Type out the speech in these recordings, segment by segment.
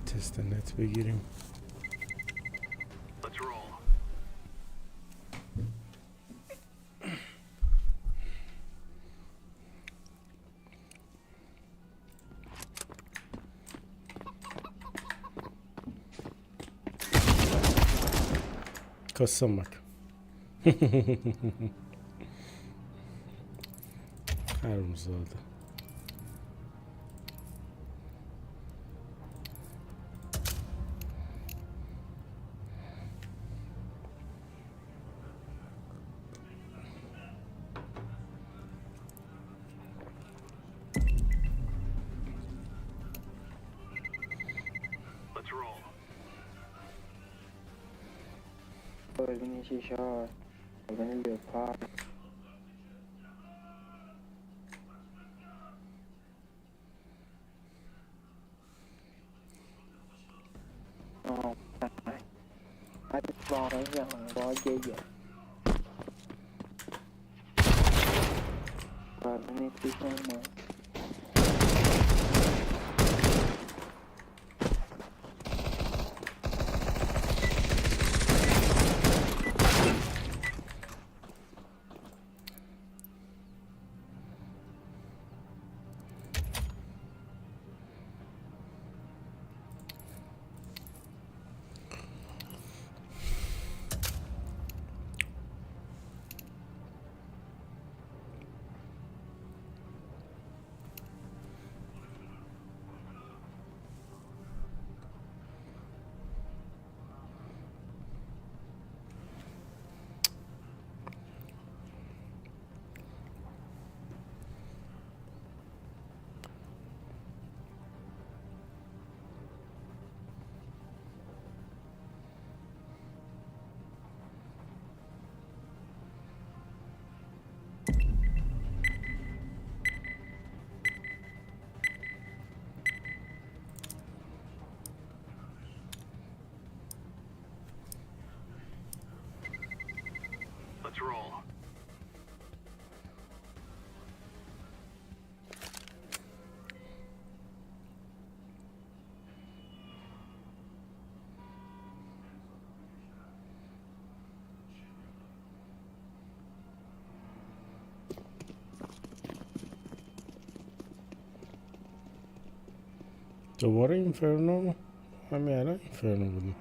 تست نت بگیریم. Kassamak. حرومزاده. وارزون شیشه ها وارزون لیوپارد هر واقعی جهان واقعیه وارزون شیشه ما دوباره اینفرنو. همین الان اینفرنو بودیم.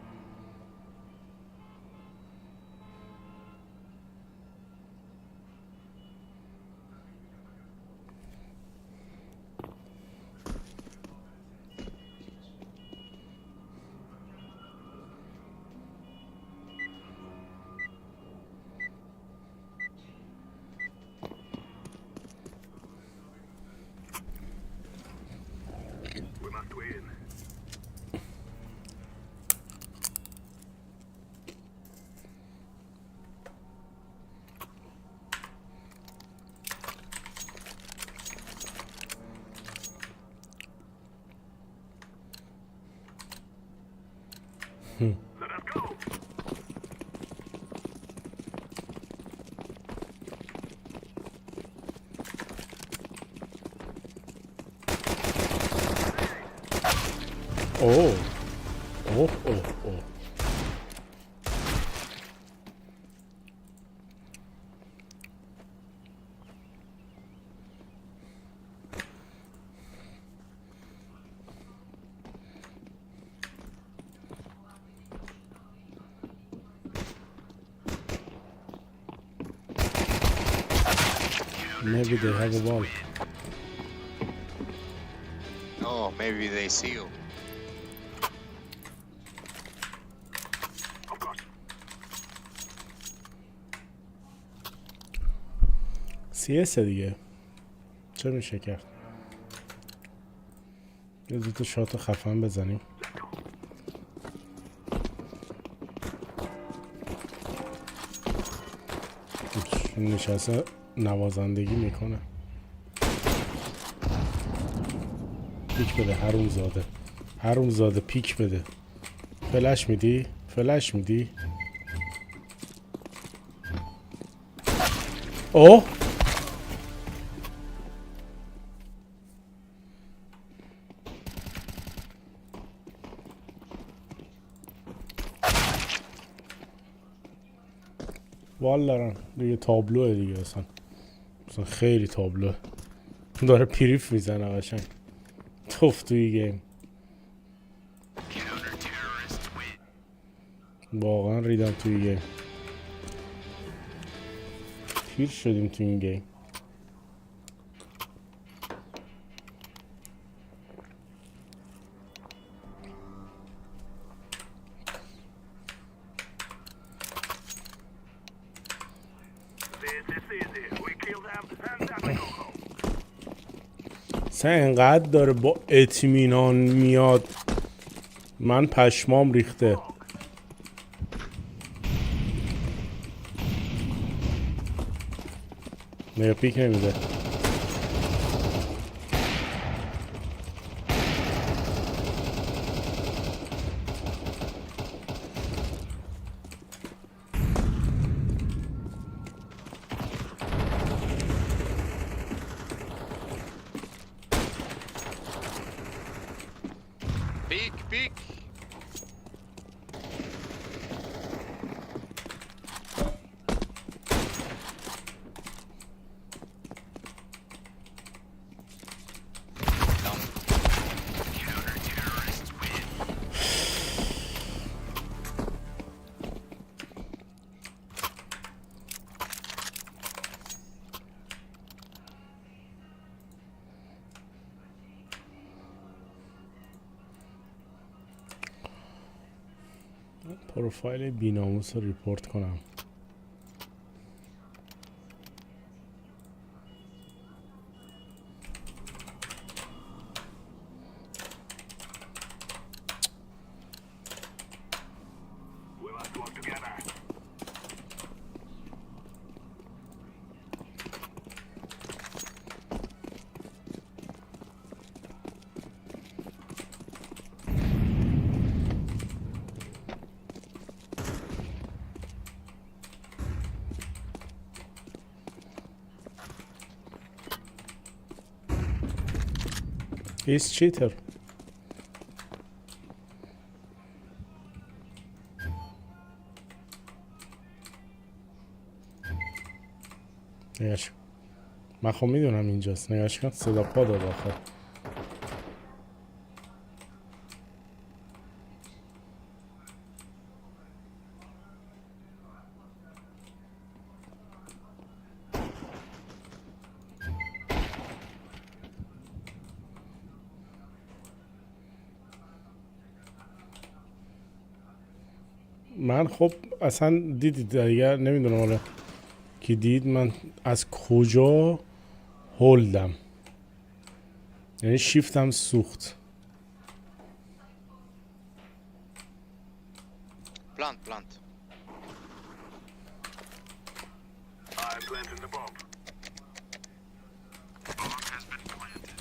اوه اوه اوه اوه Maybe they have a wall. No, maybe they see you. CS دیگه چه میشه کرد؟ یه دوتا شات خفن بزنیم. نشسته نوازندگی میکنه. پیک بده حرومزاده، حرومزاده پیک بده. فلش میدی؟ فلش میدی؟ اوه حال دارن دیگه. تابلوه دیگه اصلا خیلی تابلوه. داره پریف میزنه قشنگ. توف توی گیم. واقعا ریدم توی گیم. پیر شدیم توی این گیم. اصلا انقدر داره با اطمینان میاد من پشمام ریخته. نگه پیک نمیده. Peek, peek. پروفایل بیناموس رو ریپورت کنم. He's cheater. نگاش. من خب میدونم اینجاست. نگاش کن صدا پا داد آخر. من خب اصلا دیدید دیگه نمیدونم حالا کی دید من از کجا هولدم، یعنی شیفتم سوخت. Plant, plant. I'm planting the bomb. Bomb has been planted.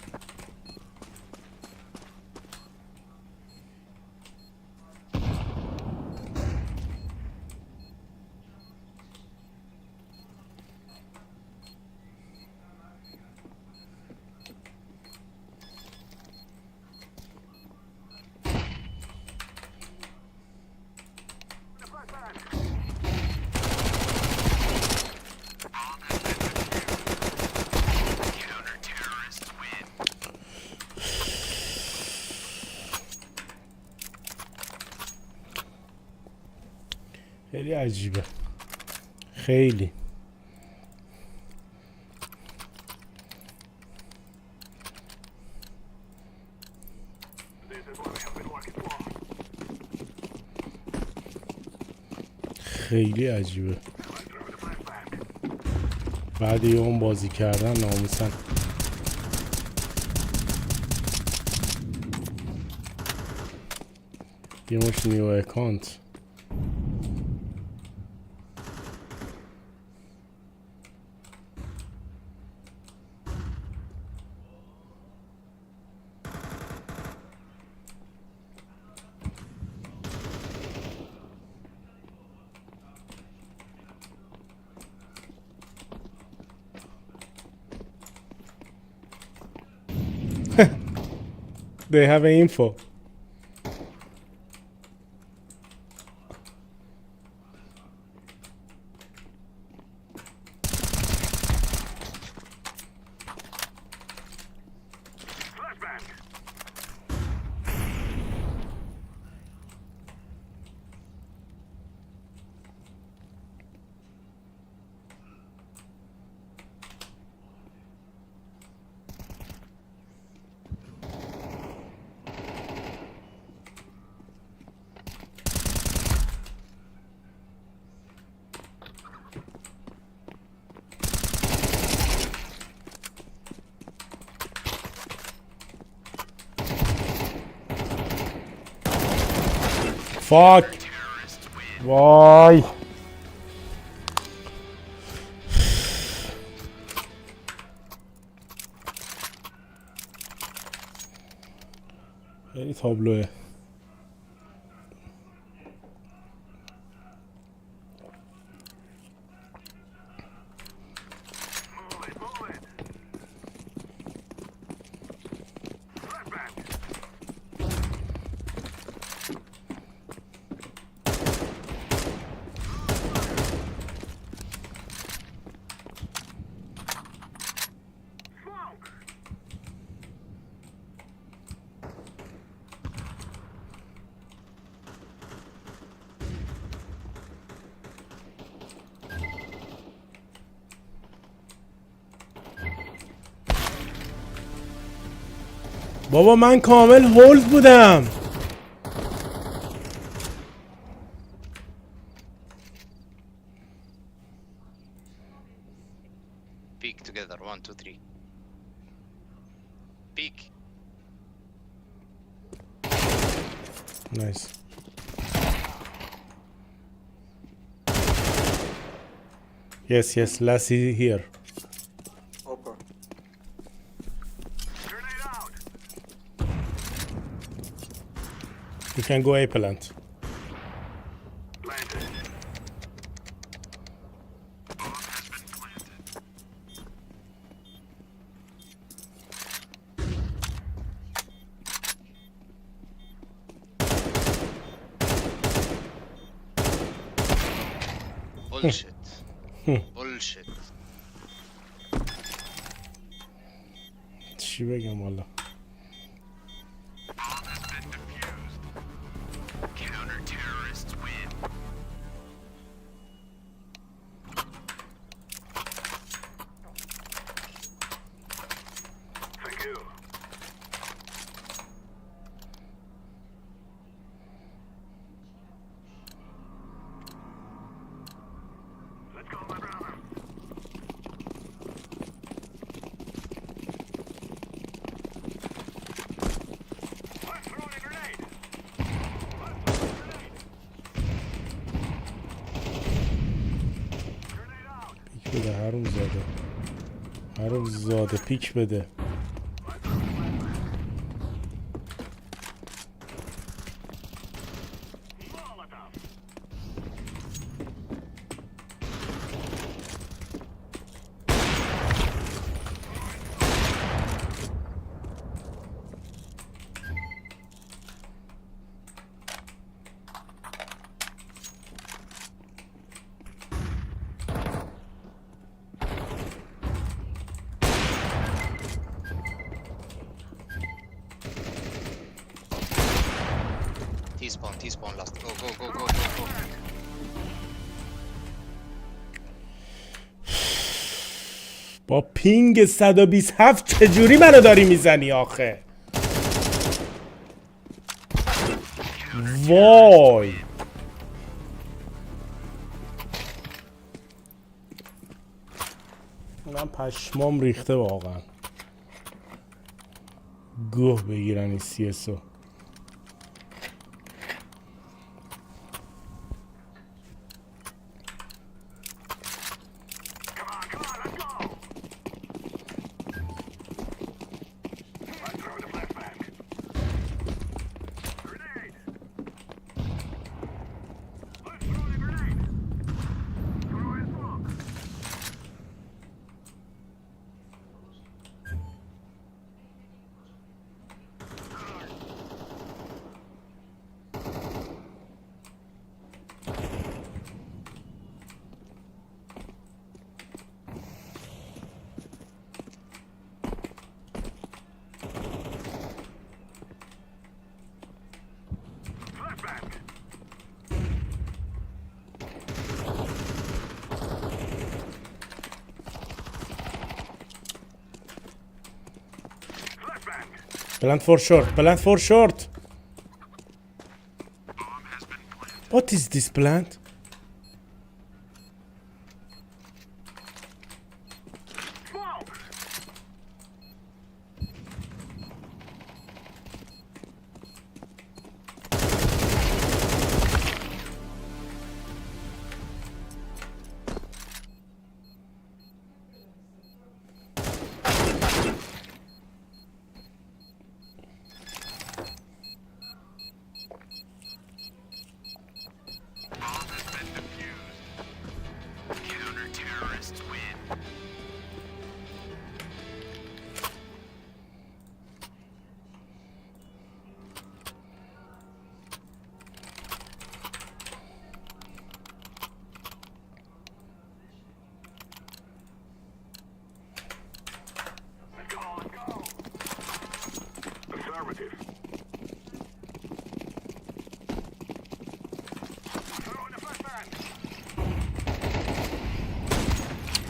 خیلی عجیبه، خیلی. This is what we have been working for. خیلی عجیبه. Let's throw the flashback. بعد یه اون بازی کردن ناموسن. یه مش نیو اکانت. They have info. فاک. وای. خیلی تابلوه. بابا من کامل هولد بودم. Peek together. 1, 2, 3. Peek. Nice. Yes, yes, Lassie here. Opa. Grenade out. You can go A plant. Planted. Bullshit. Bullshit. چی بگم والا. Counter-terrorists win. Thank you. Let's go, my brother. Let's throw a grenade. Grenade out. پیک بده حروم زاده. حروم زاده پیک بده. Molotov. T-spawn last. Go, go, go, go, go, go. با پینگ 127 چجوری منو داری میزنی آخه؟ وای. من پشمام ریخته واقعا. گوه بگیرن این CSO. Come on, let's go. Let's throw the flashbang. Grenade. Let's throw the grenade. Throw in smoke. Flashbang. Flashbang. Plant for short. Plant for short. What is this plant? Smoke.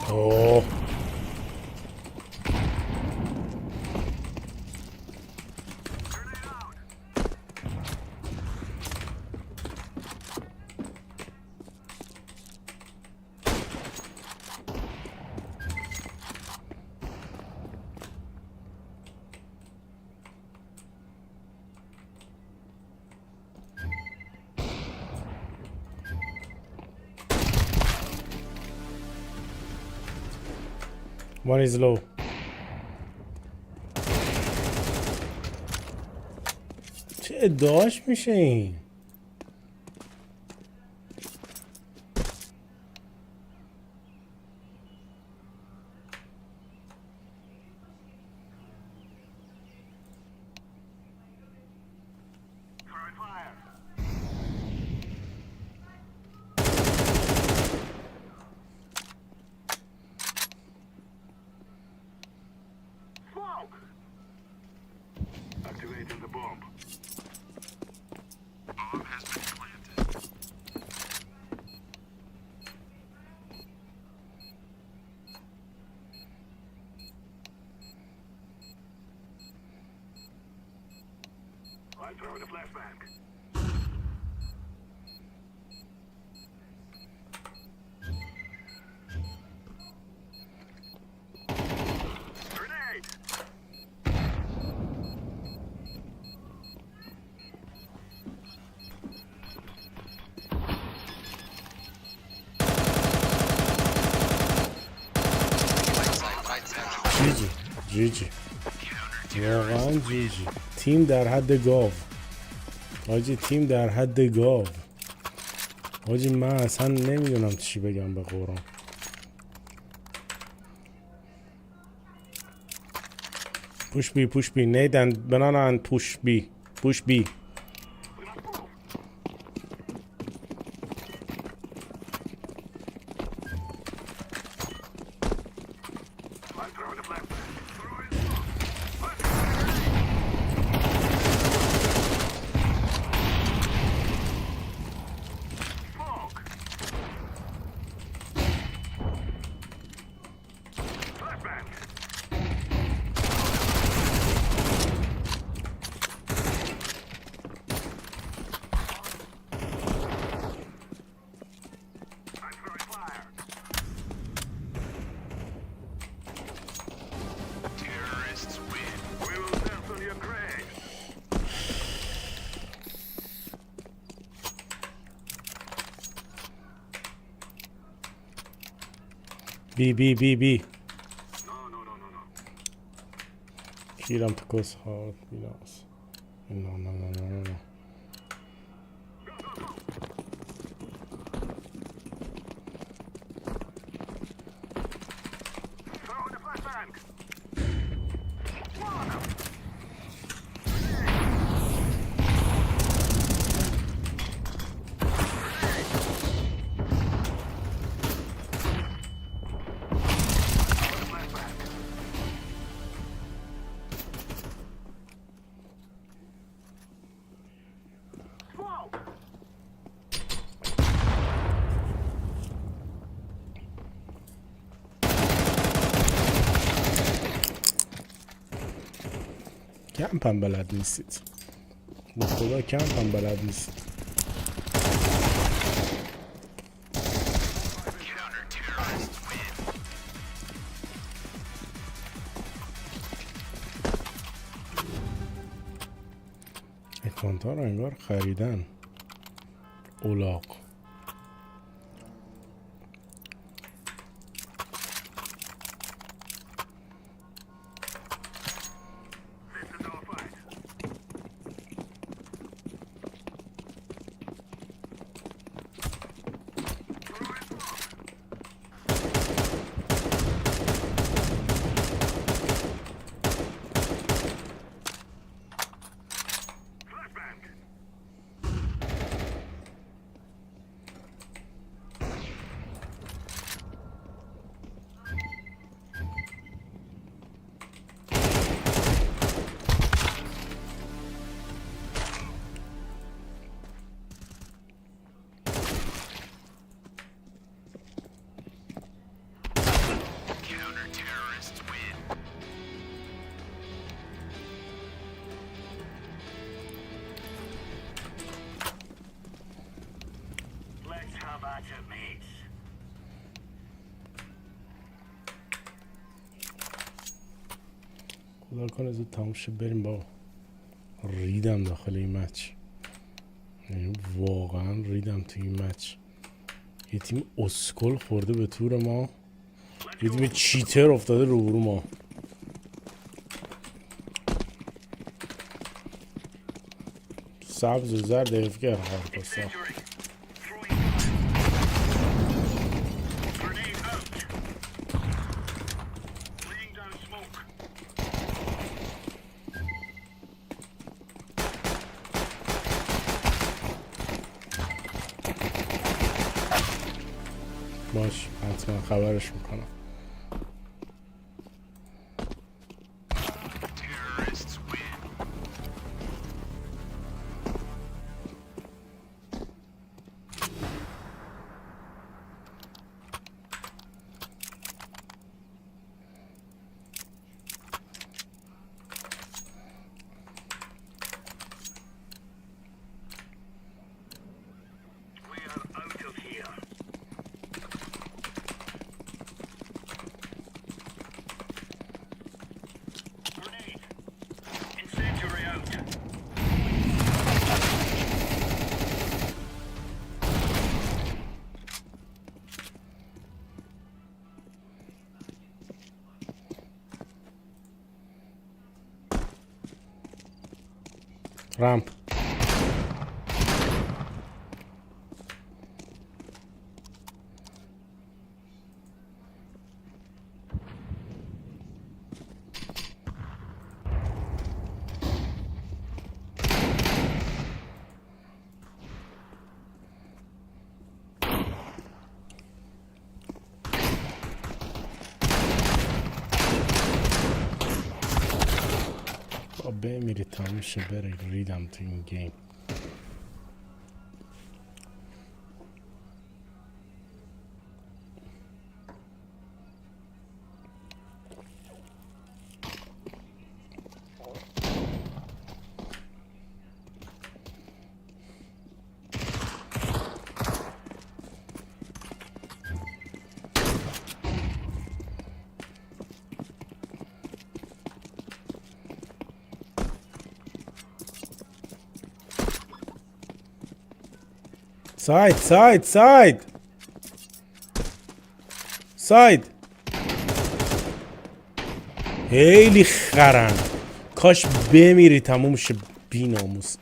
اوه One is low. چه ادعاش میشه این؟ Throwing fire. Smoke. Activating the bomb. Bomb has been planted. I'm throwing a flashbang. Grenade! Right side. جیجی واقعا جیجی. تیم در حد گاو حاجی، تیم در حد گاو حاجی. من اصلا نمیدونم چی بگم به قرآن. push B Nate and banana and push B. I'm throwing a flashbang. Throwing smoke. Flashbang. I'm throwing fire. Terrorists win. We will dance on your grave. B. No. Kill him because hard. No. Throwing a flashbang. Smoke. کمپم بلد نیستید. به خدا کمپم بلد نیست. اکانتا رو انگار خریدن. اولاق. This is our fight. Throwing smoke. Flashbang. خدا کنه زود تموم شه بریم بابا. ریدم داخل این مچ، یعنی واقعا ریدم تو این مچ. یه تیم اسکل خورده به تور ما، یه تیم چیتر افتاده رو ما. سبز و زرد افگر هرکاسا. باش حتما خبرش میکنم. رامپ بمیری تموم شه بره. ریدم تو این گیم. ساید ساید ساید ساید. خیلی خرن. کاش بمیری تموم شه بی ناموس.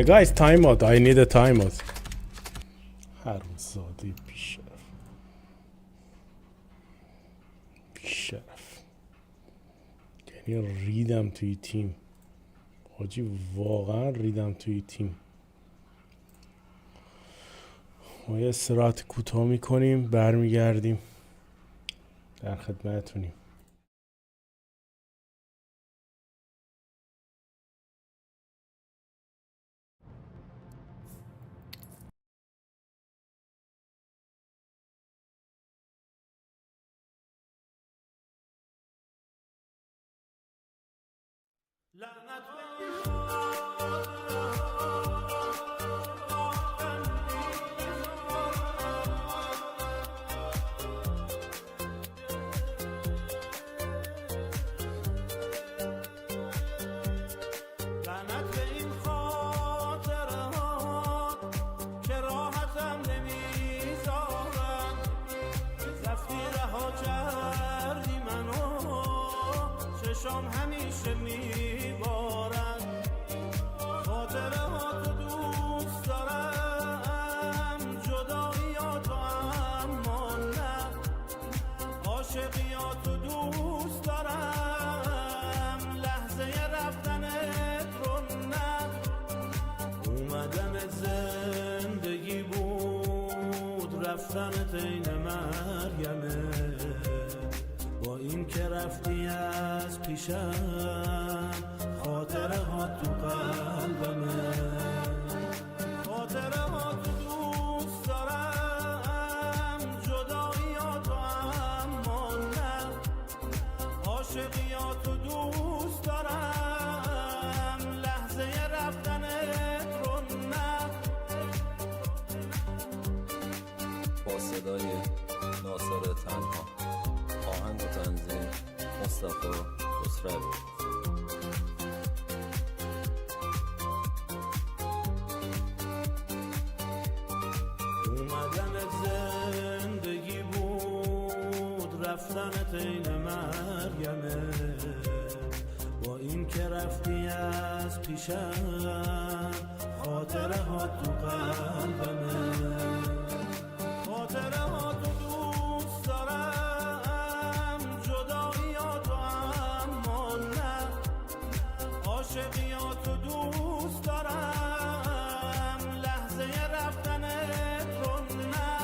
guys time out. I need a time out. حرومزاده بیشرف بیشرف. یعنی ریدم توی تیم حاجی، واقعا ریدم توی تیم. ما یه استراحت کوتاه میکنیم برمیگردیم در خدمتتونیم. همیشه میبارن خاطره ها تو دوست دارم، جداییاتو اما نه، عاشقیاتو دوست دارم، لحظه رفتنت رو نه. اومدنت زندگی بود، رفتنت این مریمه، با این که رفتی از پیشم، خاطره ها تو قلبمه، خاطره ها تو دوست دارم، جداییاتو اما نه، عاشقیاتو دوست دارم، لحظه رفتنت رو نه. صدای ناصر تنها، آهنگ و تنظیم مصطفی خسروی. اومدنت زندگی بود، رفتنت این مرگمه. با این که رفتی از پیشم، خاطره ها تو قلبمه. خاطره ها تو دوست دارم، جدایی ها تو اما نه. عاشقی ها تو دوست دارم، لحظه رفتنت رو نه.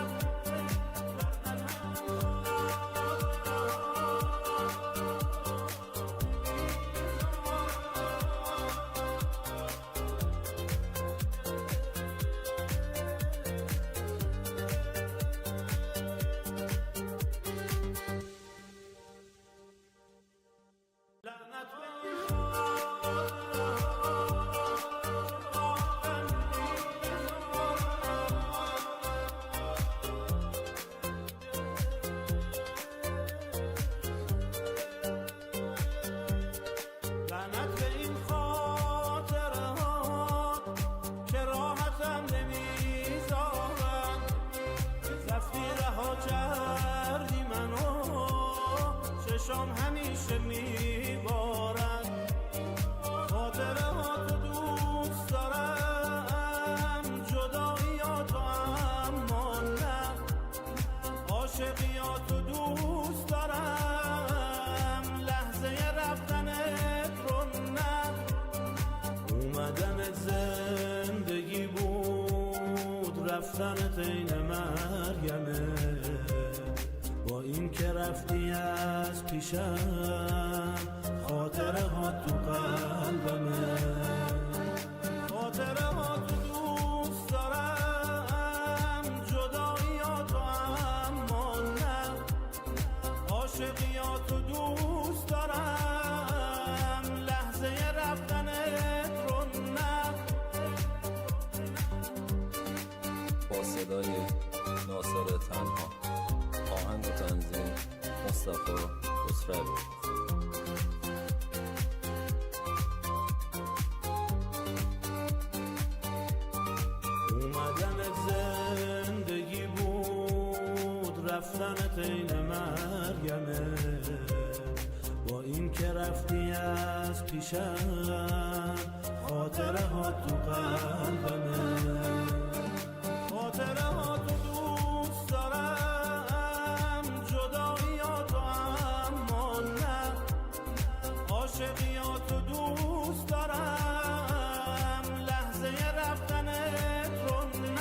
چشام همیشه میبارن. خاطره ها تو دوست دارم، جدایی ها تو اما نه. عاشقی ها تو دوست دارم، لحظه رفتنت رو نه. اومدنت زندگی بود، رفتنت این مرگمه. با این که رفتی از پیشم، خاطره ها تو قلبمه. خاطره ها تو دوست دارم، جدایی ها تو اما نه. عاشقی ها تو دوست دارم، لحظه رفتنت رو نه. با صدای ناصر تنها، آهنگ و تنظیم مصطفی خسروی. اومدنت زندگی بود، رفتنت این مرگمه. با این که رفتی از پیشم، خاطره ها تو قلبمه. خاطره ها تو دوست دارم، جدایی ها تو اما نه. عاشقی ها تو دوست دارم، لحظه رفتنت رو نه.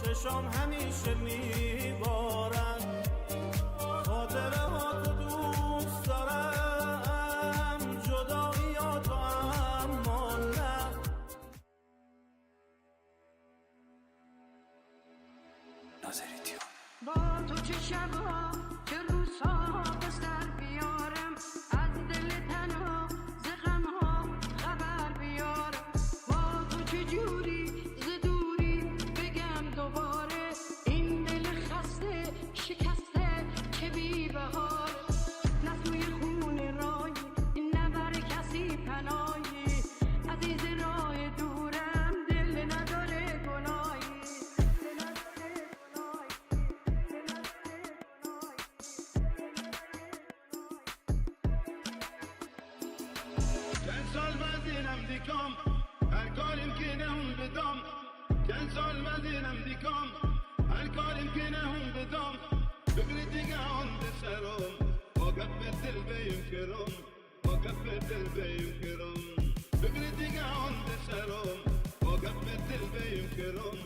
چشام همیشه میبارن. خاطره ها تو دوست دارم، جدایی ها تو اما نه. با تو چه شبا چه روزها بستر بیارم، از دل تنها ز غمها خبر بیارم. با تو چه جوری ز دوری بگم دوباره، این دل خسته شکسته که بی بهار. نه توی خون رایی نه بر کسی پناهی، عزیز راه دورم دل نداره گناهی. چند سال وزیرم دیکام، هر کاریم که نمون بدم. چند سال مدینم دیکام هر کاریم که نهون بدم بگری دیگه آن بسرم با گپ دل بیم کرم با گپ دل بیم کرم بگری دیگه آن بسرم با گپ دل بیم کرم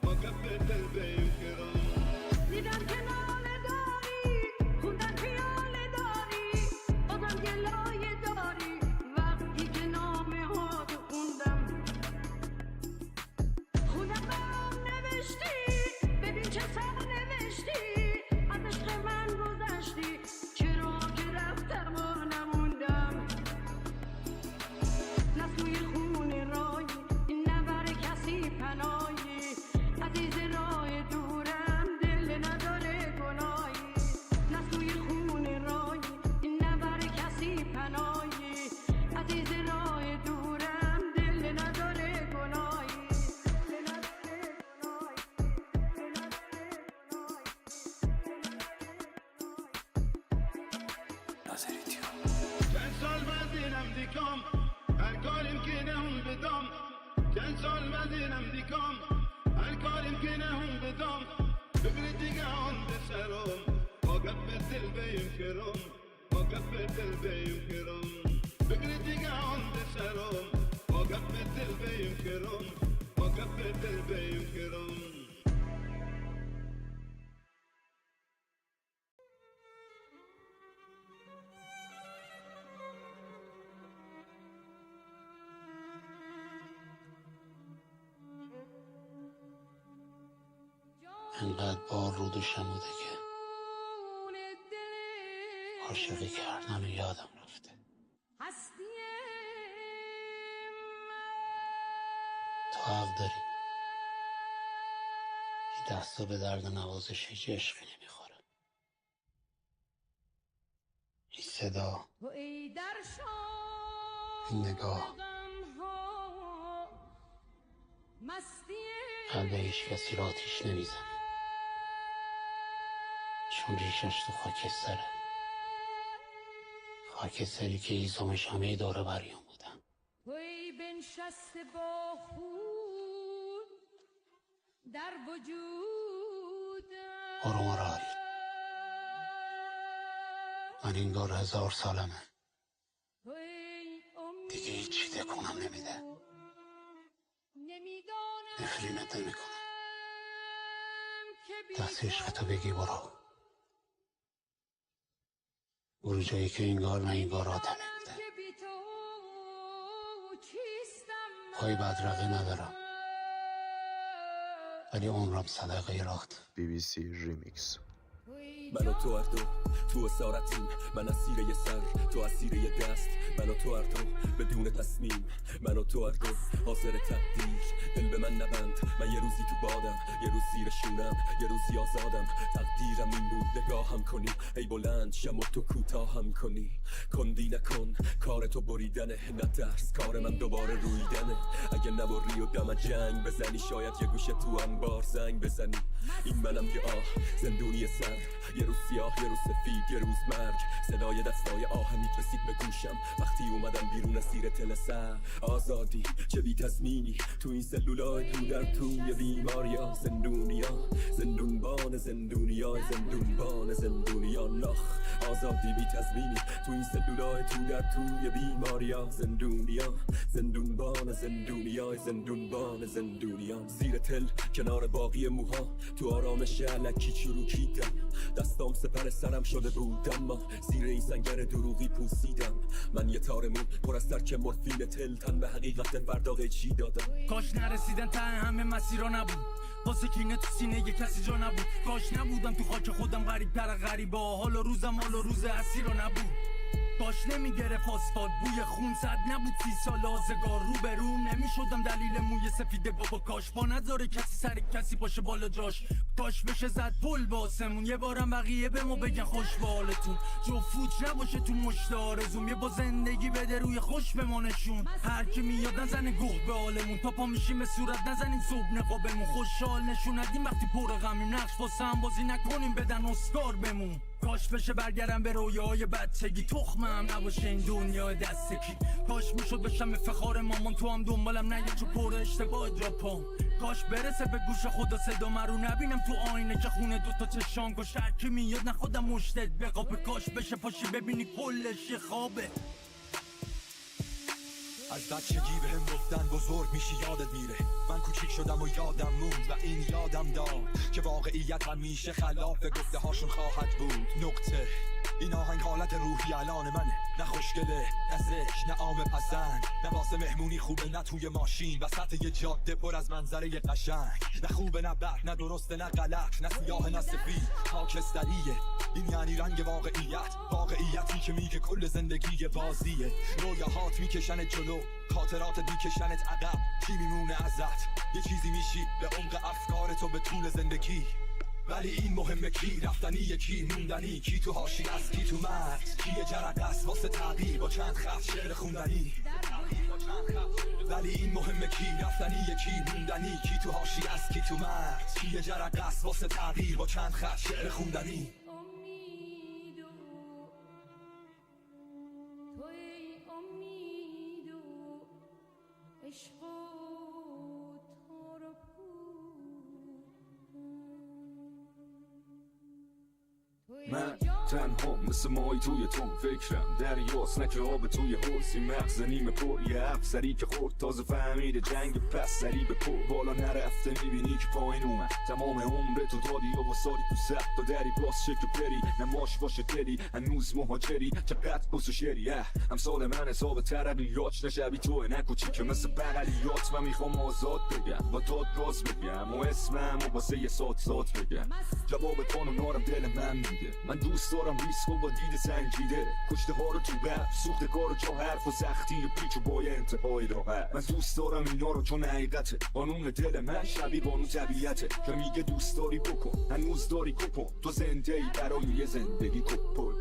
با گپ دل بیم کرم دیدم که ناله داری خوندم پیاله داری بازم گلایه داری وقتی که نامه ها تو خوندم برام نوشتی ببین چه سر نوشتی از عشق من گذشتی چرا که رفتم و نموندم نه توی خونه رایی نه بر کسی پناهی عزیز راه دورم دل نداره گناهی نه توی خونه رایی نه بر کسی پناهی عزیز راه دورم دل نداره گناهی چند سال مدینم دیکام هر کاریم که نهون بدم چند سال مدینم دیکام هر کاریم که نهون بدم بگری دیگه آن بسرم با گپ دل بیم کرم با گپ دل بیم کرم بگری دیگه آن بسرم با گپ دل بیم کرم با گپ دل بیم کرم انقدر بار رو دوشم بوده که عاشقی کردن و یادم رفته. تو حق داری. این دستا به درد نوازش هیچ عشقی نمیخوره. این صدا، این نگاه قلب هیچ کسی را آتیش نمیزنه، چون ریشش تو خاکستره، خاکستری که ایزومش همه داره بریم بودن. توی بنشسته با خون در وجودم برو مراری، من انگار 1000 سالمه دیگه هیچی تکونم نمیده، نفرینت نمیکنم. دست عشقتو بگی برو جایی که انگار نه انگار آدمه بوده. پای بدرقه ندارم ولی عمرم صدقه رات. BBC ریمیکس. من و تو هر دو تو اسارتیم، من اسیر یه سر تو اسیر یه دست، من و تو هر دو بدون تصمیم، من و تو هر دو حاضر تقدیر. دل به من نبند، من یه روزی تو بادم، یه روز زیر شونم، یه روزی آزادم. تقدیرم این بود نگاهم کنی، ای بلند شم و تو کوتاهم کنی. کندی نکن کار تو بریدنه، نه ترس کار من دوباره رویدنه. اگه نبری و دم جنگ بزنی، شاید یه گوشه تو انبار زنگ بزنی. این منم که زندونی سر، یه روز سیاه یه روز سفید یه روز مرگ. صدای دستای آهنی رسید به گوشم وقتی اومدم بیرون از زیر تل سر. آزادی چه بی تضمینی تو این سلولای تو در توی بیماریا. زندونیا زندونبان زندونیا، زندونبان زندونیا نخ. آزادی بی تضمینی تو این سلولای تو در توی بیماریا. زندونیا زندونبان زندونیا، زندونبان زندونیا. زیر تل کنار باقی موها تو آرامش علکی چروکیدم. دستام سپر سرم شده بود اما زیر این سنگر دروغی پوسیدم. من یه تارمون پر از ترک مورفین تل، تن به حقیقت فردا قیچی دادم. کاش نرسیدن ته همه مسیرها نبود، واسه کینه تو سینه یه کسی جا نبود. کاش نبودم تو خاک خودم غریب تر غریبه، حال و روزم حال و روز اسیرها نبود. کاش نمیگرفت آسفالت بوی خون، صد نبود 30 سال آزگار رو به روم. نمیشدم دلیل موی سفید بابا. کاش با نذاره کسی سر کسی باشه بالا جاش. کاش بشه زد پل با آسمون، یه بارم بقیه به ما بگن خوش به حالتون. جفوت نباشه تو مشت آرزوم، یه با زندگی بده روی خوش به ما نشون. هر کی میاد نزنه گوه به حالمون، تا پا میشیم به صورت نزنیم صبح نقابمون. خوشحال نشون ندیم وقتی پر غمیم، نقش واسه هم بازی نکنیم بدن اسکار بمون. کاش بشه برگردم به رویاهای بچگی، تخمم نباشه این دنیا دستکی. کاش میشد بشم افتخار مامان، تو هم دنبالم نگه چو پر اشتباه جا پام. کاش برسه به گوش خدا صدا من رو نبینم تو آینه که خونه دوتا چشانگو شرکی میاد نه خودم مشتد بقابه کاش بشه پاشی ببینی کلش یه خوابه از بچگی بهم گفتن بزرگ میشی یادت میره من کوچیک شدم و یادم موند و این یادم داد که واقعیت همیشه خلاف گفته هاشون خواهد بود نقطه این آهنگ حالت روحی الان منه نه خوشگله نه زشت نه عام پسند نه واسه مهمونی خوبه نه توی ماشین وسط یه جاده پر از منظره قشنگ نه خوبه نه بد نه درسته نه غلط نه سیاه نه سفید خاکستریه این یعنی رنگ واقعیتی که میگه کل زندگی بازیه رویاهات میکشنت جلو خاطرات میکشنت عقب چی میمونه ازت یه چیزی میشی به عمق افکار تو به طول زندگی ولی این مهمه کی رفتنی کی موندنی کی تو حاشیه است کی تو مرز کی یه جرقه است واسه تغییر با چند خط شعر خوندنی ولی این مهمه کی رفتنی کی موندنی کی تو حاشیه است کی تو مرز کی یه جرقه است واسه تغییر با چند خط شعر خوندنی من تنها مثل مای توی تون فکرم دریاست نه که آب توی حوضی مغز نیمه پر یه افسری که خورد تازه فهمیده جنگ پس سری به پر بالا نرفته میبینی که پایین اومد تمام عمر تو دادی و واسادی تو سخت تا دری باز شکل پری نماش باشه دلی هنوز مهاجری چقدر بس و شری امثال من حساب ترقیات نشبی توه نکوچی که مثل بغلیات من میخوام آزاد بگم با داد راز بگم و اسمم و واسه یه سات بگم جواب تانو نارم دل من میده من دوست دارم ریسک و با دید سنجیده کشته ها رو تو برف سوخته کار جا حرف و سختی پیچ و بای انتهای راحت من دوست دارم اینا رو چون حقیقته قانون دل من شبیه قانون طبیعته که میگه دوست داری بکن هنوز داری کپون تو زنده ای برای یه زندگی کپون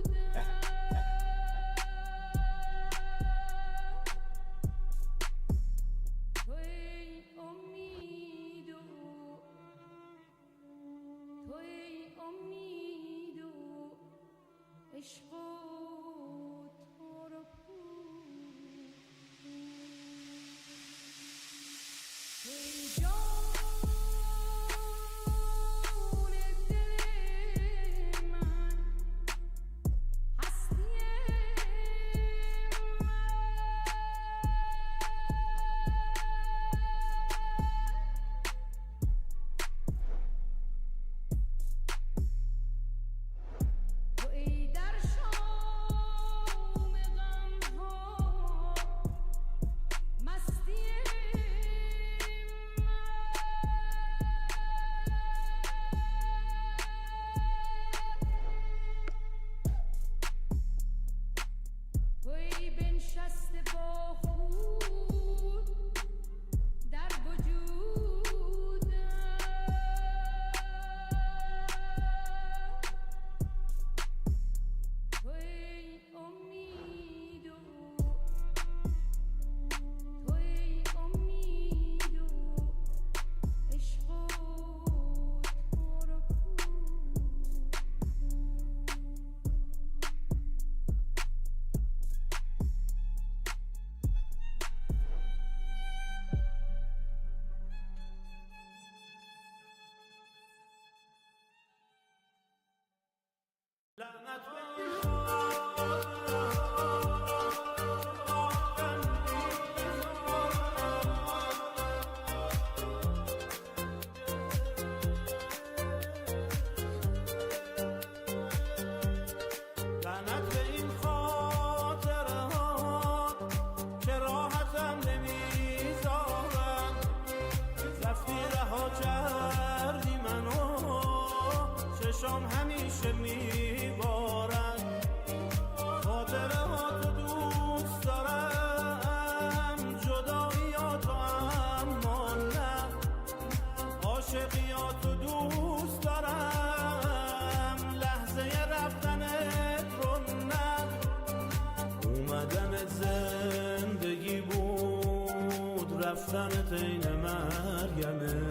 رفتنت این مرگمه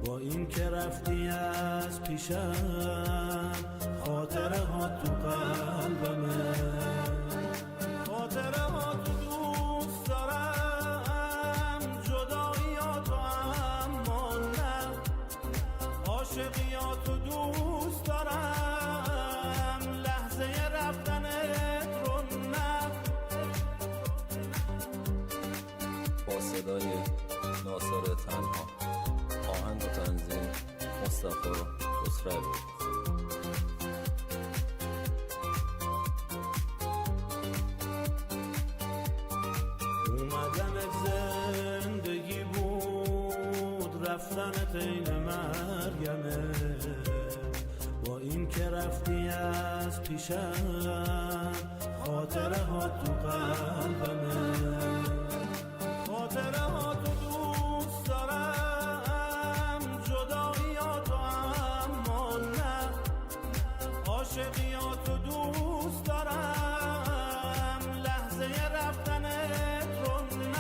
با این که رفتی از پیشم خاطره ها تو قلبمه خاطره ها تو دوست دارم جدایی ها تو هم عاشقیاتو دوست دارم لحظه رفتنت رو نه. با صدای ناصر تنها، آهنگ و تنظیم مصطفی خسروی. اومدنت زندگی بود، رفتنت این مرگمه. با این که رفتی از پیشم، خاطره ها تو قلبمه. خاطره ها تو دوست دارم، جداییاتو اما نه. عاشقیاتو دوست دارم لحظه رفتنت رو نه.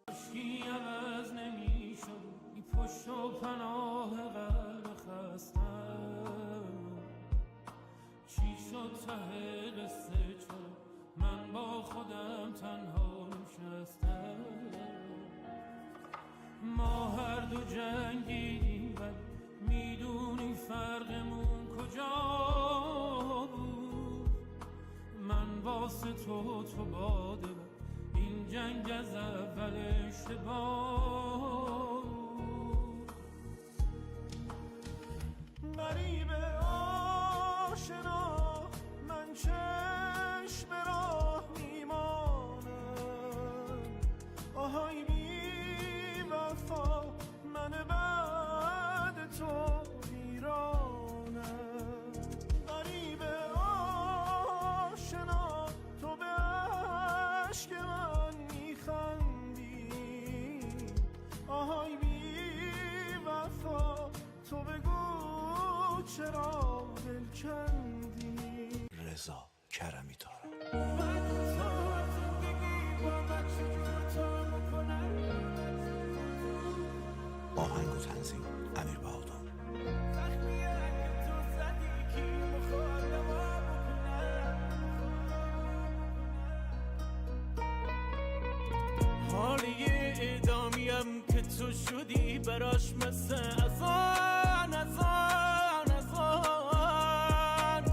عشقی عوض نمیشد، این پشت و پناه قلب خستم. چی شد ته قصه؟ چرا من با خودم تنها نشستم؟ ما هر دو جنگیدیم ولی میدونی فرقمون کجا بود. من واسه تو باده، این جنگ از اول اشتباه. غریبه آشنا، من چشم راه میمانم. آهای بی وفا، من بعد تو ویرانم. غریبه آشنا، تو به عشق من میخندی. آهای بی وفا، تو بگو چرا دل کندی. رضا کرمی تارا. بعد تو زندگی با من چجور تا میکنم. آهنگ و تنظیم امیر بهادر. زخمیه که تو زدی کی میخواد دوا بکنم. حالی اعدامیم که تو شدی براش مثل ازان ازان ازان.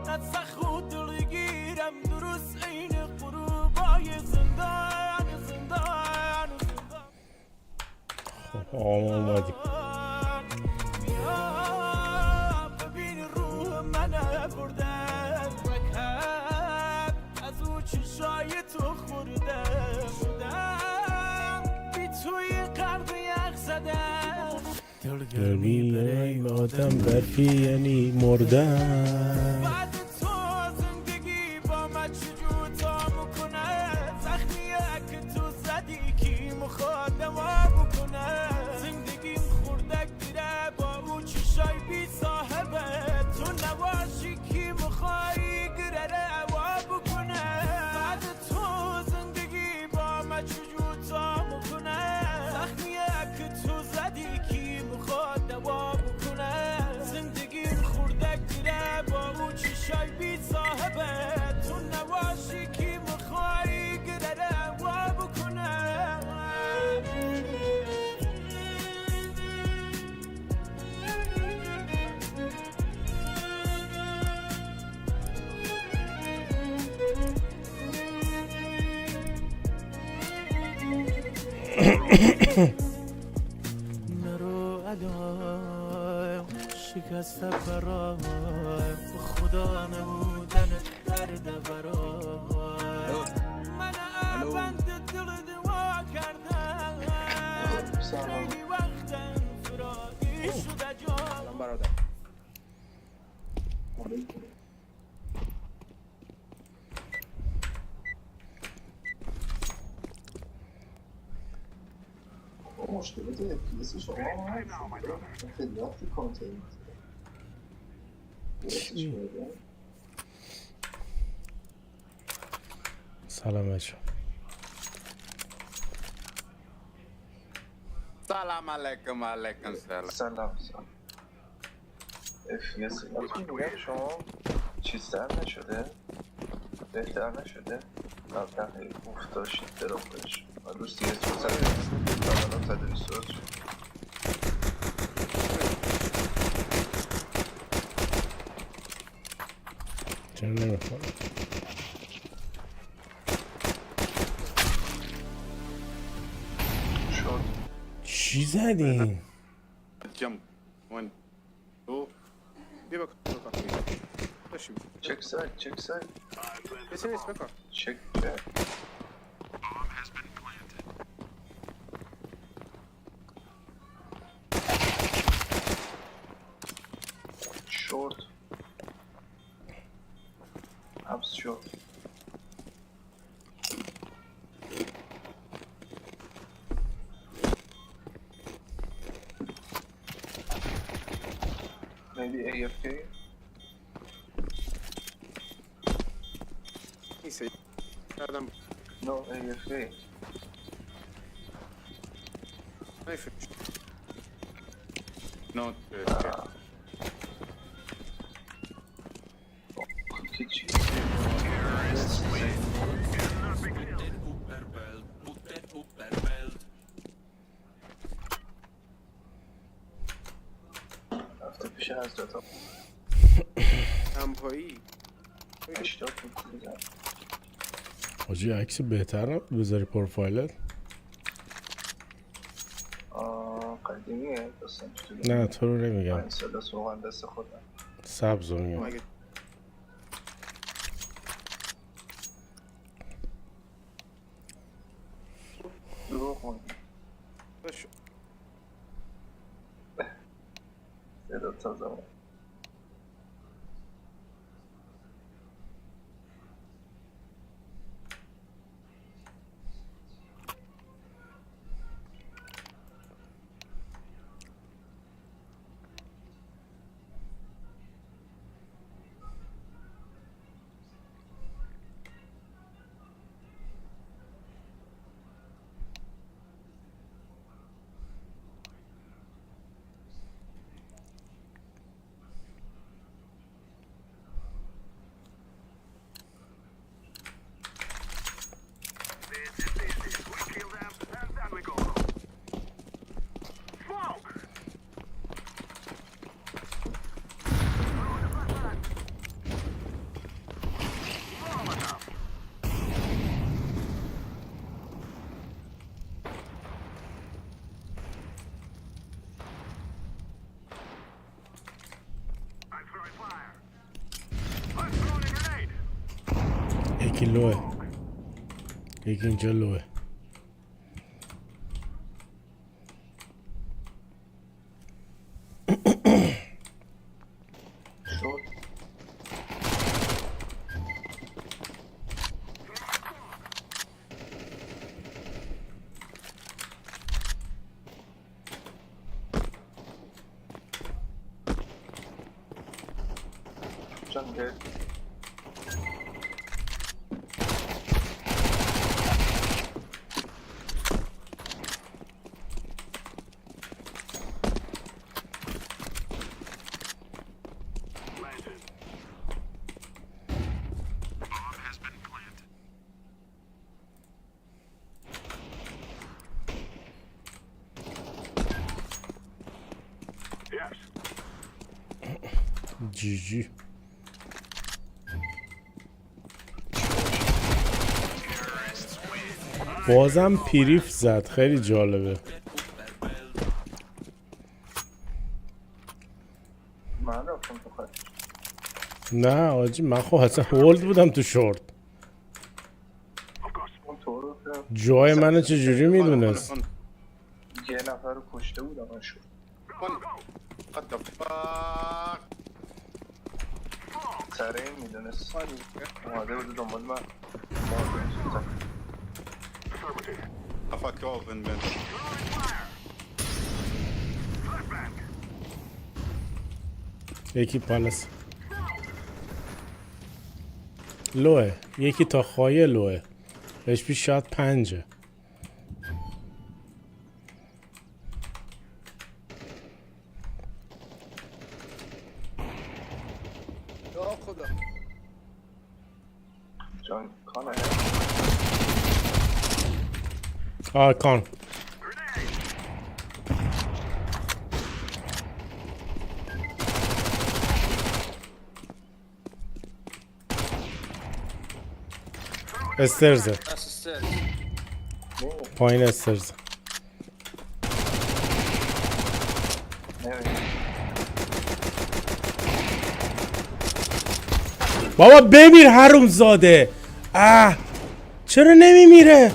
نتسخ خود دلگیرم درست این غروبای زندان زندان. اومدید. بیا ببین روح من بردن وکر، از او چشای تو خورده بودم. بی توی قلب یخ زدم، دلگرمی برای آدم برفی یعنی مردن. بعد تو زندگی با من چجور تا میکنه. زخمیه که تو زدی کی میخواد دوا بکنه. زندگیم خوردک دیره با او چشای بی صاحبه. تو نباشی کی میخوای گره هوا بکنه. بعد تو زندگی با من چجور تا میکنه. زخمیه که تو زدی کی میخواد دوا بکنه. زندگیم خوردک دیره با او چشای بی صاحبه. تو نباشی کی میخوای گره هوا بکنه. نرو علام شکست برام، خدا نبودن درد برام. من بند دل دوا کردم، خیلی وقتم فراری شده جان. برادر مشکلات FPS شما خیلی وقتی کانتینت سلام بچه. سلام علیکم. علیکم سلام. سلام. افیاس میگم شما چیزتر نشده؟ بهتر نشده؟ قبلا افتاشید درابش روز دیگه قبلا 120 شد. چرا نمیخوره؟ شد چی زدین؟ جم 1 2 بیا بکن باشیم. چک سایت چک سایت کسی نیست بکن. چک شورت حبس شد. Maybe AFK? نیست آدم No, AFK. نایفش نوت که چی؟ هفته پیش از داتا همپایی 80 میکنم. حاجی عکس بهتر نبود بذاری پروفایلت؟ قدیمیه داستان چطور؟ نه تو رو نمیگم، این سلاس مهندس خودم. سبز رو میگم. مگه دروغ میگم. باش صدا تازه بود. یکی لوه، یکی اینجا لوه. جنگل جی جی. بازم پیریف زد، خیلی جالبه. من رفتم تو خط. نه آجی من خب اصلا هولد بودم تو شورت. اون تو رو جای منو چجوری میدونست؟ یه نفر رو کشته بودم من شد. What the fuck سر این میدونست اومده بوده دنبال من. fuck off and bend. یکی پالس لوه، یکی تا خواهی لوه، HP شاید 5. یا خدا جان کانه کان استرزه اسیستر پایین استرزه بابا بمیر حروم زاده. چرا نمیمیره؟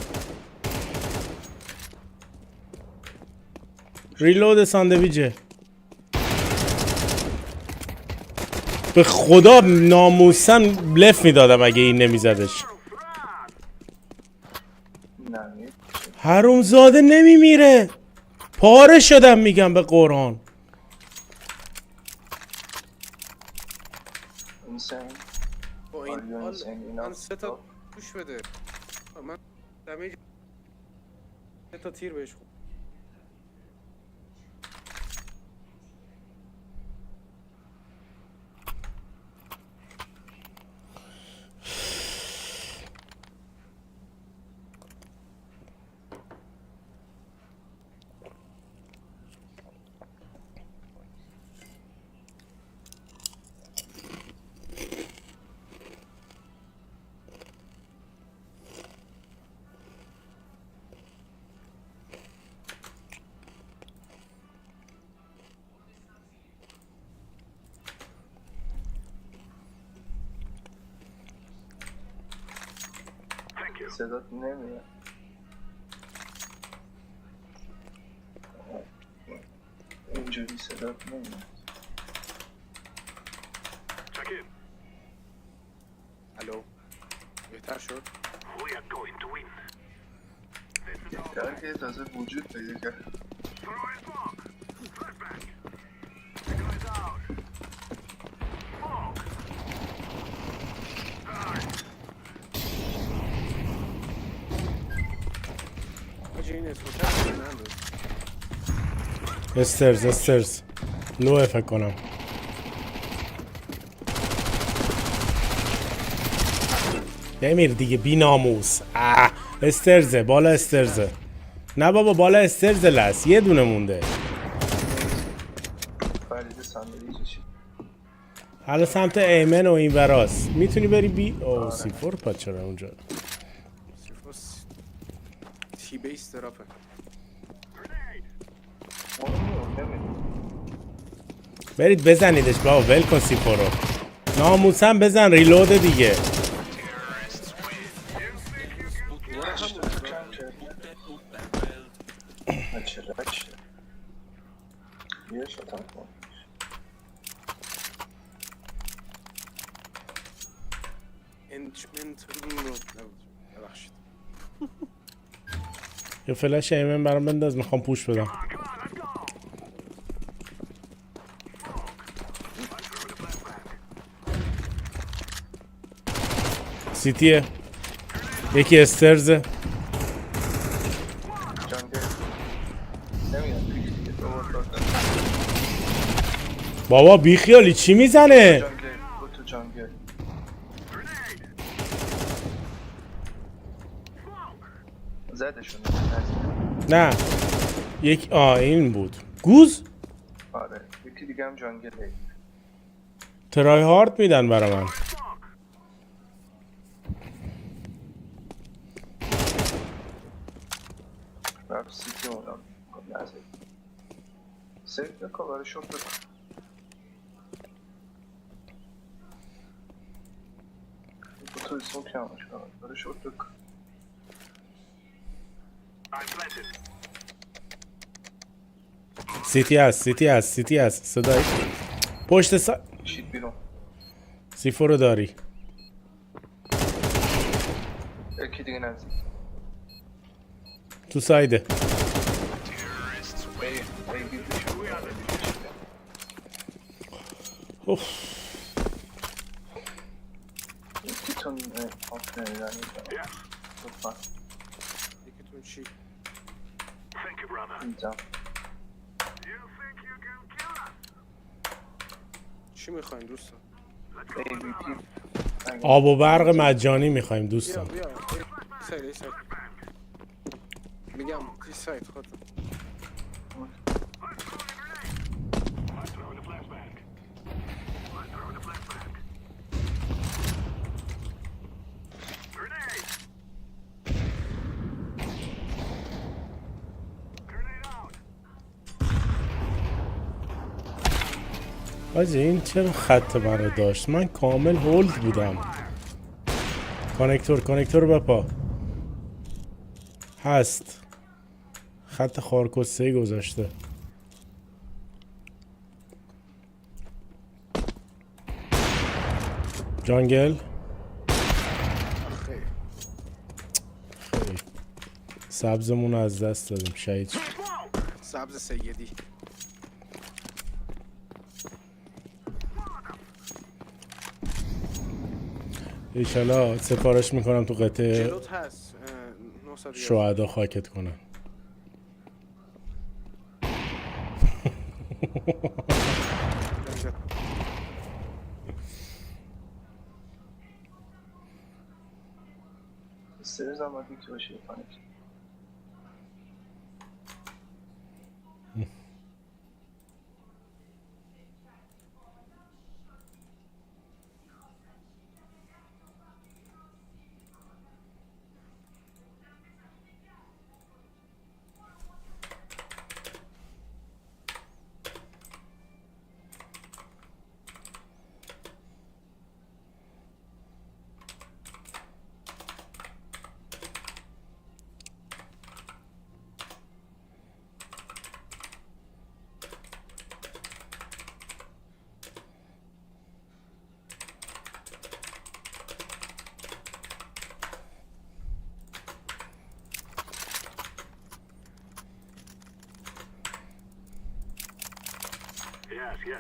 ریلود ساندویجه. به خدا ناموسن لف میدادم اگه این نمیزدش. حروم زاده نمیمیره. پاره شدم میگم به قرآن. با این حال من 3 تا گوش بده من دمیج 3 تا تیر بهش خورد. صدات نمیاد. اینجوری صدات نمیاد. الو بهتر شد؟ بهتر که تازه وجود پیدا کرد. استرز لوه فکر کنم. بمیر دیگه بی ناموس. استرزه بالا استرزه. نه بابا بالا استرزه لس یه دونه مونده. حالا سمت ایمن و این وراست میتونی بری بی سیفور پا چرا اونجا تی بیس تراپه. برید بزنیدش بابا ول کن سیفور رو. ناموسم بزن ریلود دیگه. یه فلش ایمن برام بنداز میخوام پوش بدم. سیتیه یکی استرزه. بابا بیخیالی چی میزنه؟ نه یک این بود گوز. آره یکی دیگه هم جانگل هی. ترای هارد میدن برا من. برای سیتی اونم نزد سیف بکن برای شورت بکن. تو سوک همش کنم برای شورت بکن. سیتی هست صدای پشت شید بیرون. سیفو رو داری. یکی دیگه نزدیک تو سایده. اوف یکیتون آف نمیدن لطفا. یکیتون چی؟ اینجا چی میخواین دوستان؟ آب و برق مجانی میخوایم دوستان. بیا سایت میگم این سایت خودم. آجی این چرا خط منو داشت؟ من کامل هولد بودم. کانکتور بپا هست. خط خارکسته‌ای گذاشته. جانگل خیلی سبزمون رو از دست دادیم. شهید سبز سیدی. ایشالا سفارش میکنم تو قطعه جلوت هست. شهدا خاکت کنن. استریم زمانی که باشه پانیک.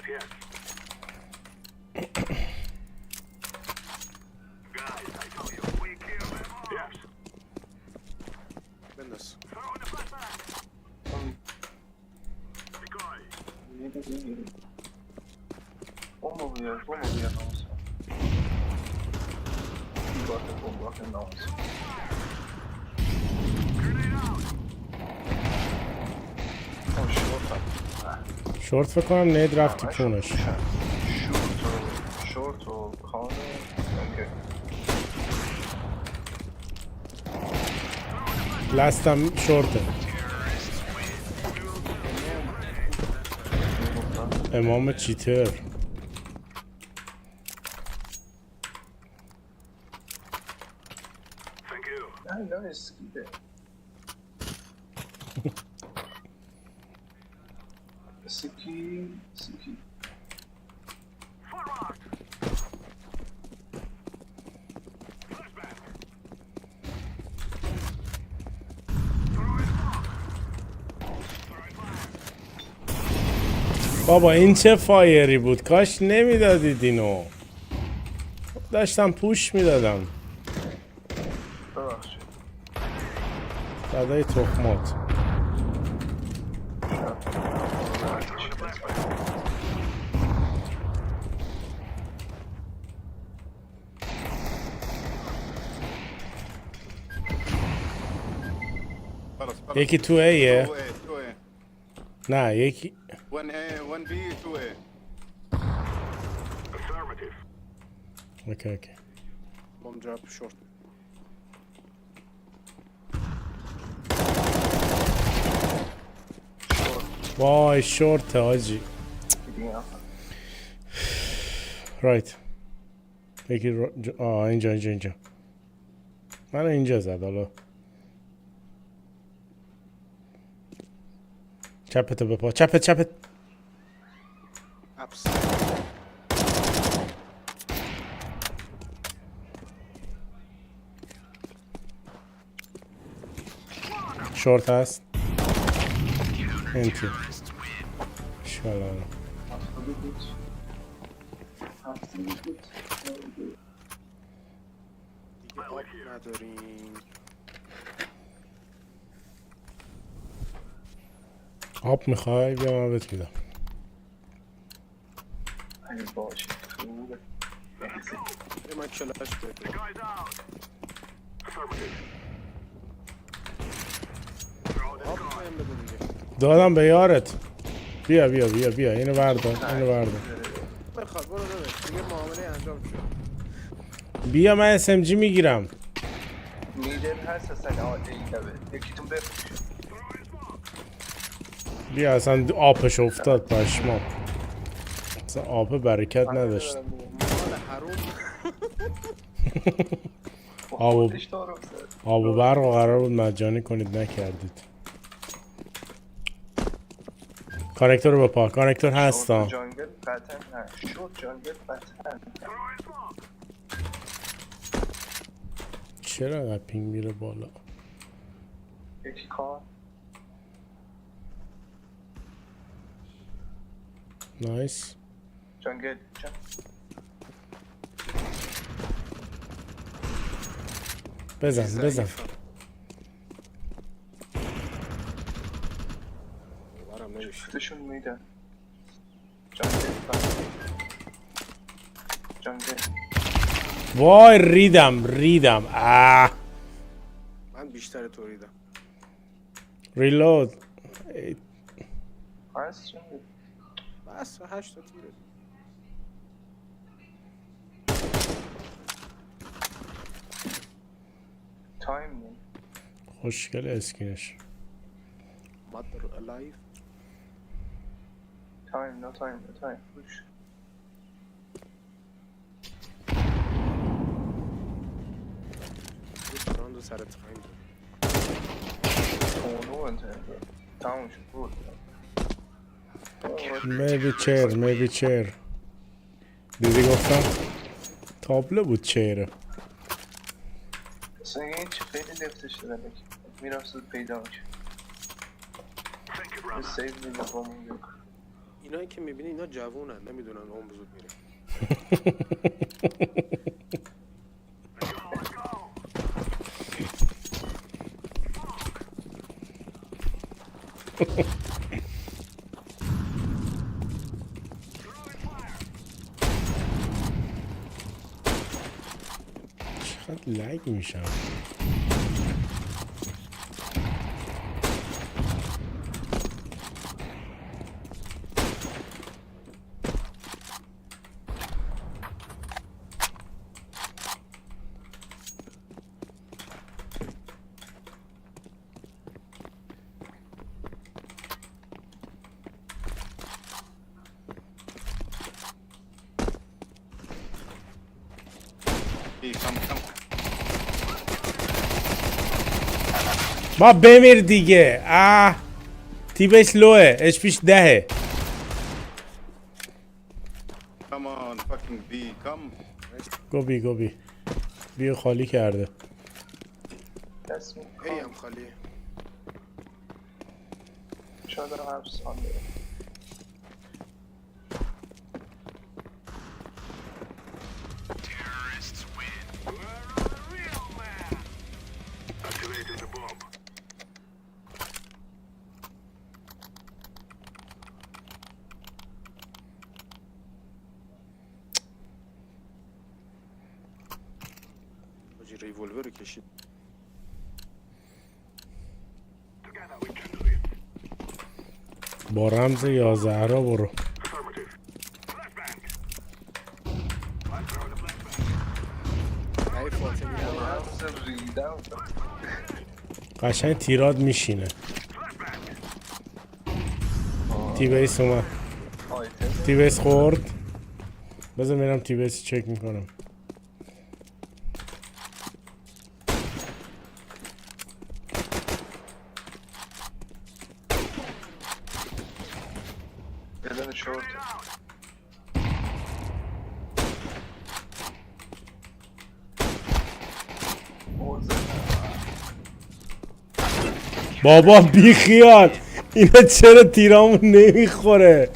Yes. Guys, I told you, we kill them all. Yes. بنداز. Throw in the flashback. Decoy. Bomba بیار ناموس. باشه ناموس. شورت فکر کنم نید رفت تو پونش. شورت و خانه. لستم شورته. امام چیتر. نه اسکیده. سکی بابا این چه فایری بود؟ کاش نمیدادید اینو. داشتم پوش میدادم. ببخشید. صدای تخمات. یکی تو ایه. نه یکی 1A 1B 2A. اوکی. Bomb drop short. وای شورت آجی. رایت. یکی اینجا. من اینجا زد حالا. چپتو بپا. چپت. Ups. شورت هست. انتی. شالانه. دیگه آب نداریم. آب میخوای؟ بیا من بهت میدم. اگه باشه خوبه. من کلاش بده. دادم به یارت. بیا بیا بیا بیا اینو بردار اینو بردار. بخواد برو داداش دیگه معامله انجام شد. بیا من اسمجی میگیرم. میدل هست اصلا عادی یکیتون بفروشه. بیا اصلا آبش افتاد پشمام. اصلا آب برکت نداشت. مال حروم. آب و برق و قرار بود مجانی کنید نکردید. کانکتور رو بپا. کانکتور هستا. جانگل قطعا نه. شد جانگل قطعا. چرا اینقدر پینگ میره بالا؟ یکی کار. نایس. جانگل بزن بزن. شوتشون میدن. جانگل جانگل. وای ریدم من بیشتر تو ریدم. ریلود. بس 8 تا تیره. تایم نیم. خوشگل اسکینش. مادر الایف. تایم نو تایم نو تایم. خوش. راندو سرت خواهیم تونو انتظار. تموم شد بود. maybe chair. دیدی گفتم تابلو بود چهره. اصلا این چه خیلی لفتش داره بکی میرم سود پیدا میشه. سیو میده بامون بکن. اینایی که میبینی اینا جوونن نمیدونن عمر زود میره. چقدر لگ میشم. با بمیر دیگه. تیبش لوه. اچ پیش 10. Come on, fucking B, come. گو بی بیو خالی کرده. ای هم خالیه. شاید دارم هر سان دارم. ریولور رو کشید. با رمز 11 را برو. قشنگ تیراد میشینه. تی بیس اومد. تی بیس خورد. بذار میرم تی بیس چک میکنم. بابا بی خیال. اینا چرا تیرامون نمیخوره؟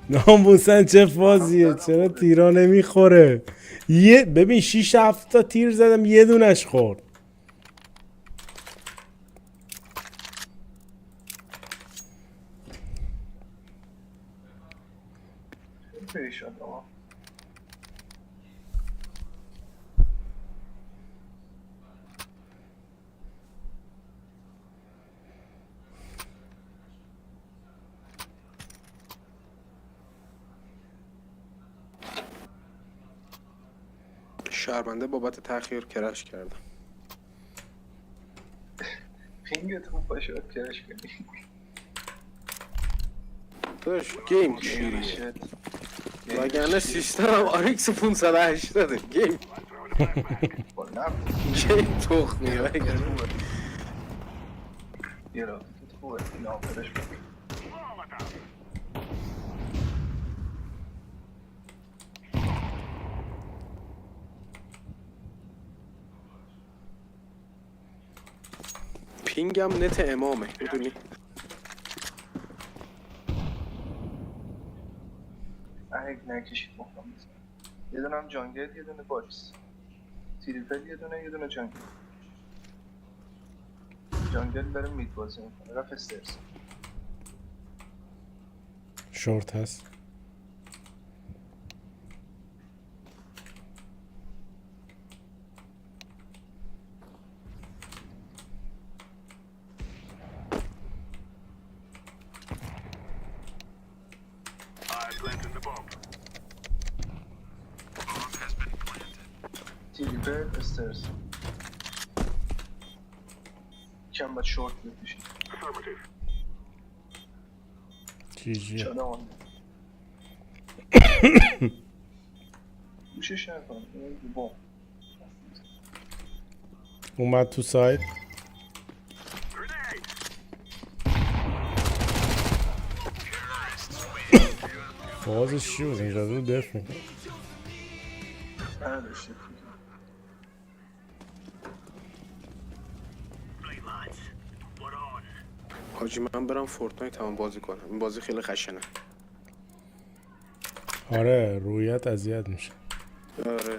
ناموسن چه فازیه. چرا تیرا نمیخوره؟ ببین 6-7 تا تیر زدم یه دونش خورد. پیشان آقا شرمنده بابت تأخیر کرش کردم. پینگت خوب باشه باید کرش کنی داشت گیم شیریه وگرنه سیستمم آریکس 580 گیم گیم تخمیه وگرنه یه را خوبه این آفرش بود پینگم نت امامه میدونی. اگه نکشید مخم میزن یه دونه هم جانگل یه دونه باکس تریپل یه دونه جانگل جانگل داره مید بازی میکنه رفت استرس شورت هست تریپل استرس کم باید شورت بکشید جی چاله آنده گوشش نکن بوم اومد تو سایت فازش چی بود اینجا رو دف میکنه نداشته حاجی من برم فورتنایت هم بازی کنم این بازی خیلی خشنه. آره رویت اذیت میشه آره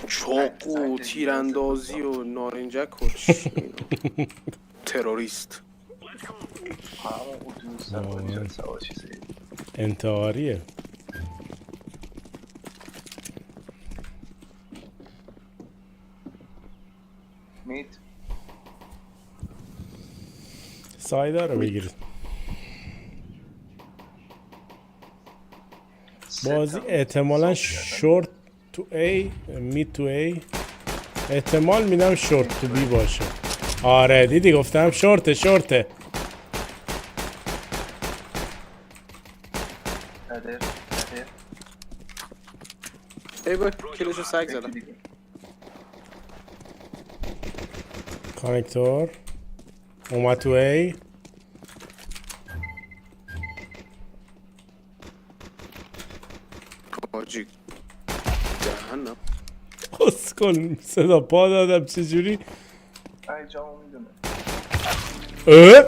چاقو و تیراندازی و نارنجک و تروریست انتحاریه مید سایده رو بگیرید بازی احتمالا شورت تو ای مید تو ای احتمال میدم شورت تو بی باشه. آره دیدی گفتم شورته ای با کلشو سگ زدم کانکتور اومد تو ای حاجی جهنم اسکل صدا پا دادم چجوری ای جامو میدونه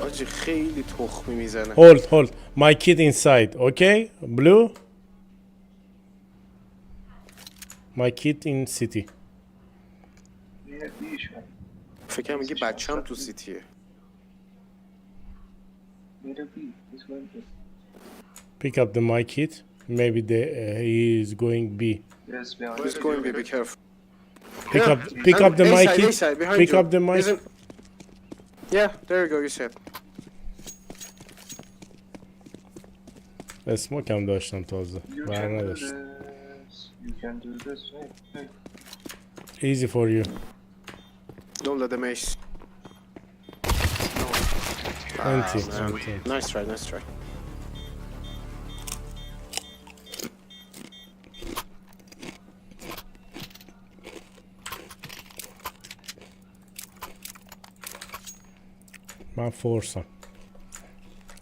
حاجی خیلی تخمی میزنه. hold my kid inside okay blue my kid in city فکرم میگه بچم تو سیتیه. pick up the my kid maybe he is going B He's going B, be careful. pick up the my kid pick up the my Yeah, there you go, you said. اسموک هم داشتم تازه بر نداشت easy for you Don't let them ace. anti Nice try. من فورسم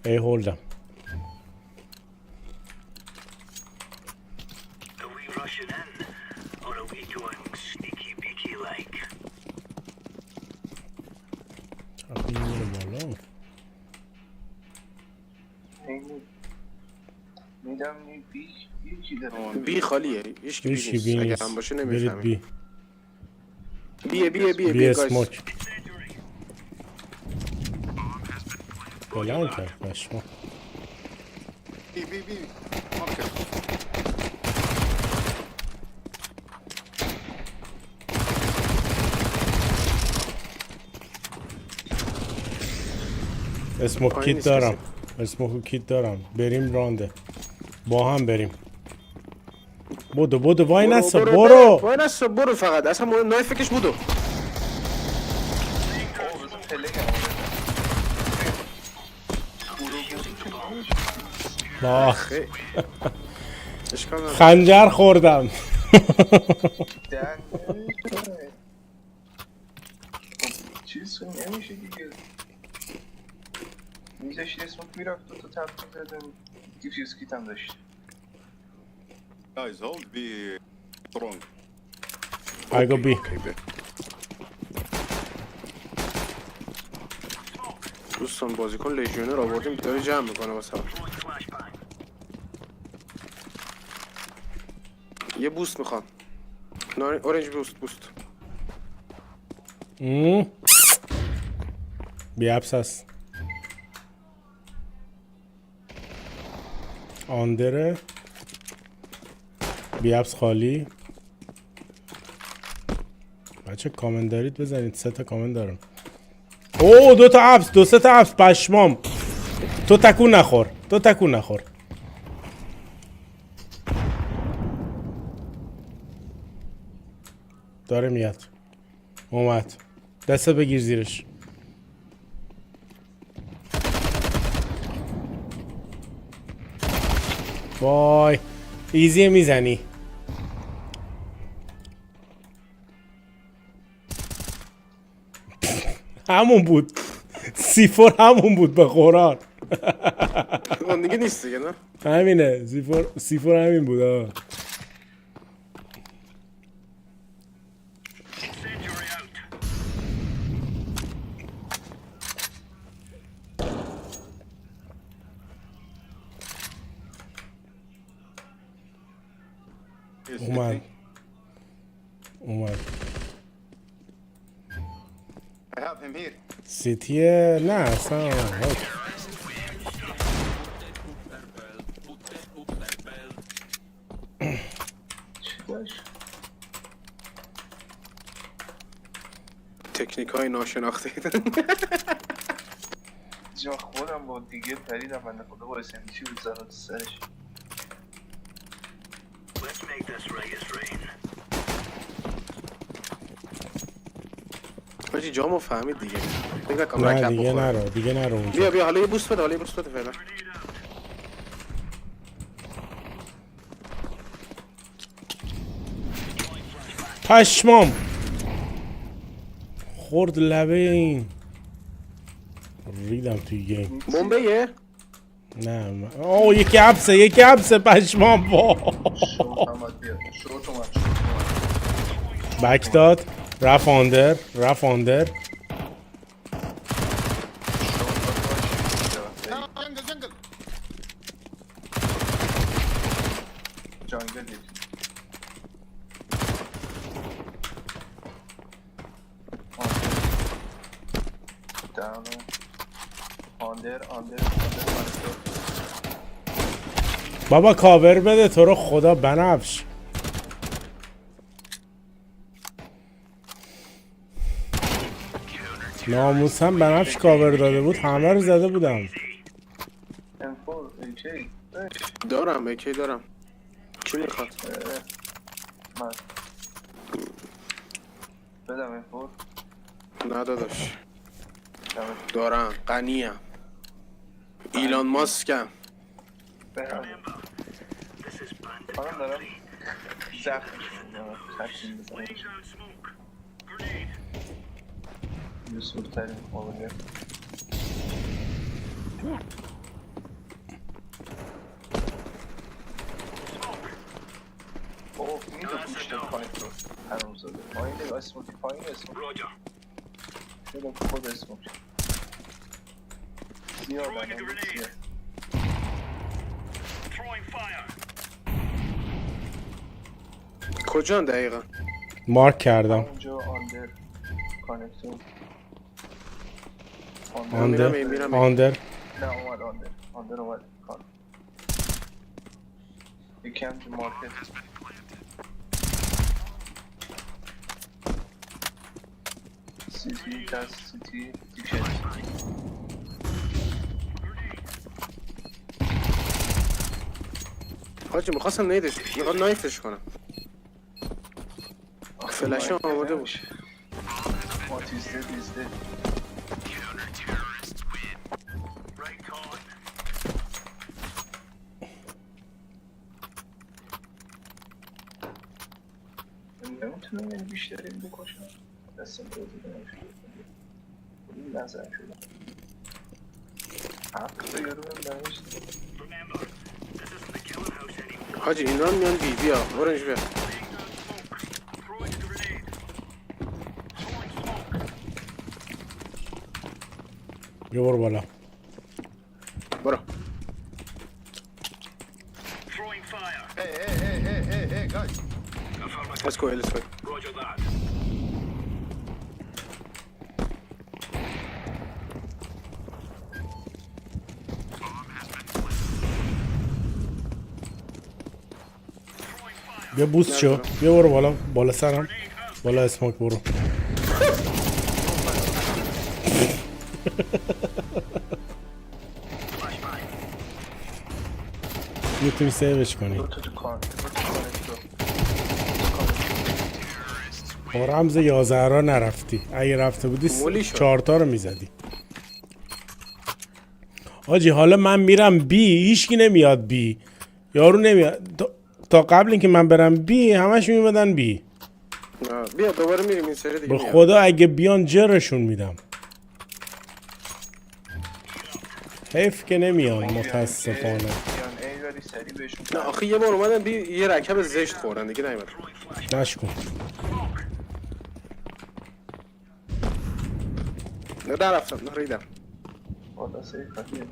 ای هولدم میدم بی خالیه هیچ کی نیست اگه هم باشه نمیفهمی. بی اسموک بلند کرد پشما B. Marker. اسموک کیت دارم. اسموک کیت دارم. بریم رانده. با هم بریم. بودو وای نسا برو. وای نسا برو فقط. اصلا نایف فکش بودو. باخ. خنجر خوردم. چیز نمیشه دیگه. میزشی اسمک میرفت تو تبدیل زدن. دیفیوز کیت هم داشت. Guys, hold B strong. I go B. دوستان بازیکن لژیونر آوردیم داره جمع میکنه واسه یه بوست میخوام. اورنج بوست. بیابس هست. آندره. بیابس خالی. بچه کامنت دارید بزنید. 3 تا کامنت دارم. اوه 2 تا ابس. 2 تا ابس. پشمام. تو تکون نخور. داره میاد. اومد. دست بگیر زیرش. وای ایزی میزنی. همون بود. سیفور همون بود به قرآن. اون دیگه نیست دیگه نه؟ همینه. سیفور همین بود ها. اومد. I have him here. سیتیه نه اصلا. تکنیک های ناشناخته. جا خودم با دیگه پریدم من خدا با اسمیچی بود زنم سرش. باشی جامو فهمید دیگه. نه دیگه نرو اونجا. بیا حالا یه بوست بده فعلا. پشمام خورد لبه این. ریدم توی گیم. بمبه نه اوه یکی عبسه پشمام. بک داد. رف آندر. جنگل دید. آندر بابا کاور بده تو رو خدا بنفش. ناموسم بنفش کاور داده بود همه رو زده بودم. دارم اکی دارم. کی میخواد؟ من بدم این نه داداش دارم. غنیم. ایلان ماسکم. خانم دارم زخم خشیم بزنم یه سورترین مقابله. اوه میدو پوشته پایین رو هنوز زده پایین اسموکی پایین اسموکی شده خود اسموکی زیاد زیاد کجا دقیقا؟ مارک کردم. اونجا آندر کانکتور آندر نه اومد آندر اومد کان یکی هم تو مارکت. سیتی دست سیتی تیکت. حاجی میخواستم نیدش میخواد نایفش کنم. فلش آماده بود. ما تیزده نمیتونم یعنی بیشتر این بکشم. دستم بازی دارم شده. این نظر شده. حق به یارو هم دمشت. حاجی این ران میان بی بیا برنج بیا. بیا برو بالا. برو. Hey, guys. Let's go, let's go. Roger that. بیا بوست شو. بیا برو بالا. بالا سرم. بالا اسموک برو. میتونی سیوش کنی. با رمز 11 را نرفتی. اگه رفته بودی 4 تا رو میزدی. آجی حالا من میرم بی، هیچکی نمیاد بی. یارو نمیاد. تا قبل اینکه من برم بی همش میمدن بی. بیا دوباره میریم این سری دیگه. به خدا اگه بیان جرشون میدم. حیف که نمیان متاسفانه. نه آخه یه بار اومدن بی یه رکب زشت خوردن دیگه نیومد. نشکن. نه نرفتم ریدم. والا سری خطیه.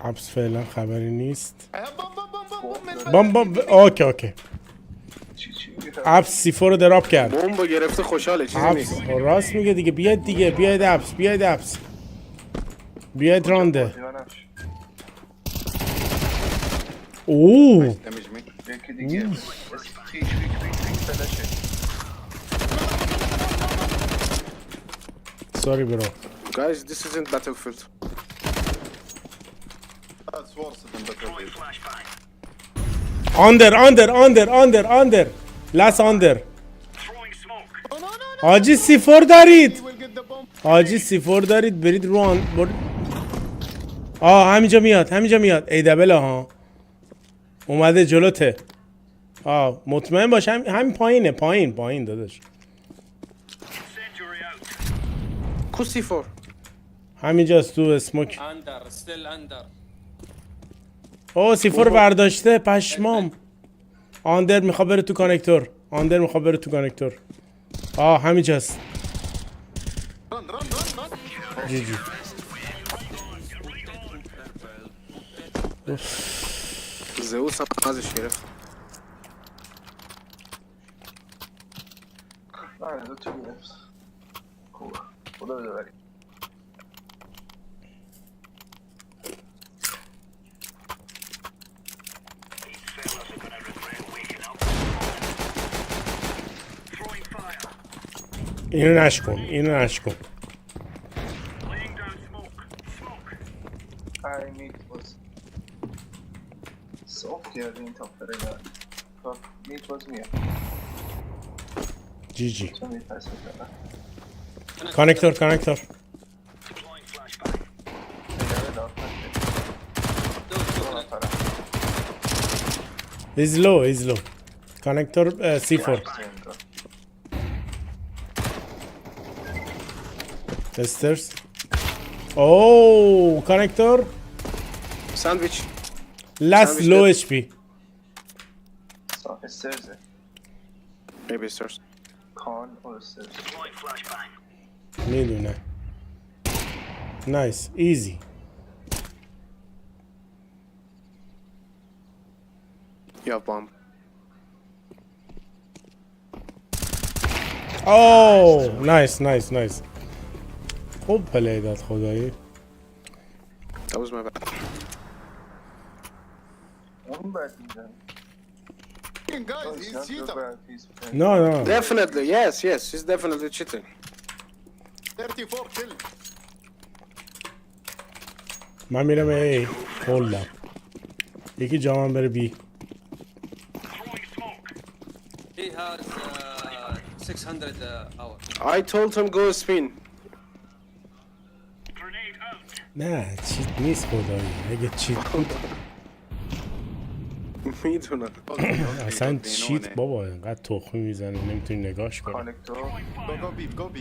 عبس فعلا خبری نیست. بام اوکی. عبس C4 رو دراب کرد. بمب گرفته خوشحاله چیزی نیست. راست میگه دیگه. بیاید دیگه. بیاید عبس. بیاید عبس. بیاید رانده. اوه یکی دیگه sorry bro. Guys, this isn't Battlefield. That's worse than Battlefield. under last under. حاجی C4 دارید. حاجی C4 دارید برید رو همینجا میاد ای دبل ها اومده جلوته. مطمئن باش همین پایین داداش. کو C4 همینجاست تو اسموک. اندر C4 برداشته پشمام. آندر میخواد بره تو کانکتور. همینجاست. جی زئوس هم ازش گرفت. نه دو تا گرفت. خوبه خدا بده. اینو نشکن. I need was soft کردین تا فرگان تا need was میاد. جی تو میپس میکنم. کانکتور. He's low. کانکتور C4. Testers. کانکتور. ساندویچ. Last low HP. استرزه. Maybe stars. کان or استرز. میدونه. Nice. Easy. You have bomb. Nice. خوب پلی داد خدایی. That was my bad. اون بد میزنه. Guys, he's cheater. No. Definitely, yes, he's definitely cheating. 34 kill. من میرم ای کلم یکی جامم بره بی. He has 600 hours. I told him go spin. نه چیت نیست خدایی. اگه چیت بود میدونم. اصلا چیت بابا اینقدر تخمی میزنه نمیتونی نگاش کنی. کانکتور. Go B.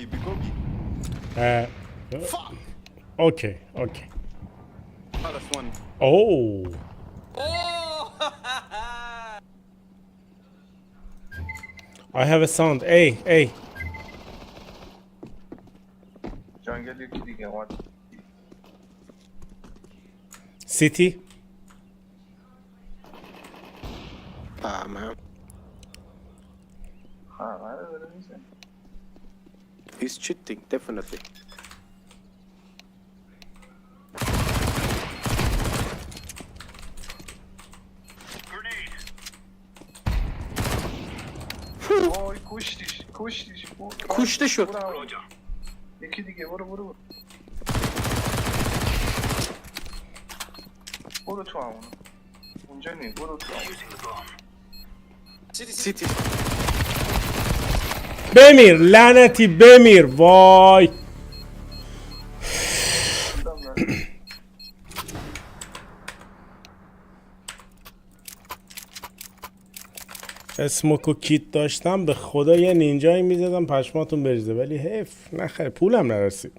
اوکی خلاص one. اوه I have a sound. ای جنگل یکی دیگه اومد. سیتی من من رو داره میزنی. he's cheating definitely. وای کشتیش کشته شد. یکی دیگه برو تو همونو اونجا نی برو تو سیتی. بمیر لعنتی بمیر وای اسموکو کیت داشتم به خدا یه نینجایی میزدم پشماتون بریزه ولی حیف نخیر پولم نرسید.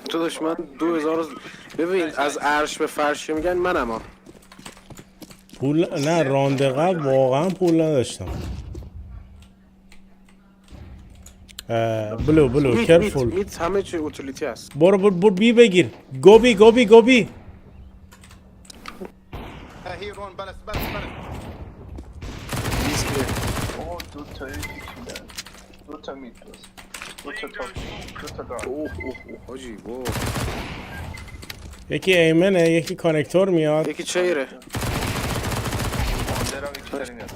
تو دشمن 2000 ببین از عرش به فرش میگن منم ها. پول نه راند قبل واقعا پول نداشتم. بلو کرفول میت همه چی اوتیلیتی هست. برو بی بگیر گوبی Here one balance. اوه دو تا میت دو تا دار. اوه حاجی واه. یکی ایمنه یکی کانکتور میاد یکی چیره. پاندرم یکی داری میاد.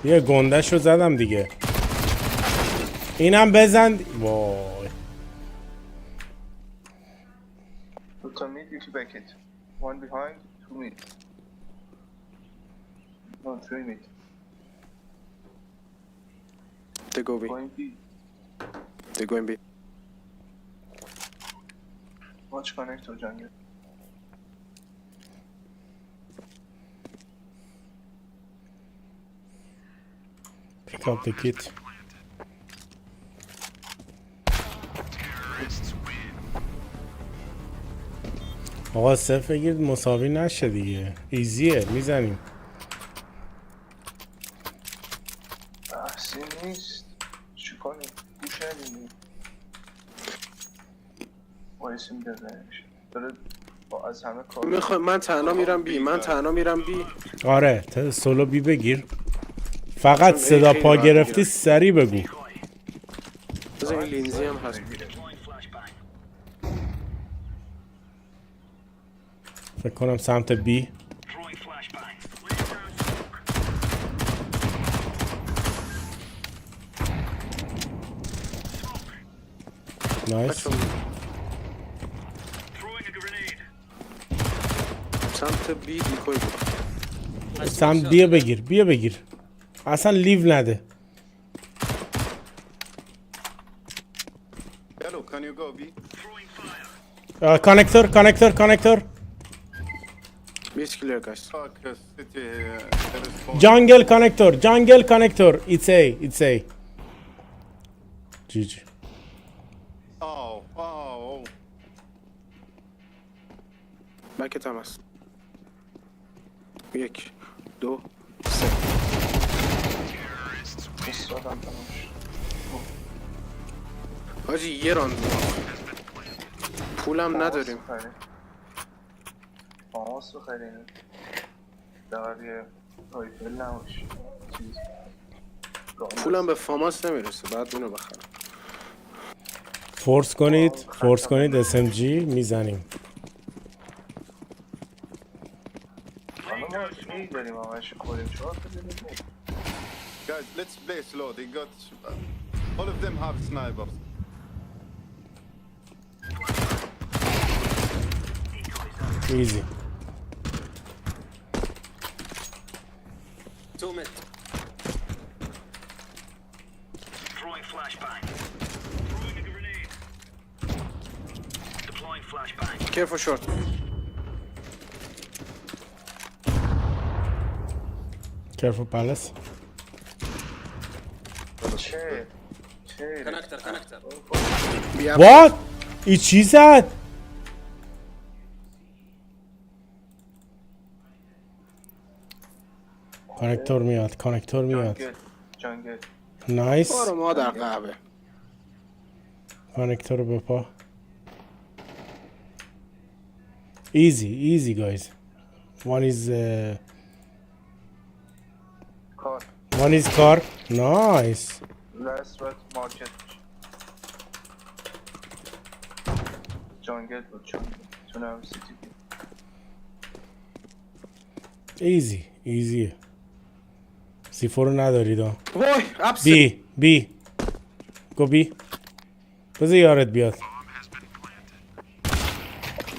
یه گنده‌شو زدم دیگه. اینم بزن وای. دو تا میت یکی بکت. One behind, 2 mid. No, 3 mid. They go B. Going B. They going B. Watch connector jungle. Pick up the kit. آقا صرف بگید مساوی نشه دیگه ایزیه میزنیم. احسین نیست چی کنیم گوش ندیم وایسیم بزنیمش داره با از همه کار. من تنها میرم بی. آره سولو بی بگیر فقط صدا پا گرفتی سری بگو. بذار این لینزی هم هست. فکر کنم سمت بی. نایس. سمت بی دیکوی بود. سمت بیا بگیر اصلا لیو نده. Hello, can you go B? کانکتور بیس کلیر گایست. Fuck, city. جانگل کانکتور it's A GG. Oh. بکت هم هست. 1 2 3. حاجی یه راند پولم نداریم. فاماس بخریم داری رایفل نماش پولم به فاماس نمیرسه بعد اونو بخرم. فورس کنید SMG میزنیم. ما ای داریم همش کوریم 4 تا بدیم. Guys, let's play slow. They got all of them have snipers. Easy. 2 mid. Throwing flashbang. Throwing a grenade. Deploying flashbang. Careful short. Careful palace. چه Connector, connector. What? ای چی زد؟ کانکتور میاد کانکتور میاد. جنگل نایس. برو مادر قهوه. کانکتور رو بپا. Easy guys. One is car. Nice. last right market جنگل بود تونم سیتی Easy. C4 رو ندارید ها. وای اپس. بی گو بی. بذار یارت بیاد.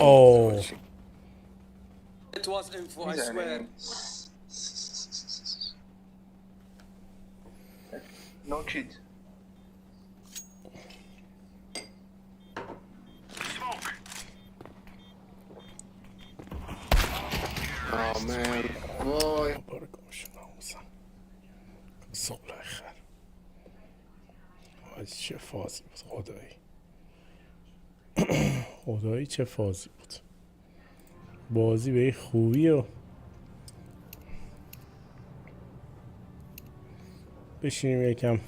اوه. It was info, I swear. No kid. Smoke. Oh man. وای. صبح خیر. وای چه فازی بود خدایی چه فازی بود. بازی به خوبی و بشینیم یکم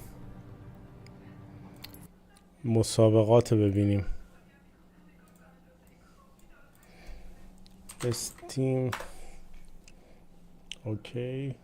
مسابقات ببینیم. استیم اوکی.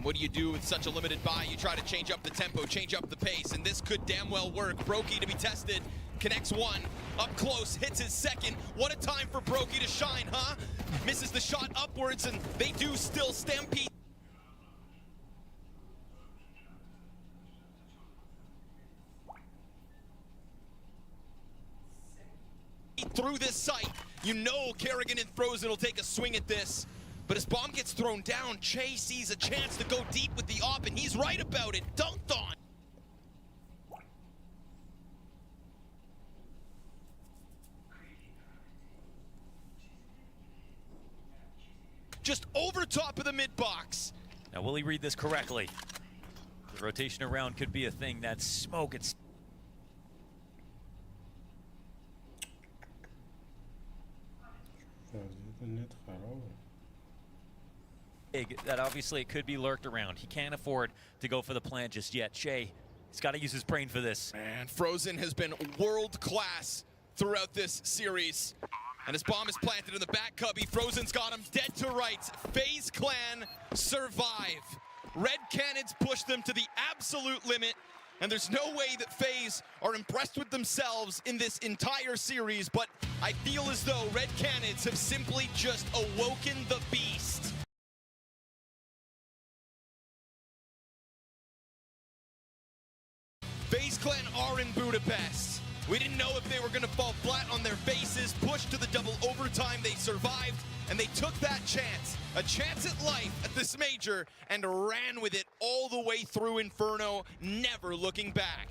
What do you do with such a limited buy? You try to change up the tempo, change up the pace, and this could damn well work. Brokey to be tested, connects one, up close, hits his second. What a time for Brokey to shine, huh? Misses the shot upwards, and they do still stampede. Through this site, you know Kerrigan and Frozen will take a swing at this. But as bomb gets thrown down, Che sees a chance to go deep with the op, and he's right about it. Dunked on. Just over top of the mid box. Now, will he read this correctly? The rotation around could be a thing. That smoke, it's... That obviously it could be lurked around. He can't afford to go for the plant just yet. Shea, he's got to use his brain for this. And Frozen has been world class throughout this series. And his bomb is planted in the back cubby. Frozen's got him dead to rights. FaZe Clan survive. Red Cannons push them to the absolute limit. And there's no way that FaZe are impressed with themselves in this entire series, but I feel as though Red Cannons have simply just awoken the beast. FaZe Clan are in Budapest. We didn't know if they were going to fall flat on their faces, pushed to the double overtime. They survived, and they took that chance, a chance at life at this major, and ran with it all the way through Inferno, never looking back.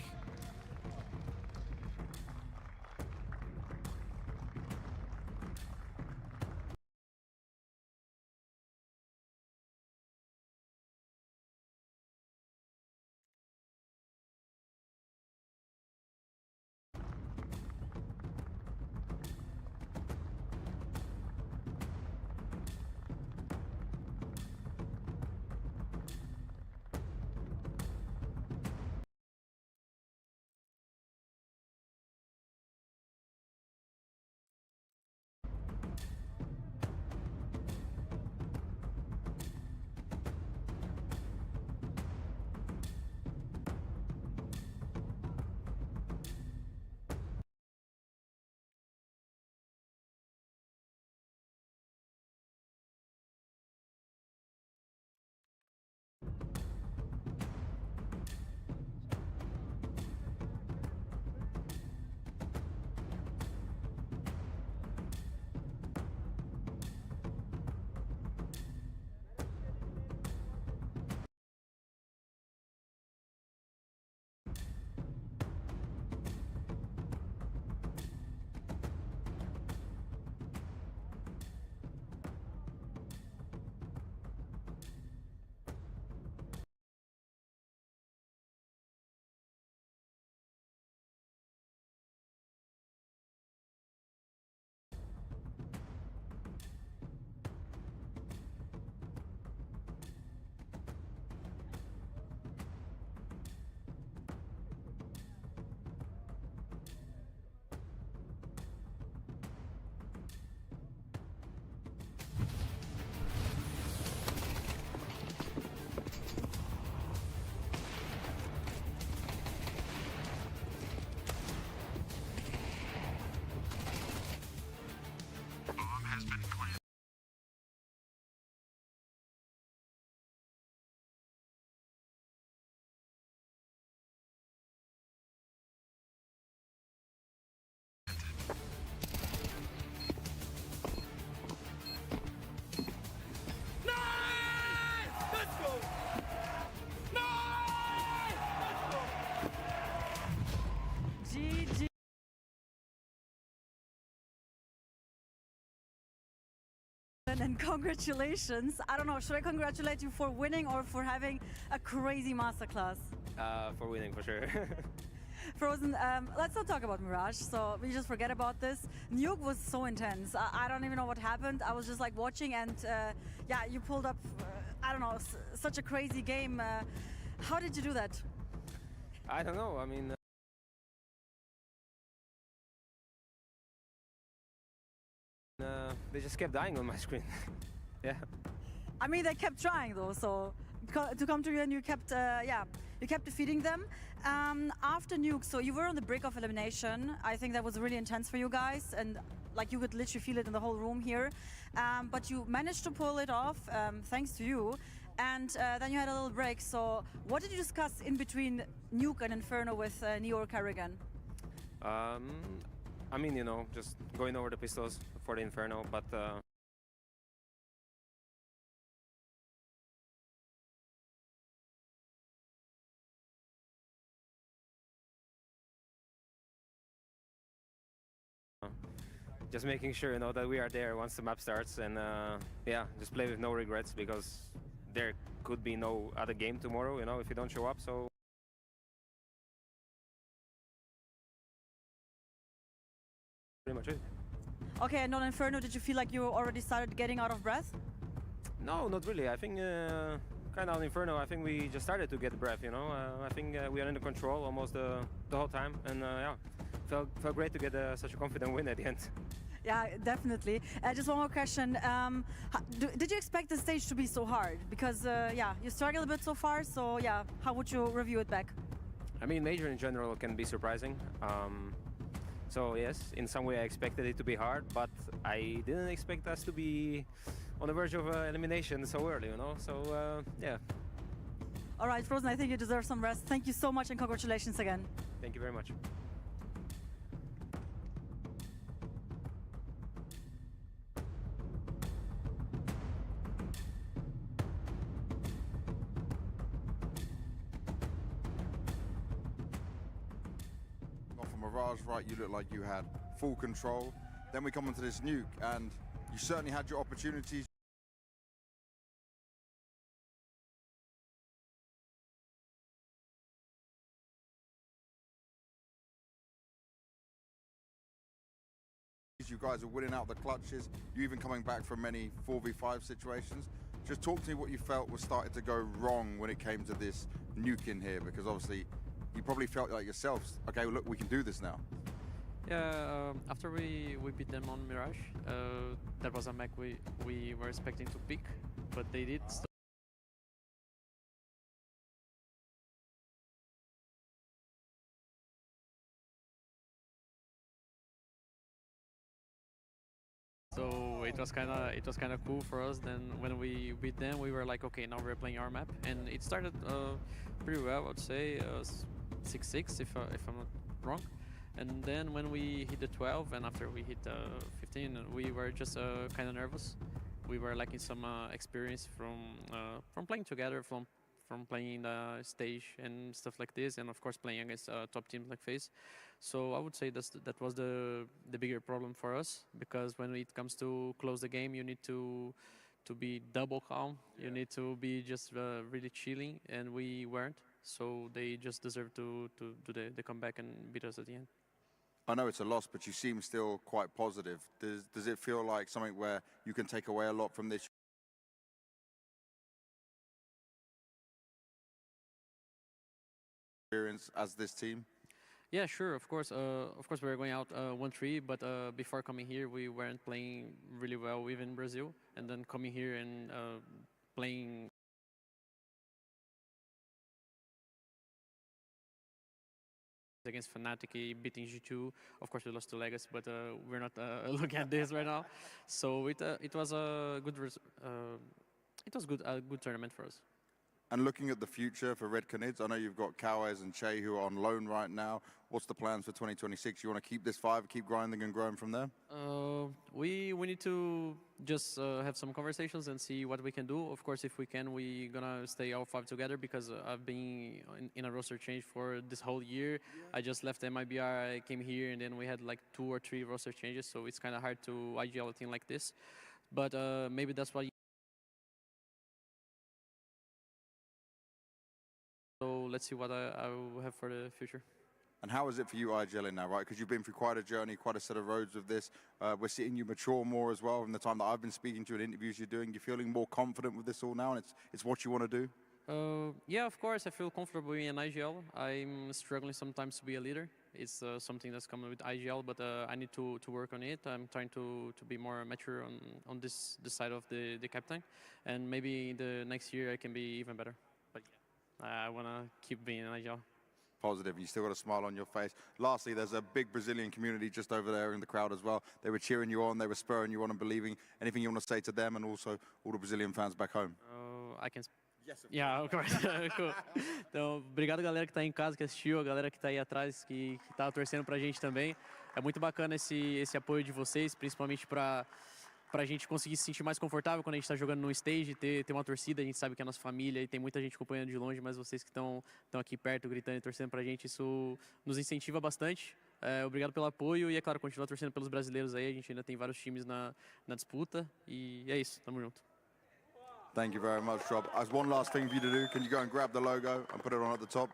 And congratulations. I don't know, should I congratulate you for winning or for having a crazy masterclass? For winning, for sure. Frozen, let's not talk about Mirage, so we just forget about this. Nuke was so intense. I don't even know what happened. I was just like watching and yeah, you pulled up, I don't know, such a crazy game. How did you do that? I don't know, I mean... they just kept dying on my screen. Yeah. I mean, they kept trying though, so to come to you and you kept, yeah, you kept defeating them. After Nuke, so you were on the brink of elimination. I think that was really intense for you guys, and like you could literally feel it in the whole room here. But you managed to pull it off, thanks to you. And then you had a little break. So what did you discuss in between Nuke and Inferno with Neo or Kerrigan? I mean, you know, just going over the pistols for the Inferno, but just making sure, you know, that we are there once the map starts, and yeah, just play with no regrets, because there could be no other game tomorrow, you know, if you don't show up. So pretty much it. Okay, and on Inferno, did you feel like you already started getting out of breath? No, not really. I think kind of on Inferno, I think we just started to get breath, you know. I think we are under control almost the whole time, and yeah, felt great to get such a confident win at the end. Yeah, definitely. Just one more question. Did you expect the stage to be so hard? Because, yeah, you struggled a bit so far, so yeah, how would you review it back? I mean, Major in general can be surprising. So yes, in some way I expected it to be hard, but I didn't expect us to be on the verge of elimination so early, you know? So, yeah. All right, Frozen, I think you deserve some rest. Thank you so much and congratulations again. Thank you very much. Mirage, right, you look like you had full control. Then we come onto this nuke, and you certainly had your opportunities. You guys are winning out the clutches. You even coming back from many 4v5 situations. Just talk to me what you felt was starting to go wrong when it came to this nuke in here, because obviously you probably felt like yourselves, okay, well, look, we can do this now. Yeah, after we beat them on Mirage, that was a mech we were expecting to pick, but they did. So it was kind of cool for us. Then when we beat them, we were like, okay, now we're playing our map, and it started pretty well. I would say 6-6 if I'm not wrong. And then when we hit the 12, and after we hit 15, we were just kind of nervous. We were lacking some experience from playing together, from playing the stage and stuff like this, and of course playing against top teams like FaZe. So I would say that was the bigger problem for us, because when it comes to close the game, you need to be double calm. You need to be just really chilling, and we weren't. So they just deserved to do the comeback and beat us at the end. I know it's a loss, but you seem still quite positive. Does it feel like something where you can take away a lot from this experience as this team? Yeah, sure. Of course, we were going out 1-3, but before coming here, we weren't playing really well, even in Brazil. And then coming here and playing against Fnatic, beating G2. Of course, we lost to Legacy, but we're not looking at this right now. So it was a good tournament for us. And looking at the future for Red Canids, I know you've got Kawes and Che who are on loan right now. What's the plans for 2026? You want to keep this 5, keep grinding and growing from there? We need to just have some conversations and see what we can do. Of course, if we can, we're gonna stay all 5 together, because I've been in a roster change for this whole year. I just left MIBR, I came here, and then we had like 2 or 3 roster changes, so it's kind of hard to IGL a team like this. But maybe that's why. So let's see what I will have for the future. And how is it for you IGLing now, right? Because you've been through quite a journey, quite a set of roads with this. We're seeing you mature more as well from the time that I've been speaking to you in interviews you're doing. You're feeling more confident with this all now, and it's what you want to do? Yeah, of course, I feel comfortable in IGL. I'm struggling sometimes to be a leader. It's something that's coming with IGL, but I need to work on it. I'm trying to be more mature on this side of the captain, and maybe the next year I can be even better. But yeah, I want to keep being in IGL. Positive. You still got a smile on your face. Lastly, there's a big Brazilian community just over there in the crowd as well. They were cheering you on, they were spurring you on and believing. Anything you want to say to them and also all the Brazilian fans back home? I can. Yes, yeah, of course. Cool. Então, obrigado galera que está em casa, que assistiu, a galera que está aí atrás, que tá torcendo pra gente também. É muito bacana esse apoio de vocês, principalmente pra gente conseguir se sentir mais confortável quando a gente está jogando no stage, ter uma torcida. A gente sabe que é a nossa família e tem muita gente acompanhando de longe, mas vocês que estão aqui perto, gritando e torcendo pra gente, isso nos incentiva bastante. Obrigado pelo apoio e, é claro, continua torcendo pelos brasileiros aí. A gente ainda tem vários times na disputa e é isso, tamo junto. Thank you very much, Rob. As one last thing for you to do, can you go and grab the logo and put it on at the top?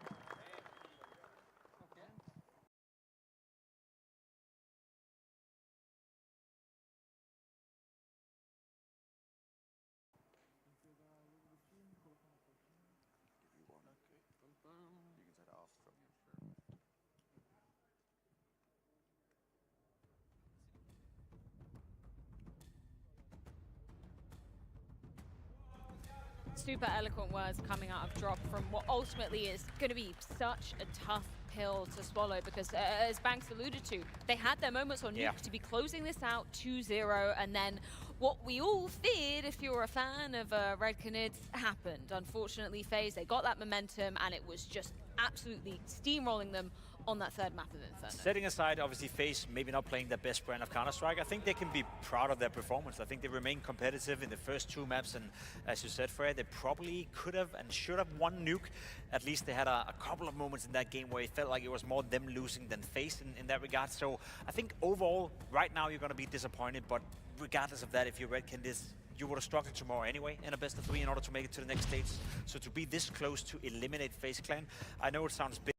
super eloquent words coming out of Drop from what ultimately is going to be such a tough pill to swallow, because as Banks alluded to, they had their moments on Nuke to be closing this out 2-0, and then what we all feared, if you were a fan of Red Conid, happened. Unfortunately, FaZe, they got that momentum, and it was just absolutely steamrolling them on that third map of Inferno. Setting aside, obviously, FaZe maybe not playing their best brand of Counter-Strike, I think they can be proud of their performance. I think they remain competitive in the first two maps, and as you said, Freya, they probably could have and should have won Nuke. At least they had a couple of moments in that game where it felt like it was more them losing than FaZe in that regard. So I think overall, right now, you're going to be disappointed, but regardless of that, if you're Red Conid, you would have struggled tomorrow anyway in a best of 3 in order to make it to the next stage. So to be this close to eliminate FaZe Clan, I know it sounds big.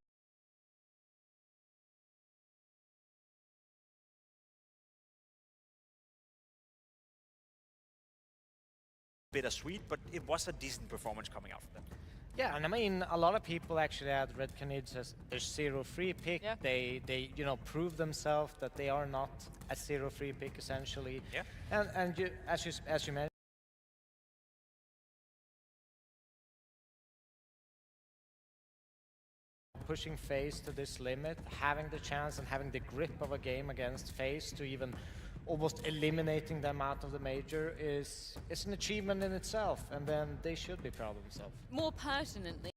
Bittersweet, but it was a decent performance coming out from them. Yeah, and I mean, a lot of people actually had Red Conid as their 0-free pick. Yeah. They you know, proved themselves that they are not a 0-free pick essentially. Yeah. And you, as you mentioned, pushing FaZe to this limit, having the chance and having the grip of a game against FaZe to even almost eliminating them out of the major is an achievement in itself, and then they should be proud of themselves. More pertinently,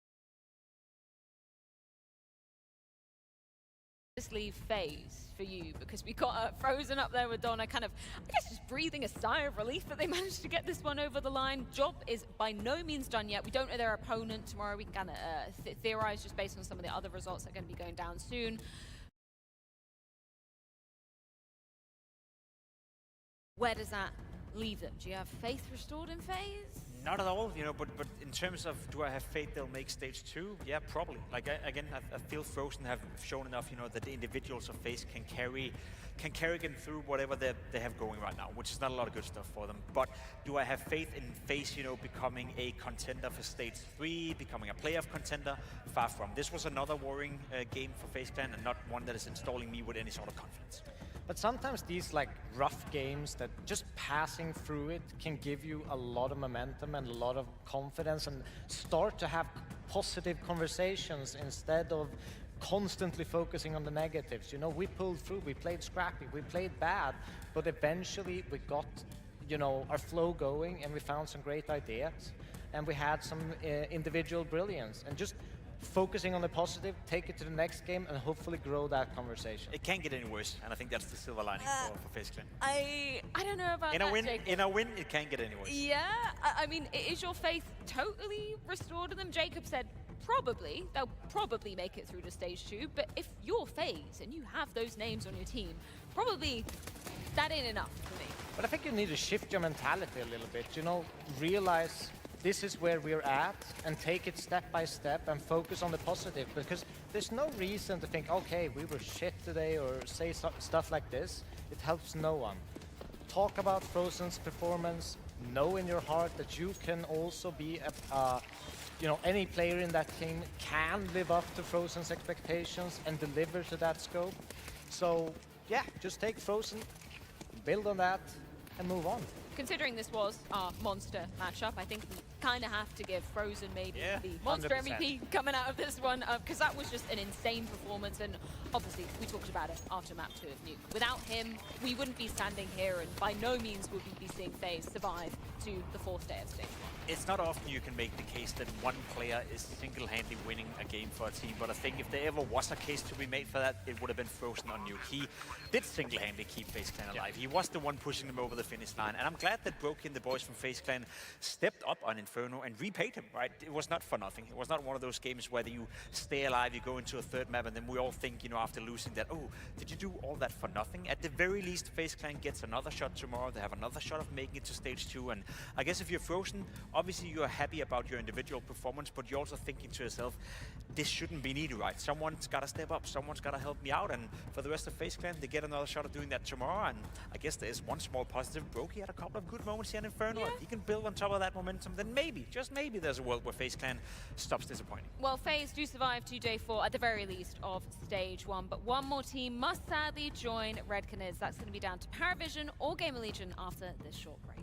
just leave FaZe for you, because we got Frozen up there with Donna, kind of, I guess, just breathing a sigh of relief that they managed to get this one over the line. Job is by no means done yet. We don't know their opponent tomorrow. We can kind of theorize just based on some of the other results that are going to be going down soon. Where does that leave them? Do you have faith restored in FaZe? Not at all, you know, but in terms of do I have faith they'll make stage 2? Yeah, probably. Like, again, I feel Frozen have shown enough, you know, that the individuals of FaZe can carry them through whatever they have going right now, which is not a lot of good stuff for them. But do I have faith in FaZe, you know, becoming a contender for stage 3, becoming a playoff contender? Far from. This was another worrying game for FaZe Clan, and not one that is installing me with any sort of confidence. But sometimes these like rough games that just passing through it can give you a lot of momentum and a lot of confidence, and start to have positive conversations instead of constantly focusing on the negatives. You know, we pulled through, we played scrappy, we played bad, but eventually we got, you know, our flow going, and we found some great ideas, and we had some individual brilliance, and just focusing on the positive, take it to the next game, and hopefully grow that conversation. It can't get any worse, and I think that's the silver lining for FaZe Clan. I don't know about in that, a win, Jacob. in a win, it can't get any worse. Yeah, I mean, is your faith totally restored to them? Jacob said probably. They'll probably make it through to stage 2, but if you're FaZe and you have those names on your team, probably that ain't enough for me. But I think you need to shift your mentality a little bit, you know, realize this is where we're at, and take it step by step and focus on the positive, because there's no reason to think, okay, we were shit today, or say stuff like this. It helps no one. Talk about Frozen's performance, know in your heart that you can also be you know, any player in that team can live up to Frozen's expectations and deliver to that scope. So yeah, just take Frozen, build on that, and move on. Considering this was our monster matchup, I think we kind of have to give Frozen maybe the monster 100%. MVP coming out of this one, because that was just an insane performance, and obviously we talked about it after map 2 of Nuke. Without him, we wouldn't be standing here, and by no means would we be seeing FaZe survive to the 4th day of stage 1. It's not often you can make the case that one player is single-handedly winning a game for a team, but I think if there ever was a case to be made for that, it would have been Frozen on Nuke. He did single-handedly keep FaZe Clan alive. He was the one pushing them over the finish line, and I'm glad that Brokey and the boys from FaZe Clan stepped up on Inferno and repaid him, right? It was not for nothing. It was not one of those games where you stay alive, you go into a 3rd map, and then we all think, you know, after losing that, oh, did you do all that for nothing? At the very least, FaZe Clan gets another shot tomorrow. They have another shot of making it to stage 2, and I guess if you're Frozen, obviously you're happy about your individual performance, but you're also thinking to yourself, this shouldn't be needed, right? Someone's got to step up, someone's got to help me out, and for the rest of FaZe Clan, they get another shot of doing that tomorrow, and I guess there is one small positive. Brokey had a couple of good moments here in Inferno. If he can build on top of that momentum, then maybe, just maybe, there's a world where FaZe Clan stops disappointing. Well, FaZe do survive to day 4 at the very least of stage 1, but one more team must sadly join Red Conid. That's going to be down to Paravision or Gamer Legion after this short break.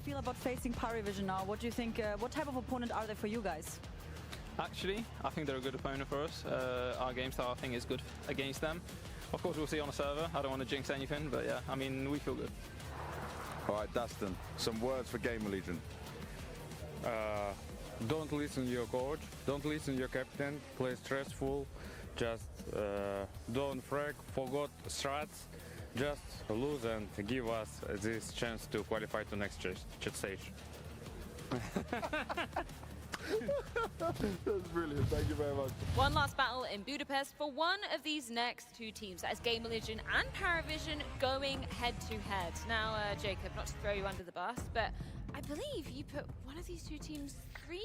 feel about facing Parivision now? What do you think? What type of opponent are they for you guys? Actually, I think they're a good opponent for us. Our game style, I think, is good against them. Of course, we'll see on the server. I don't want to jinx anything, but yeah, I mean, we feel good. All right, Dustin, some words for Gamer Legion. Don't listen to your coach, don't listen to your captain, play stressful, just don't frag, forgot strats, just lose and give us this chance to qualify to next stage. That's brilliant, thank you very much. One last battle in Budapest for one of these next two teams. That is Gamer Legion and Paravision going head to head. Now, Jacob, not to throw you under the bus, but I believe you put one of these two teams 3-0?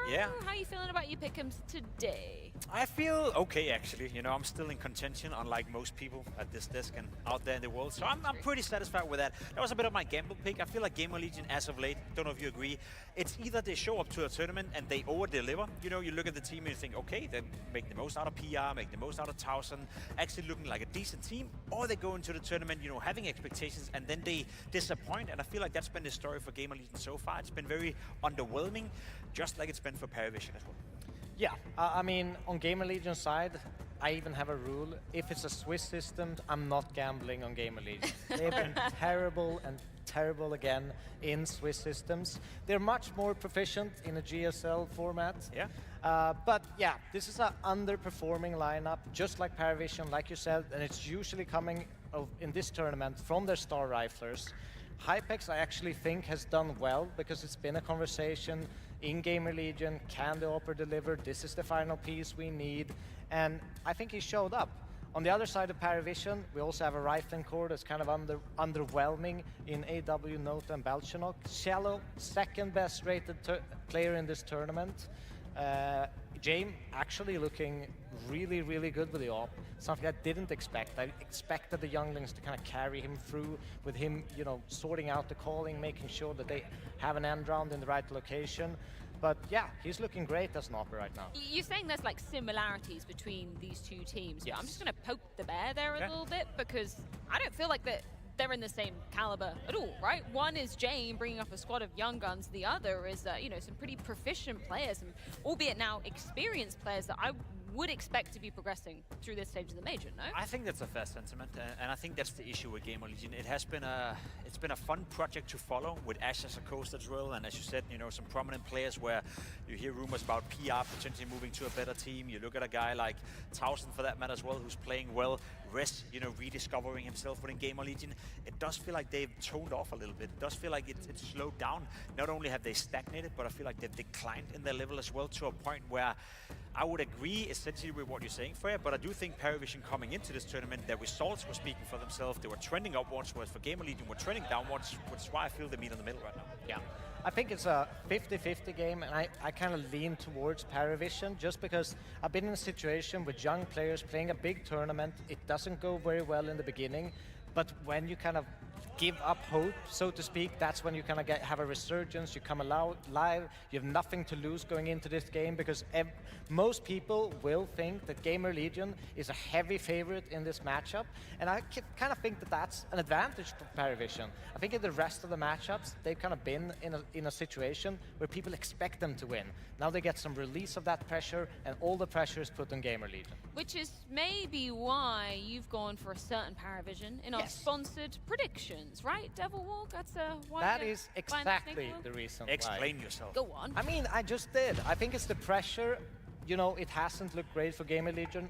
Yeah. How are you feeling about your pick'ems today? I feel okay, actually. You know, I'm still in contention, unlike most people at this desk and out there in the world. So I'm pretty satisfied with that. That was a bit of my gamble pick. I feel like Gamer Legion, as of late, don't know if you agree, it's either they show up to a tournament and they over-deliver. You know, you look at the team and you think, okay, they make the most out of PR, make the most out of 1000, actually looking like a decent team, or they go into the tournament, you know, having expectations, and then they disappoint. And I feel like that's been the story for Gamer Legion so far. It's been very underwhelming, just like it's been for Paravision as well. Yeah, I mean, on Gamer Legion side, I even have a rule. If it's a Swiss system, I'm not gambling on Gamer Legion. They've been terrible and terrible again in Swiss systems. They're much more proficient in a GSL format. Yeah. But yeah, this is an underperforming lineup, just like Paravision, like you said, and it's usually coming in this tournament from their star riflers. Hypex, I actually think, has done well because it's been a conversation in Gamer Legion. Can the Opera deliver? This is the final piece we need. And I think he showed up. On the other side of Paravision, we also have a Riften core that's kind of underwhelming in AW, Note, and Belchanok. Shallow, second best rated player in this tournament. James actually looking really, really good with the op. Something I didn't expect. I expected the younglings to kind of carry him through with him, you know, sorting out the calling, making sure that they have an end round in the right location. But yeah, he's looking great as an op right now. You're saying there's like similarities between these two teams. Yes. But I'm just going to poke the bear there a little bit because I don't feel like that they're in the same caliber at all, right? One is Jane bringing up a squad of young guns. The other is, you know, some pretty proficient players, and albeit now experienced players that I would expect to be progressing through this stage of the major, no? I think that's a fair sentiment, and I think that's the issue with Gamer Legion. It's been a fun project to follow with Ash as a coach as well, and as you said, you know, some prominent players where you hear rumors about PR potentially moving to a better team. You look at a guy like 1000 for that matter as well, who's playing well. Res, you know, rediscovering himself within Gamer Legion. It does feel like they've toned off a little bit. It does feel like it's slowed down. Not only have they stagnated, but I feel like they've declined in their level as well, to a point where I would agree essentially with what you're saying, Freya, but I do think Paravision coming into this tournament, their results were speaking for themselves. They were trending upwards, whereas for Gamer Legion were trending downwards, which is why I feel they meet in the middle right now. Yeah. I think it's a 50-50 game, and I kind of lean towards Paravision just because I've been in a situation with young players playing a big tournament. It doesn't go very well in the beginning, but when you kind of give up hope, so to speak, that's when you kind of have a resurgence. You come live, you have nothing to lose going into this game because most people will think that Gamer Legion is a heavy favorite in this matchup, and I kind of think that that's an advantage for Paravision. I think in the rest of the matchups, they've kind of been in a situation where people expect them to win. Now they get some release of that pressure, and all the pressure is put on Gamer Legion. Which is maybe why you've gone for a certain Paravision in our sponsored predictions, right, Devil Walk? That's why. That is exactly the reason why. Explain yourself. Go on. I mean, I just did. I think it's the pressure. You know, it hasn't looked great for Gamer Legion.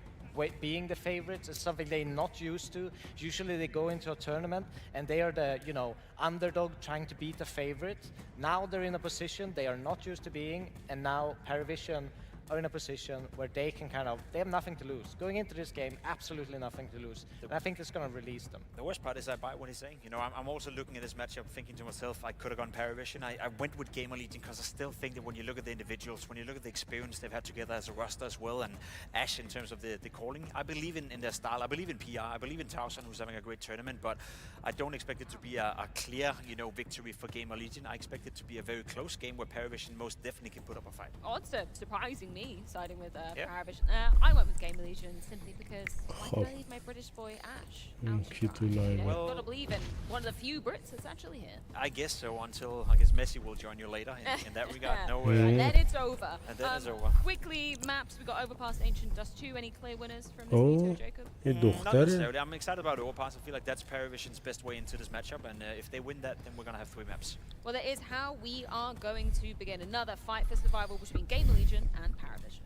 Being the favorites is something they're not used to. Usually they go into a tournament and they are the, you know, underdog trying to beat the favorite. Now they're in a position they are not used to being, and now Paravision are in a position where they can they have nothing to lose. Going into this game, absolutely nothing to lose. And I think it's going to release them. The worst part is I buy what he's saying. You know, I'm also looking at this matchup thinking to myself, I could have gone Paravision. I went with Gamer Legion because I still think that when you look at the individuals, when you look at the experience they've had together as a roster as well, and Ash in terms of the calling, I believe in their style. I believe in PR. I believe in 1000, who's having a great tournament, but I don't expect it to be a clear, you know, victory for Gamer Legion. I expect it to be a very close game where Paravision most definitely can put up a fight. Odds are surprisingly me siding with Paravision. I went with Game Legion simply because why did I leave my British boy Ash out to dry? Well, got to believe in one of the few Brits that's actually here. I guess so, until I guess Messi will join you later in that regard. No, and then it's over. And then it's over. Quickly, maps. We got Overpass, Ancient Dust 2. Any clear winners from this veto, Jacob? Not necessarily. I'm excited about Overpass. I feel like that's Paravision's best way into this matchup, and if they win that, then we're gonna have 3 maps. Well, that is how we are going to begin another fight for survival between Game Legion and Paravision.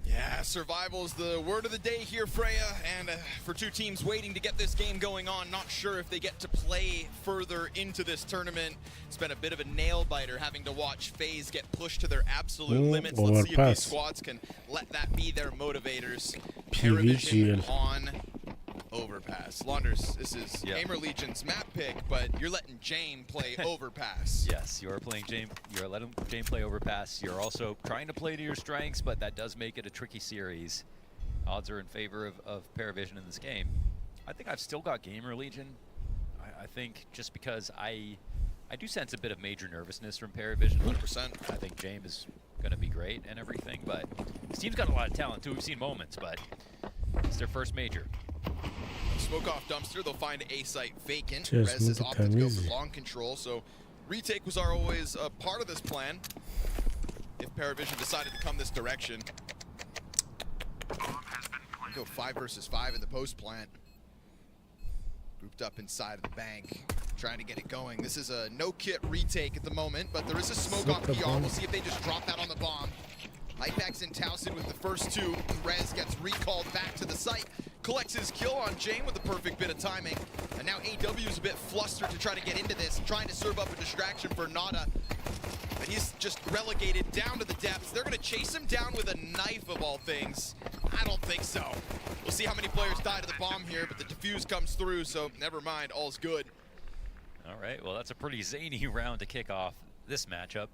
Yeah, survival is the word of the day here, Freya, and for 2 teams waiting to get this game going on, not sure if they get to play further into this tournament. It's been a bit of a nail-biter having to watch FaZe get pushed to their absolute limits. Let's see if these squads can let that be their motivators. Paravision on Overpass. Launders, this is Gamer Legion's map pick, but you're letting Jame play Overpass. Yes, you are playing Jame. You're letting Jame play Overpass. You're also trying to play to your strengths, but that does make it a tricky series. Odds are in favor of Paravision in this game. I think I've still got Gamer Legion. I think just because I do sense a bit of major nervousness from Paravision. 100%. I think Jame is going to be great and everything, but this team's got a lot of talent too. We've seen moments, but it's their first major. Smoke off dumpster, they'll find A site vacant. Rez has opted to go for long control, so retake was always a part of this plan. If Paravision decided to come this direction. Go 5 versus 5 in the post plant. Grouped up inside of the bank, trying to get it going. This is a no-kit retake at the moment, but there is a smoke on PR. We'll see if they just drop that on the bomb. Hypex and Towson with the first 2. Rez gets recalled back to the site. Collects his kill on Jame with a perfect bit of timing. And now AW is a bit flustered to try to get into this, trying to serve up a distraction for Nada. But he's just relegated down to the depths. They're going to chase him down with a knife of all things. I don't think so. We'll see how many players die to the bomb here, but the defuse comes through, so never mind, all's good. All right, well, that's a pretty zany round to kick off this matchup.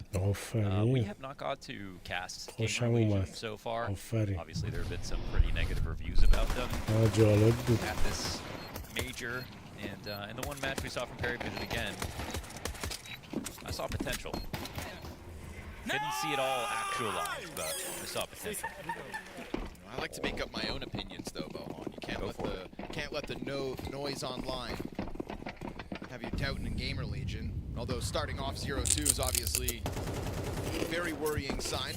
We have not got to cast Gamer so far. Obviously, there have been some pretty negative reviews about them at this major. And in the one match we saw from Paravision again, I saw potential. Didn't see it all actualized, but I saw potential. I like to make up my own opinions, though, Bohan. You can't let the noise online have you doubting in Gamer Legion. Although starting off 0-2 is obviously a very worrying sign.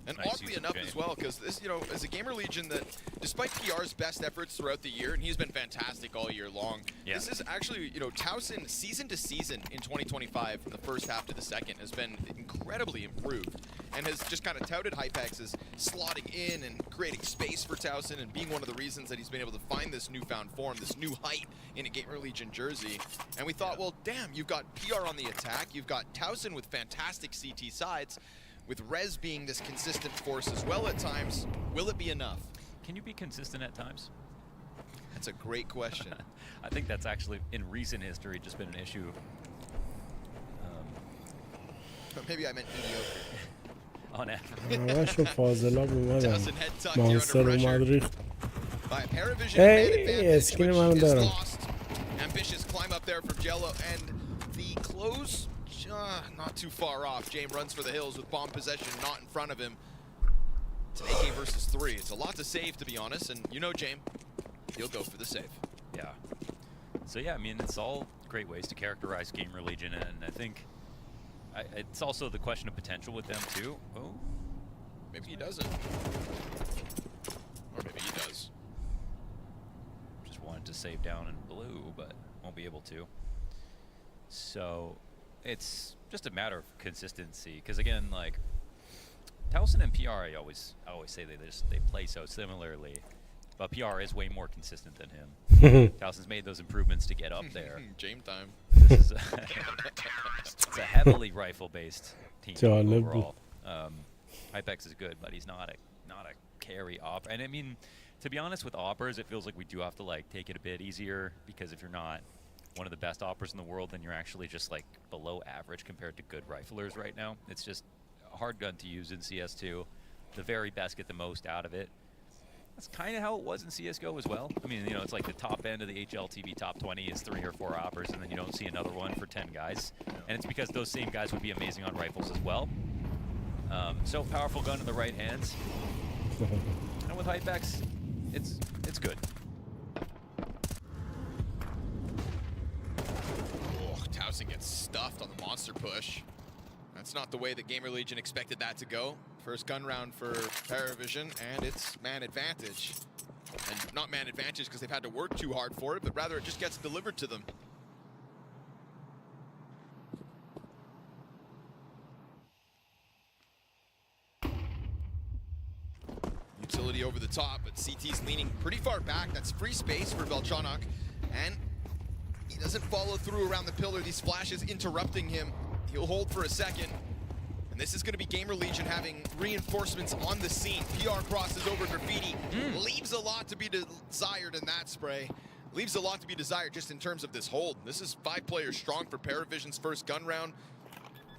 And oddly enough as well, because this, is a Gamer Legion that, despite PR's best efforts throughout the year, and he's been fantastic all year long, this is actually, Towson, season to season in 2025, from the first half to the second, has been incredibly improved. And has just kind of touted Hypex as slotting in and creating space for Towson and being one of the reasons that he's been able to find this newfound form, this new height in a Gamer Legion jersey. And we thought, well, damn, you've got PR on the attack, you've got Towson with fantastic CT sides, with Rez being this consistent force as well at times. Will it be enough? Can you be consistent at times? That's a great question. I think that's actually, in recent history, just been an issue. But maybe I meant mediocre. On average. Ambitious climb up there from Jello, and the close, not too far off. Jame runs for the hills with bomb possession not in front of him. It's an AK versus 3. It's a lot to save, to be honest, and Jame, he'll go for the save. Yeah. So yeah, I mean, it's all great ways to characterize Gamer Legion, and I think it's also the question of potential with them too. Oh, maybe he doesn't, or maybe he does. Just wanted to save down in blue, but won't be able to. So it's just a matter of consistency, because again, like Towson and PR, I always say they play so similarly, but PR is way more consistent than him. Towson's made those improvements to get up there. Jame time. This is it's a heavily rifle-based team overall. Hypex is good, but he's not a carry op. And I mean, to be honest, with oppers, it feels like we do have to like take it a bit easier, because if you're not one of the best oppers in the world, then you're actually just like below average compared to good riflers right now. It's just a hard gun to use in CS2. The very best get the most out of it. That's kind of how it was in CSGO as well. I mean, it's like the top end of the HLTV top 20 is 3 or 4 oppers, and then you don't see another one for 10 guys. And it's because those same guys would be amazing on rifles as well. So powerful gun in the right hands. And with Hypex, it's good. Oh, Towson gets stuffed on the monster push. That's not the way that Gamer Legion expected that to go. First gun round for Paravision, and it's man advantage. And not man advantage because they've had to work too hard for it, but rather it just gets delivered to them. Utility over the top, but CT's leaning pretty far back. That's free space for Velchonok, and he doesn't follow through around the pillar. These flashes interrupting him. He'll hold for a second, and this is going to be Gamer Legion having reinforcements on the scene. PR crosses over Graffiti, leaves a lot to be desired in that spray. Leaves a lot to be desired just in terms of this hold. This is 5 players strong for Paravision's first gun round.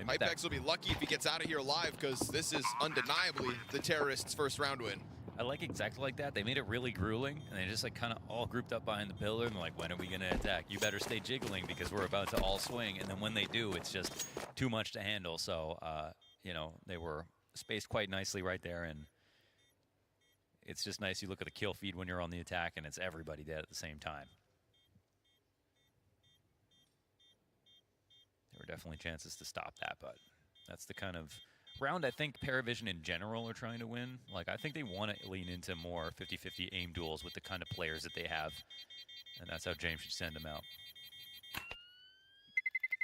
Hypex will be lucky if he gets out of here alive, because this is undeniably the terrorists' first round win. I like exactly like that. They made it really grueling, and they just like kind of all grouped up behind the pillar, and like, when are we gonna attack? You better stay jiggling because we're about to all swing. And then when they do, it's just too much to handle. So, you know, they were spaced quite nicely right there, and it's just nice. You look at the kill feed when you're on the attack, and it's everybody dead at the same time. There were definitely chances to stop that, but that's the kind of round I think Paravision in general are trying to win. Like, I think they want to lean into more 50-50 aim duels with the kind of players that they have, and that's how James should send them out.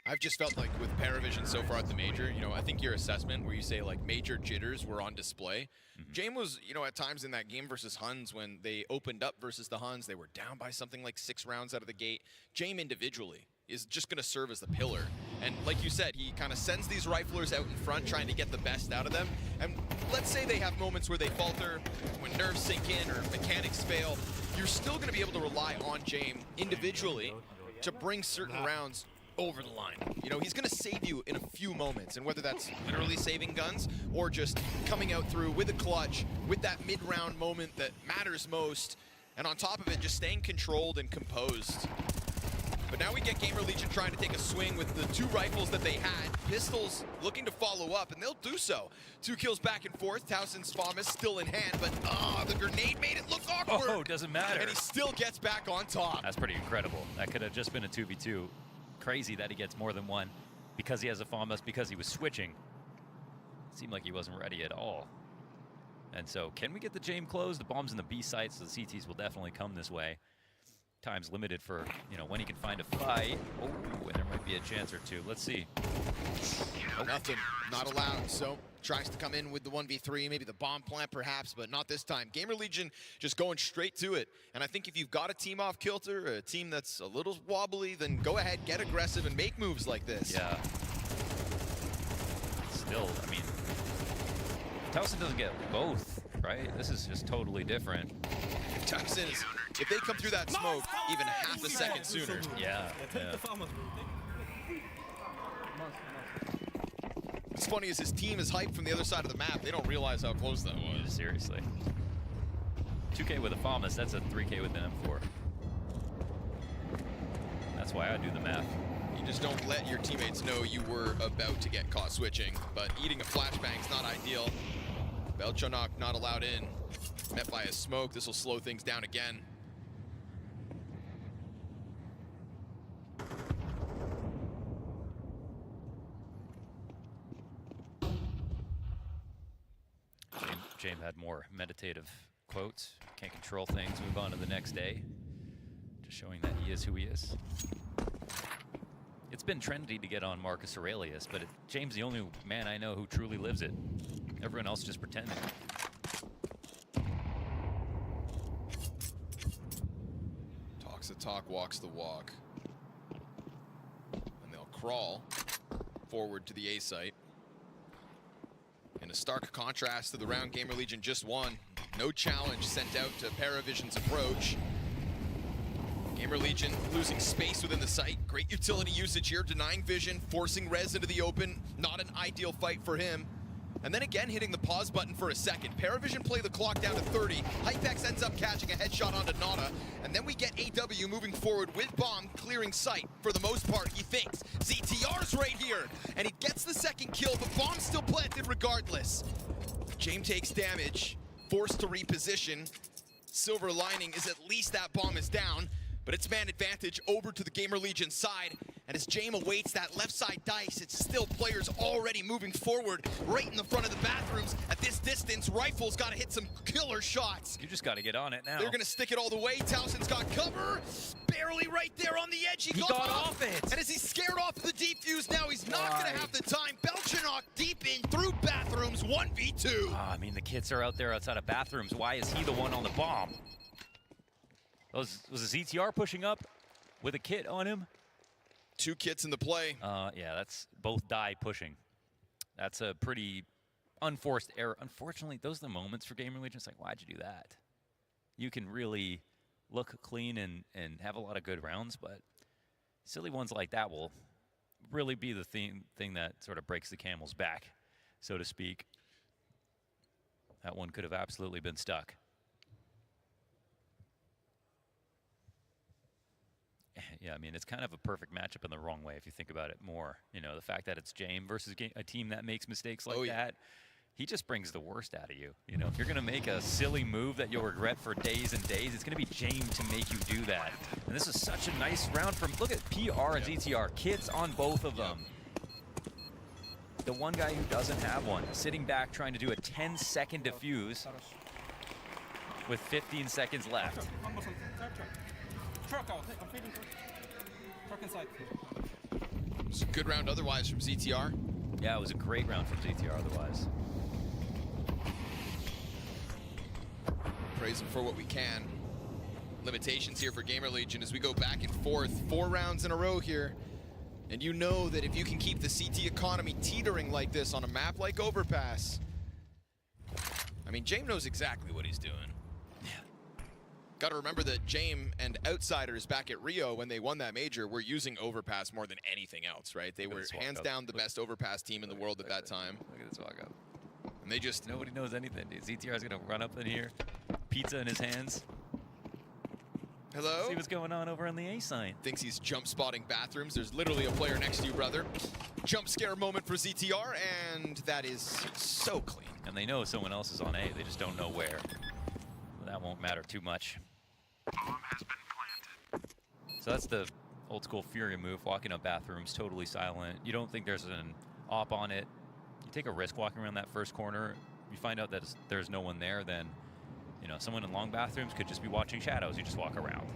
I've just felt like with Paravision so far at the major, you know, I think your assessment where you say like major jitters were on display. James was, you know, at times in that game versus Huns when they opened up versus the Huns, they were down by something like 6 rounds out of the gate. James individually is just going to serve as the pillar. And like you said, he kind of sends these riflers out in front trying to get the best out of them. And let's say they have moments where they falter, when nerves sink in or mechanics fail, you're still going to be able to rely on James individually to bring certain rounds over the line. You know, he's going to save you in a few moments, and whether that's literally saving guns or just coming out through with a clutch, with that mid-round moment that matters most, and on top of it, just staying controlled and composed. But now we get Gamer Legion trying to take a swing with the 2 rifles that they had. Pistols looking to follow up, and they'll do so. 2 kills back and forth. Towson's FAMAS still in hand, but the grenade made it look awkward. Oh, doesn't matter. And he still gets back on top. That's pretty incredible. That could have just been a 2v2. Crazy that he gets more than one because he has a FAMAS, because he was switching. It seemed like he wasn't ready at all. And so, can we get the James closed? The bomb's in the B site, so the CTs will definitely come this way. Time's limited for, you know, when he can find a fight. Oh, and there might be a chance or two. Let's see. Oh, nothing. Not allowed. So tries to come in with the 1v3, maybe the bomb plant perhaps, but not this time. Gamer Legion just going straight to it. And I think if you've got a team off kilter, a team that's a little wobbly, then go ahead, get aggressive, and make moves like this. Yeah. Still, I mean, Towson doesn't get both, right? This is just totally different. Towson is, if they come through that smoke even half a second sooner. Yeah. What's funny is his team is hyped from the other side of the map. They don't realize how close that was. Seriously. 2K with a FAMAS, that's a 3K with an M4. That's why I do the math. You just don't let your teammates know you were about to get caught switching, but eating a flashbang's not ideal. Velchonok not allowed in. Met by a smoke. This will slow things down again. James had more meditative quotes. Can't control things, move on to the next day. Just showing that he is who he is. It's been trendy to get on Marcus Aurelius, but James the only man I know who truly lives it. Everyone else just pretending. Talks the talk, walks the walk. And they'll crawl forward to the A site. In a stark contrast to the round Gamer Legion just won. No challenge sent out to Paravision's approach. Gamer Legion losing space within the site. Great utility usage here, denying vision, forcing Rez into the open. Not an ideal fight for him. and then again hitting the pause button for a second. Paravision play the clock down to 30. Hypex ends up catching a headshot onto Nada, and then we get AW moving forward with Bomb clearing sight for the most part, he thinks. ZTR's right here, and he gets the second kill, but Bomb's still planted regardless. James takes damage, forced to reposition. Silver lining is at least that Bomb is down, but it's man advantage over to the Gamer Legion side. And as James awaits that left side dice, it's still players already moving forward right in the front of the bathrooms. At this distance, Rifle's got to hit some killer shots. You just got to get on it now. They're going to stick it all the way. Towson's got cover. Barely right there on the edge. He got off it. And as he's scared off of the defuse now, he's not going to have the time. Belchenok deep in through bathrooms, 1v2. I mean, the kids are out there outside of bathrooms. Why is he the one on the bomb? Was a ZTR pushing up with a kit on him? 2 kits in the play. Yeah, that's both die pushing. That's a pretty unforced error. Unfortunately, those are the moments for Gamer Legion. It's like, why'd you do that? You can really look clean and have a lot of good rounds, but silly ones like that will really be the thing that sort of breaks the camel's back, so to speak. That one could have absolutely been stuck. Yeah, I mean, it's kind of a perfect matchup in the wrong way if you think about it more. You know, the fact that it's James versus a team that makes mistakes like that, he just brings the worst out of you. You know, if you're going to make a silly move that you'll regret for days and days, it's going to be James to make you do that. And this is such a nice round from, look at PR and ZTR, kids on both of them. The one guy who doesn't have one, sitting back trying to do a 10-second defuse with 15 seconds left. It's a good round otherwise from ZTR. Yeah, it was a great round from ZTR otherwise. Praise him for what we can. Limitations here for Gamer Legion as we go back and forth. 4 rounds in a row here. And you know that if you can keep the CT economy teetering like this on a map like Overpass, I mean, James knows exactly what he's doing. Got to remember that James and Outsiders back at Rio, when they won that major, were using Overpass more than anything else, right? They were hands down the best Overpass team in the world at that time. Look at this walk up. And they just... Nobody knows anything, dude. ZTR is going to run up in here, pizza in his hands. Hello? See what's going on over on the A side. Thinks he's jump spotting bathrooms. There's literally a player next to you, brother. Jump scare moment for ZTR, and that is so clean. And they know someone else is on A. They just don't know where. That won't matter too much. Bomb has been planted. So that's the old school Fury move, walking up bathrooms, totally silent. You don't think there's an op on it. You take a risk walking around that first corner. You find out that there's no one there, then, you know, someone in long bathrooms could just be watching shadows. You just walk around.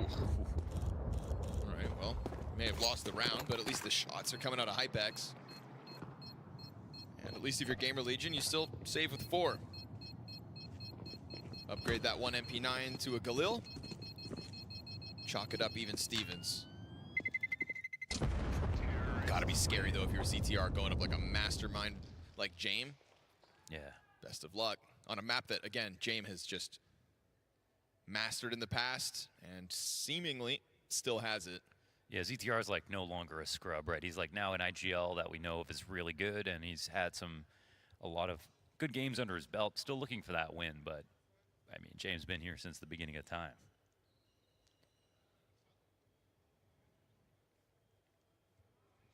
All right, well, may have lost the round, but at least the shots are coming out of Hypex. And at least if you're Gamer Legion, you still save with 4. Upgrade that one MP9 to a Galil. Chalk it up even Stevens. Gotta be scary though if you're ZTR going up like a mastermind like James. Yeah. Best of luck. On a map that, again, James has just mastered in the past and seemingly still has it. Yeah, ZTR is like no longer a scrub, right? He's like now an IGL that we know of is really good, and he's had a lot of good games under his belt. Still looking for that win, but I mean, James been here since the beginning of time.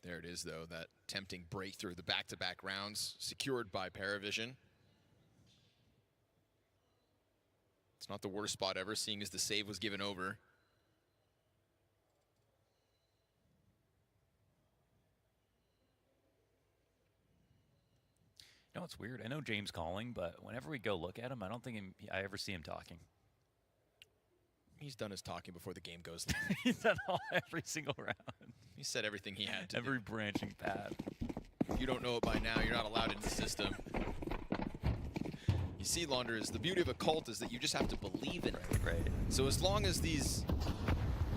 There it is, though, that tempting breakthrough, the back-to-back rounds secured by Paravision. It's not the worst spot ever, seeing as the save was given over. You know, it's weird. I know James calling, but whenever we go look at him, I don't think I ever see him talking. He's done his talking before the game goes. He's done every single round. He said everything he had to. Every branching path. If you don't know it by now, you're not allowed in the system. You see, Launder, the beauty of a cult is that you just have to believe in it. Right. So as long as these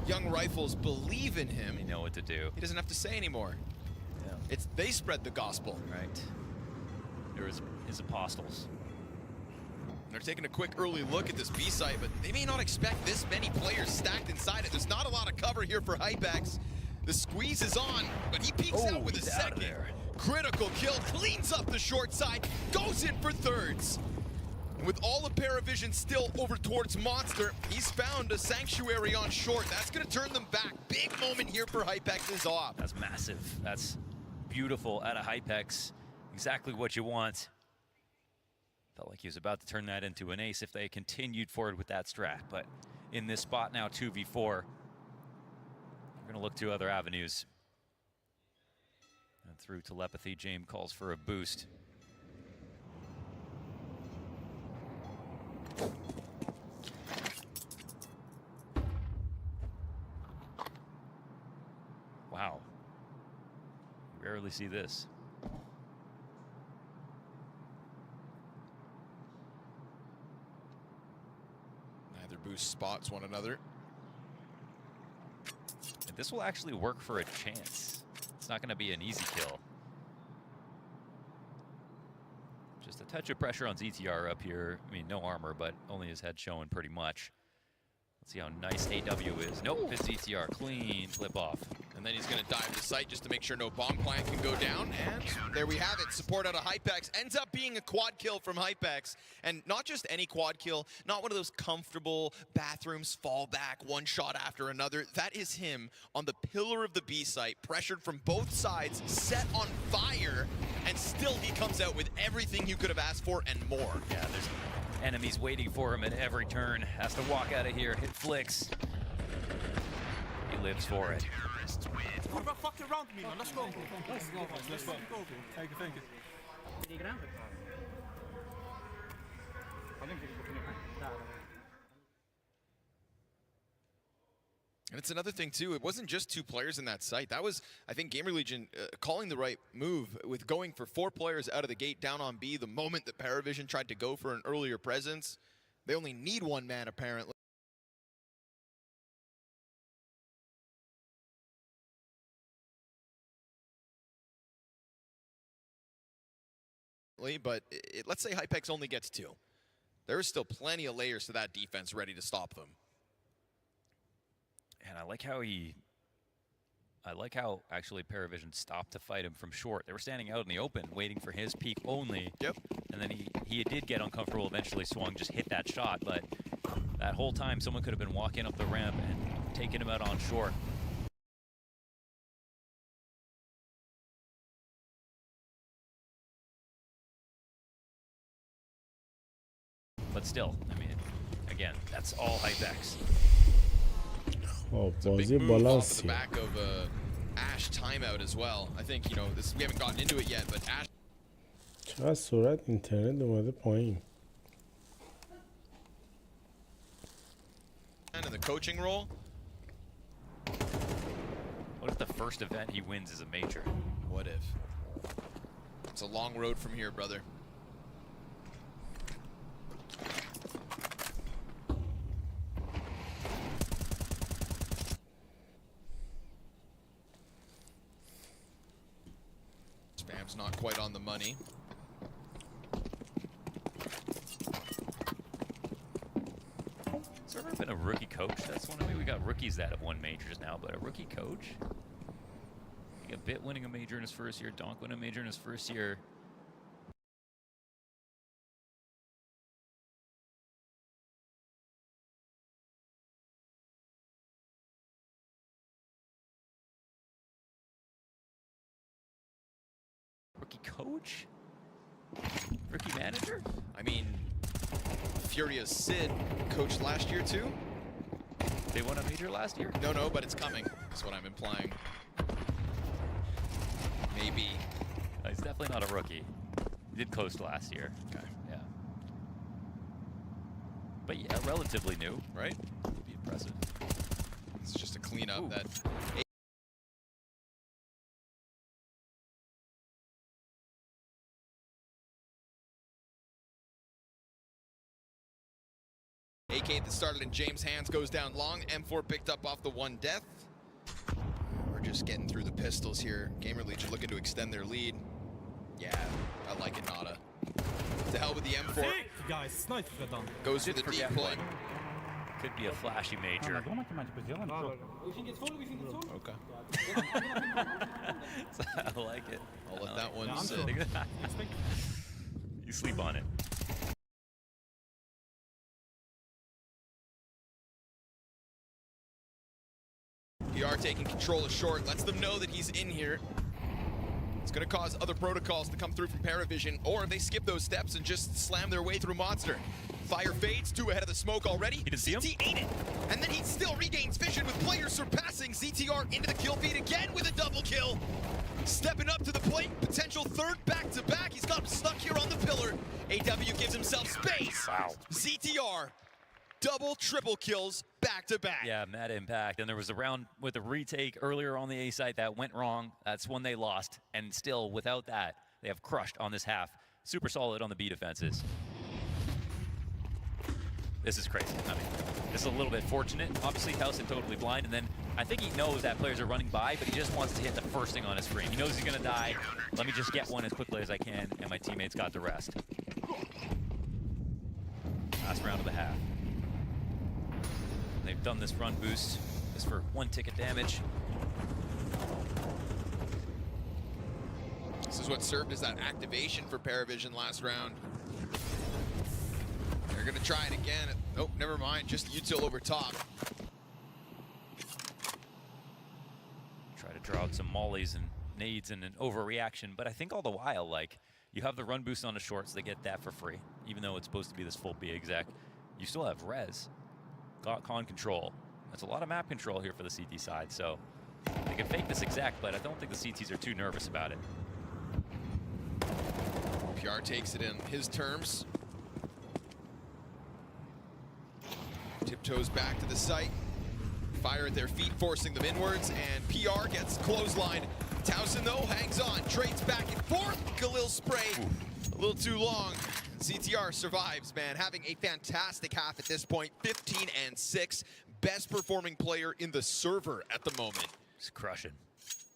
young rifles believe in him, they know what to do. He doesn't have to say anymore. Yeah. They spread the gospel. Right. There was his apostles. They're taking a quick early look at this B site, but they may not expect this many players stacked inside it. There's not a lot of cover here for Hypex. The squeeze is on, but he peeks out with a second. Critical kill, cleans up the short side, goes in for thirds. And with all of Paravision still over towards Monster, he's found a sanctuary on short. That's going to turn them back. Big moment here for Hypex is off. That's massive. That's beautiful out of Hypex. Exactly what you want. Felt like he was about to turn that into an ace if they continued forward with that strat. But in this spot now, 2v4, we're going to look to other avenues. And through telepathy, James calls for a boost. Wow. You rarely see this. Neither boost spots one another. And this will actually work for a chance. It's not going to be an easy kill. Just a touch of pressure on ZTR up here. I mean, no armor, but only his head showing pretty much. Let's see how nice AW is. Nope, his ZTR clean flip off. And then he's going to dive to site just to make sure no bomb plant can go down. And there we have it. Support out of Hypex. Ends up being a quad kill from Hypex. And not just any quad kill, not one of those comfortable bathrooms, fall back, one shot after another. That is him on the pillar of the B site, pressured from both sides, set on fire, and still he comes out with everything you could have asked for and more. Yeah, there's enemies waiting for him at every turn. Has to walk out of here, hit flicks. He lives for it. Fuck around me, man. Let's go. Let's go. Let's go. Thank you. Thank you. And it's another thing too, it wasn't just 2 players in that site. That was, I think, Gamer Legion calling the right move with going for 4 players out of the gate down on B the moment that Paravision tried to go for an earlier presence. They only need 1 man apparently. But let's say Hypex only gets 2. There is still plenty of layers to that defense ready to stop them. And I like how actually Paravision stopped to fight him from short. They were standing out in the open, waiting for his peak only. Yep. And then he did get uncomfortable, eventually swung, just hit that shot. But that whole time, someone could have been walking up the ramp and taking him out on short. But still, I mean, again, that's all Hypex. Oh, it's a big move off the back of Ash timeout as well. I think, you know, this, we haven't gotten into it yet, but Ash... چقدر سرعت اینترنت اومده پایین. And in the coaching role. What if the first event he wins is a major? What if? It's a long road from here, brother. Spam's not quite on the money. Has there ever been a rookie coach? That's one. I mean, we got rookies that have won majors now, but a rookie coach? You got Bit winning a major in his first year, Donk winning a major in his first year. Rookie coach? Rookie manager? I mean, Furious Sid coached last year too. They won a major last year? No, but it's coming. That's what I'm implying. Maybe. He's definitely not a rookie. He did coast last year. Okay. Yeah. But yeah, relatively new. Right? Would be impressive. It's just a cleanup. Ooh. That. AK that started in James' hands goes down long. M4 picked up off the 1 death. We're just getting through the pistols here. Gamer Legion looking to extend their lead. Yeah, I like it, Nada. To hell with the M4. guys. Nice done. Goes for the deep play. Could be a flashy major. We think it's full. Okay. I like it. I'll let that one I'm sit. You sleep on it. PR taking control of short, lets them know that he's in here. It's going to cause other protocols to come through from Paravision, or they skip those steps and just slam their way through Monster. Fire fades, 2 ahead of the smoke already. He didn't see him? ZT ate it, and then he still regains vision with players surpassing ZTR into the kill feed again with a double kill. Stepping up to the plate, potential third back-to-back. He's got him stuck here on the pillar. AW gives himself space. Wow. ZTR, double, triple kills back-to-back. Yeah, mad impact. And there was a round with a retake earlier on the A site that went wrong. That's when they lost. And still, without that, they have crushed on this half. Super solid on the B defenses. This is crazy. I mean, this is a little bit fortunate. Obviously, Towson totally blind, and then I think he knows that players are running by, but he just wants to hit the first thing on his screen. He knows he's gonna die. Let me just get one as quickly as I can, and my teammates got the rest. Last round of the half. They've done this run boost. This for 1 ticket damage. This is what served as that activation for Paravision last round. They're gonna try it again. Oh, never mind, just util over top. Try to draw out some mollies and nades and an overreaction, but I think all the while, like, you have the run boost on the shorts, they get that for free. Even though it's supposed to be this full B exec, you still have res. Got con control. That's a lot of map control here for the CT side, so they can fake this exec, but I don't think the CTs are too nervous about it. PR takes it in his terms. Tiptoes back to the site. Fire at their feet, forcing them inwards, and PR gets clotheslined. Towson, though, hangs on, trades back and forth. Khalil spray a little too long. ZTR survives, man, having a fantastic half at this point. 15-6, best performing player in the server at the moment. He's crushing.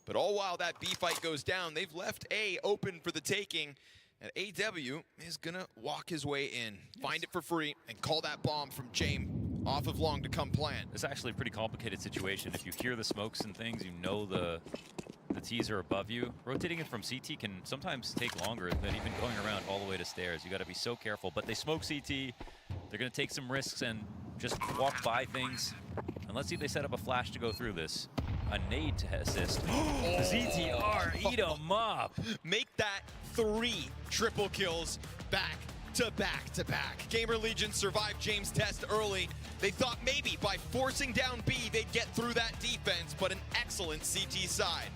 But all while that B fight goes down, they've left A open for the taking. And AW is gonna walk his way in, find it for free, and call that bomb from James off of long to come plan. It's actually a pretty complicated situation. If you hear the smokes and things, you know the T's are above you. Rotating it from CT can sometimes take longer than even going around all the way to stairs. You got to be so careful. But they smoke CT. They're going to take some risks and just walk by things. And let's see if they set up a flash to go through this. A nade to assist. ZTR, eat 'em up. Make that 3 triple kills back to back to back. Gamer Legion survived James' test early. They thought maybe by forcing down B, they'd get through that defense, but an excellent CT side.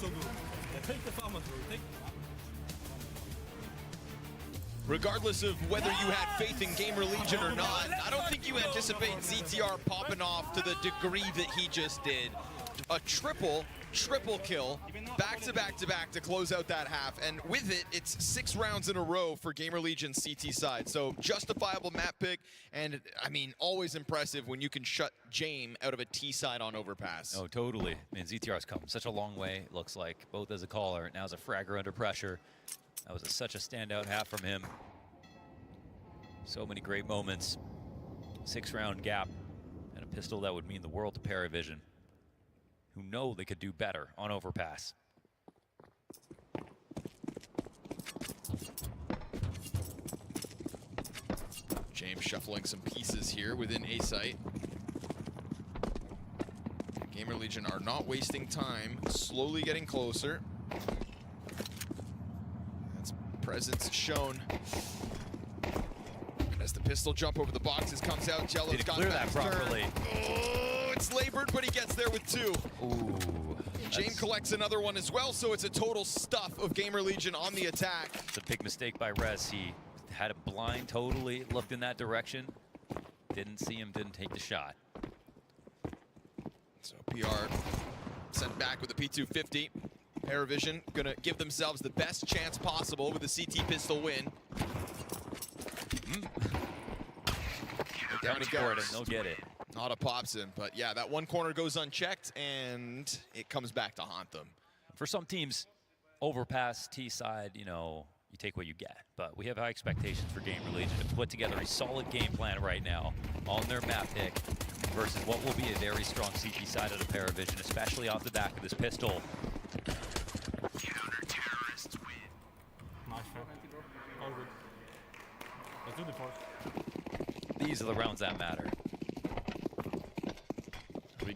so good. Yeah, take the farmers, bro. Take. Regardless of whether you had faith in Gamer Legion or not, I don't think you anticipate ZTR popping off to the degree that he just did. A triple kill, back to close out that half, and with it, it's 6 rounds in a row for Gamer Legion's CT side. So justifiable map pick, and I mean, always impressive when you can shut James out of a T side on overpass. Oh, totally. I mean, ZTR's come such a long way, it looks like, both as a caller, now as a fragger under pressure. That was such a standout half from him. So many great moments. 6-round gap, and a pistol that would mean the world to Paravision, who know they could do better on overpass. James shuffling some pieces here within A site. Gamer Legion are not wasting time, slowly getting closer. That's presence shown. As the pistol jump over the boxes comes out, Jello's got clear that properly. Oh, it's labored, but he gets there with 2. Ooh. James collects another one as well, so it's a total stuff of Gamer Legion on the attack. It's a big mistake by Rez. He had it blind totally, looked in that direction, didn't see him, didn't take the shot. So PR sent back with a P250. Paravision gonna give themselves the best chance possible with a CT pistol win. Down he goes. They'll get it. Not a pops him, but yeah, that one corner goes unchecked, and it comes back to haunt them. For some teams, overpass, T side, you know, you take what you get. But we have high expectations for Gamer Legion to put together a solid game plan right now on their map pick versus what will be a very strong CT side of the Paravision, especially off the back of this pistol. Counter-terrorists win. Nice shot. All good. Let's do the force. These are the rounds that matter.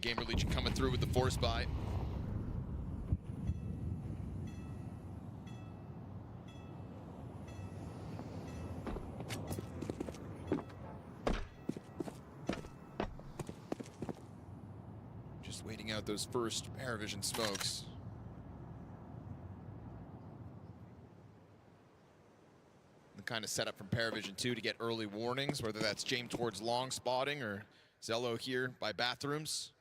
Gamer Legion coming through with the force buy. Just waiting out those first Paravision smokes. The kind of setup from Paravision 2 to get early warnings, whether that's James towards long spotting or Zello here by bathrooms.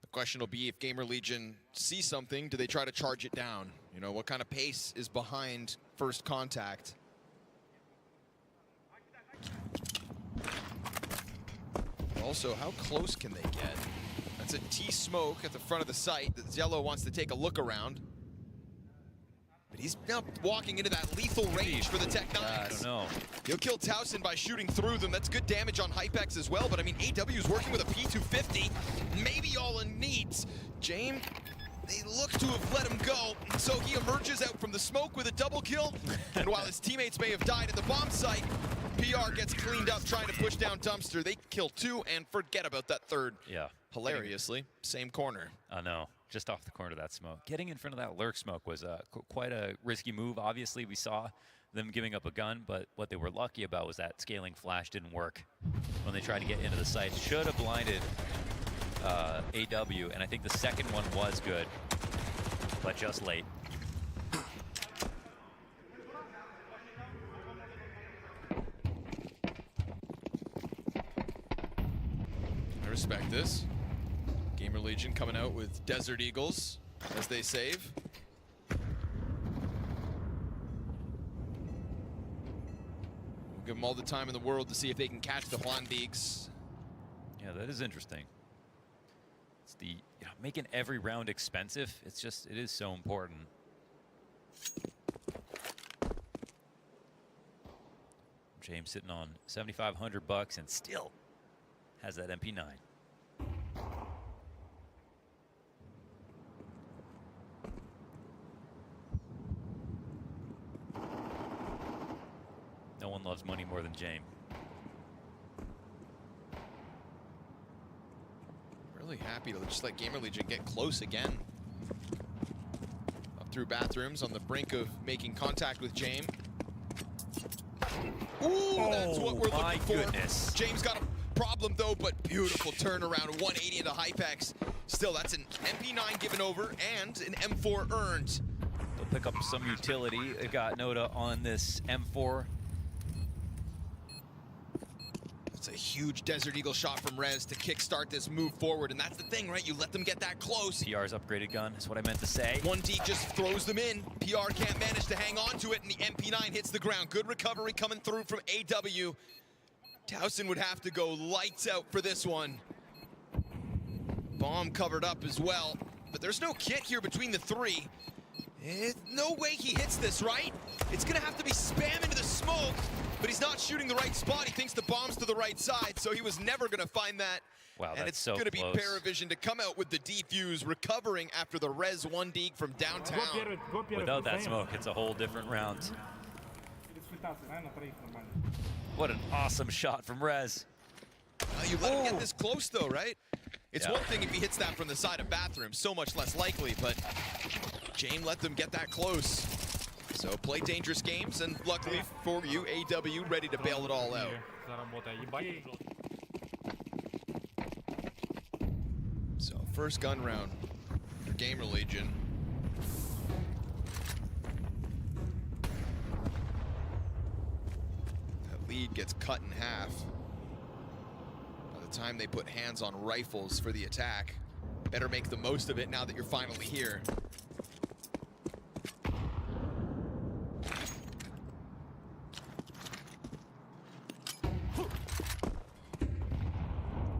The question will be, if Gamer Legion see something, do they try to charge it down? You know, what kind of pace is behind first contact? Also, how close can they get? That's a T-smoke at the front of the site that Zello wants to take a look around. But he's now walking into that lethal range for the Tech 9s. I don't know. He'll kill Towson by shooting through them. That's good damage on Hypex as well, but I mean, AW is working with a P250. Maybe all it needs. James, they look to have let him go, so he emerges out from the smoke with a double kill. And while his teammates may have died at the bomb site, PR gets cleaned up trying to push down Dumpster. They kill 2 and forget about that third. Yeah. Hilariously, same corner. I know. Just off the corner of that smoke. Getting in front of that lurk smoke was quite a risky move. Obviously, we saw them giving up a gun, but what they were lucky about was that scaling flash didn't work when they tried to get into the site. Should have blinded AW, and I think the second one was good, but just late. I respect this. Gamer Legion coming out with Desert Eagles as they save. We'll give them all the time in the world to see if they can catch the Juandigs. Yeah, that is interesting. It's the, making every round expensive. It's just, it is so important. James sitting on $7,500 and still has that MP9. No one loves money more than James. Really happy to just let Gamer Legion get close again. Up through bathrooms on the brink of making contact with James. Ooh, that's what we're looking for. Goodness. James got a problem though, but beautiful turnaround, 180 into Hypex. Still, that's an MP9 given over and an M4 earned. They'll pick up some utility. They got Noda on this M4. It's a huge Desert Eagle shot from Rez to kickstart this move forward, and that's the thing, right? You let them get that close. PR's upgraded gun, is what I meant to say. 1D just throws them in. PR can't manage to hang on to it, and the MP9 hits the ground. Good recovery coming through from AW. Towson would have to go lights out for this one. Bomb covered up as well, but there's no kit here between the three. No way he hits this, right? It's gonna have to be spam into the smoke, but he's not shooting the right spot. He thinks the bomb's to the right side, so he was never gonna find that. Wow, and that's it's so gonna be close. Paravision to come out with the defuse, recovering after the Res 1D from downtown. Without that smoke, it's a whole different round. What an awesome shot from Rez. You let him get this close though, right? It's one thing if he hits that from the side of bathroom, so much less likely, but Jame let them get that close. So play dangerous games, and luckily for you, AW ready to bail it all out. So first gun round for Gamer Legion. That lead gets cut in half. By the time they put hands on rifles for the attack, better make the most of it now that you're finally here.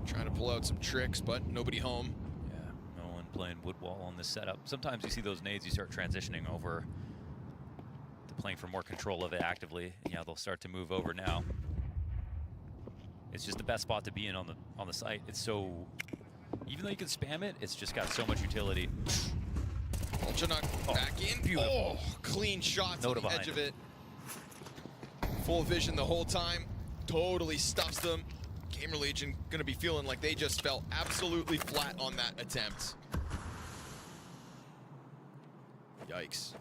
Trying to pull out some tricks, but nobody home. Yeah, no one playing wood wall on this setup. Sometimes you see those nades, you start transitioning over to playing for more control of it actively. Yeah, they'll start to move over now. It's just the best spot to be in on the site. It's so, even though you can spam it, it's just got so much utility. Ultranut back in. Beautiful. Oh, clean shots Noda on the edge of it. Full vision the whole time. Totally stuffs them. Gamer Legion gonna be feeling like they just fell absolutely flat on that attempt. Yikes.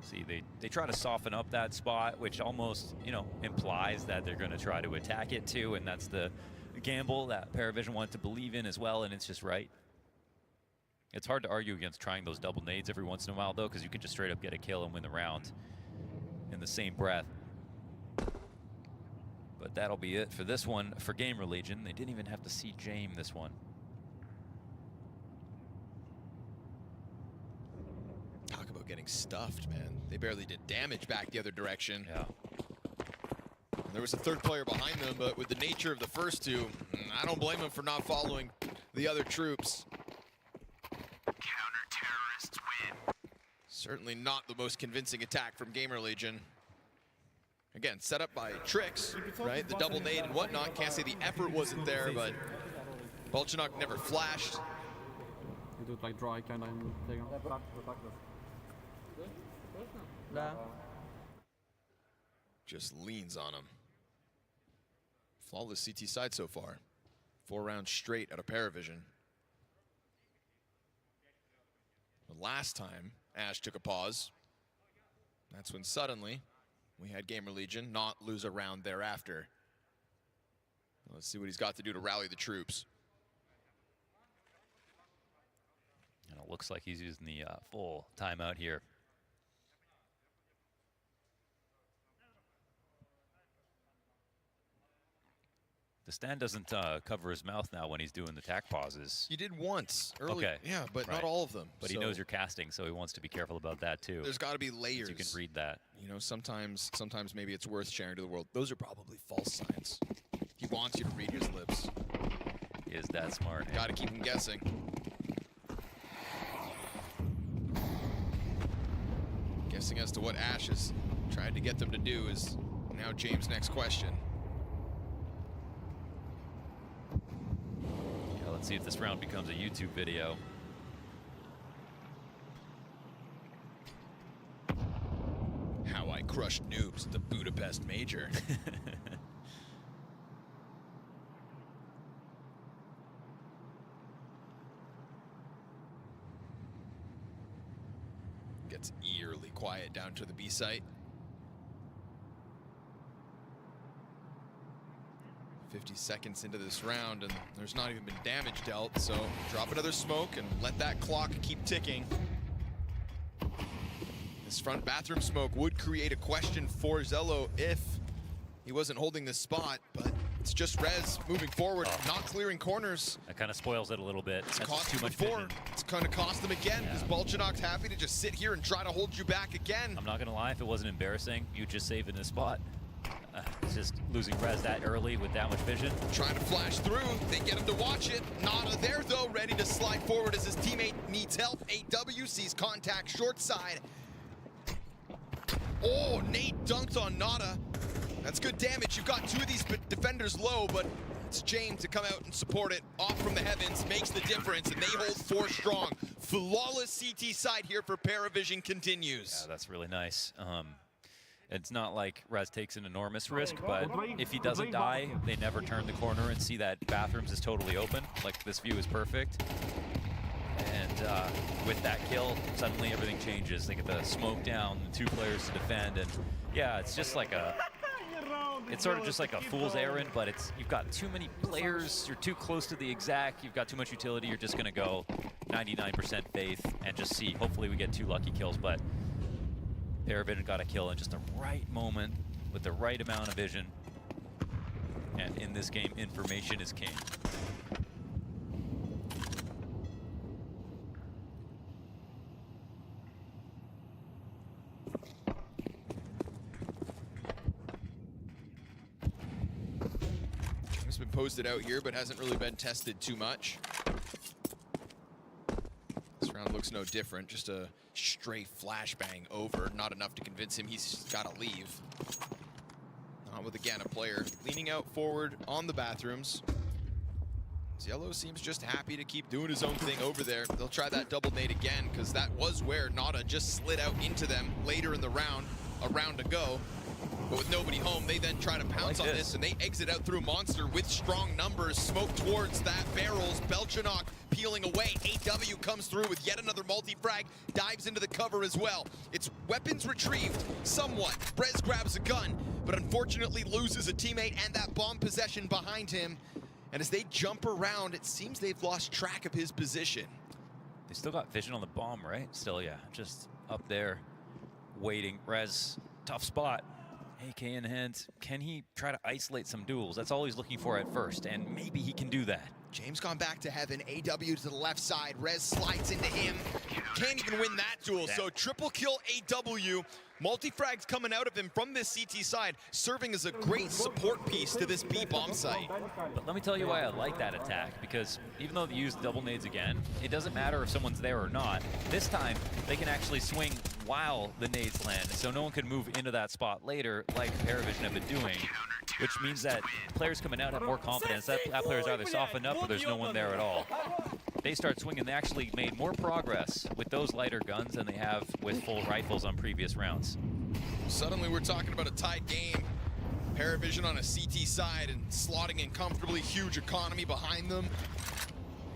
See, they try to soften up that spot, which almost, you know, implies that they're going to try to attack it too, and that's the gamble that Paravision wanted to believe in as well, and it's just right. It's hard to argue against trying those double nades every once in a while, though, because you can just straight up get a kill and win the round in the same breath. But that'll be it for this one for Gamer Legion. They didn't even have to see Jame this one. Talk about getting stuffed, man. They barely did damage back the other direction. Yeah. And there was a third player behind them, but with the nature of the first two, I don't blame them for not following the other troops. Counter-terrorists win. Certainly not the most convincing attack from Gamer Legion. Again, set up by tricks, right? The double nade and whatnot. Can't say the effort wasn't there, but Bolchanok never flashed. You do it like dry kind of thing. Just leans on him. Flawless CT side so far. 4 rounds straight out of Paravision. The last time Ash took a pause, that's when suddenly we had Gamer Legion not lose a round thereafter. Let's see what he's got to do to rally the troops. And it looks like he's using the full timeout here. The stand doesn't cover his mouth now when he's doing the tack pauses. You did once early, Okay. yeah, but Right. not all of them. But he So knows you're casting, so he wants to be careful about that too. There's got to be layers. You can read that. You know, sometimes maybe it's worth sharing to the world. Those are probably false signs. He wants you to read his lips. He is that smart. Got to keep him guessing. Guessing as to what Ash has tried to get them to do is now James' next question. Yeah, let's see if this round becomes a YouTube video. How I crushed noobs at the Budapest Major. Gets eerily quiet down to the B site. 50 seconds into this round, and there's not even been damage dealt, so drop another smoke and let that clock keep ticking. This front bathroom smoke would create a question for Zello if he wasn't holding this spot, but it's just Rez moving forward, not clearing corners. That kind of spoils it a little bit. It's That's cost too him much before. vision. It's going to cost him again because Bolchanok's happy to just sit here and try to hold you back again. I'm not going to lie, if it wasn't embarrassing, you'd just save in this spot. It's just losing Rez that early with that much vision. Trying to flash through. They get him to watch it. Nada there, though, ready to slide forward as his teammate needs help. AW sees contact short side. Oh, Nate dunked on Nada. That's good damage. You've got two of these defenders low, but it's James to come out and support it. Off from the heavens makes the difference, and they hold 4 strong. Flawless CT side here for Paravision continues. Yeah, that's really nice. It's not like Rez takes an enormous risk, but if he doesn't die, they never turn the corner and see that bathrooms is totally open. Like, this view is perfect. And with that kill, suddenly everything changes. They get the smoke down, the 2 players to defend, and yeah, it's just like it's sort of just like a fool's errand, but you've got too many players, you're too close to the exact, you've got too much utility, you're just gonna go 99% faith and just see. Hopefully we get 2 lucky kills, but Paravision got a kill in just the right moment with the right amount of vision. And in this game, information is king. It's been posted out here, but hasn't really been tested too much. This round looks no different, just a straight flashbang over. Not enough to convince him he's got to leave. Not with, again, a player leaning out forward on the bathrooms. Yellow seems just happy to keep doing his own thing over there. They'll try that double nade again, because that was where Nada just slid out into them later in the round, a round to go. But with nobody home, they then try to pounce on this, and they exit out through Monster with strong numbers. Smoke towards that barrels. Belchanok peeling away. AW comes through with yet another multi-frag, dives into the cover as well. It's weapons retrieved somewhat. Brez grabs a gun, but unfortunately loses a teammate and that bomb possession behind him. And as they jump around, it seems they've lost track of his position. They still got vision on the bomb, right? Still, yeah, just up there, waiting. Rez, tough spot. AK in hand. Can he try to isolate some duels? That's all he's looking for at first, and maybe he can do that. James gone back to heaven. AW to the left side. Rez slides into him. Can't even win that duel. So triple kill AW. Multi-frags coming out of him from this CT side, serving as a great support piece to this B bomb site. But let me tell you why I like that attack, because even though they use double nades again, it doesn't matter if someone's there or not. This time, they can actually swing while the nades land, so no one can move into that spot later like Paravision have been doing, which means that players coming out have more confidence. That player's either softened up or there's no one there at all. They start swinging. They actually made more progress with those lighter guns than they have with full rifles on previous rounds. Suddenly we're talking about a tied game. Paravision on a CT side and slotting in comfortably, huge economy behind them.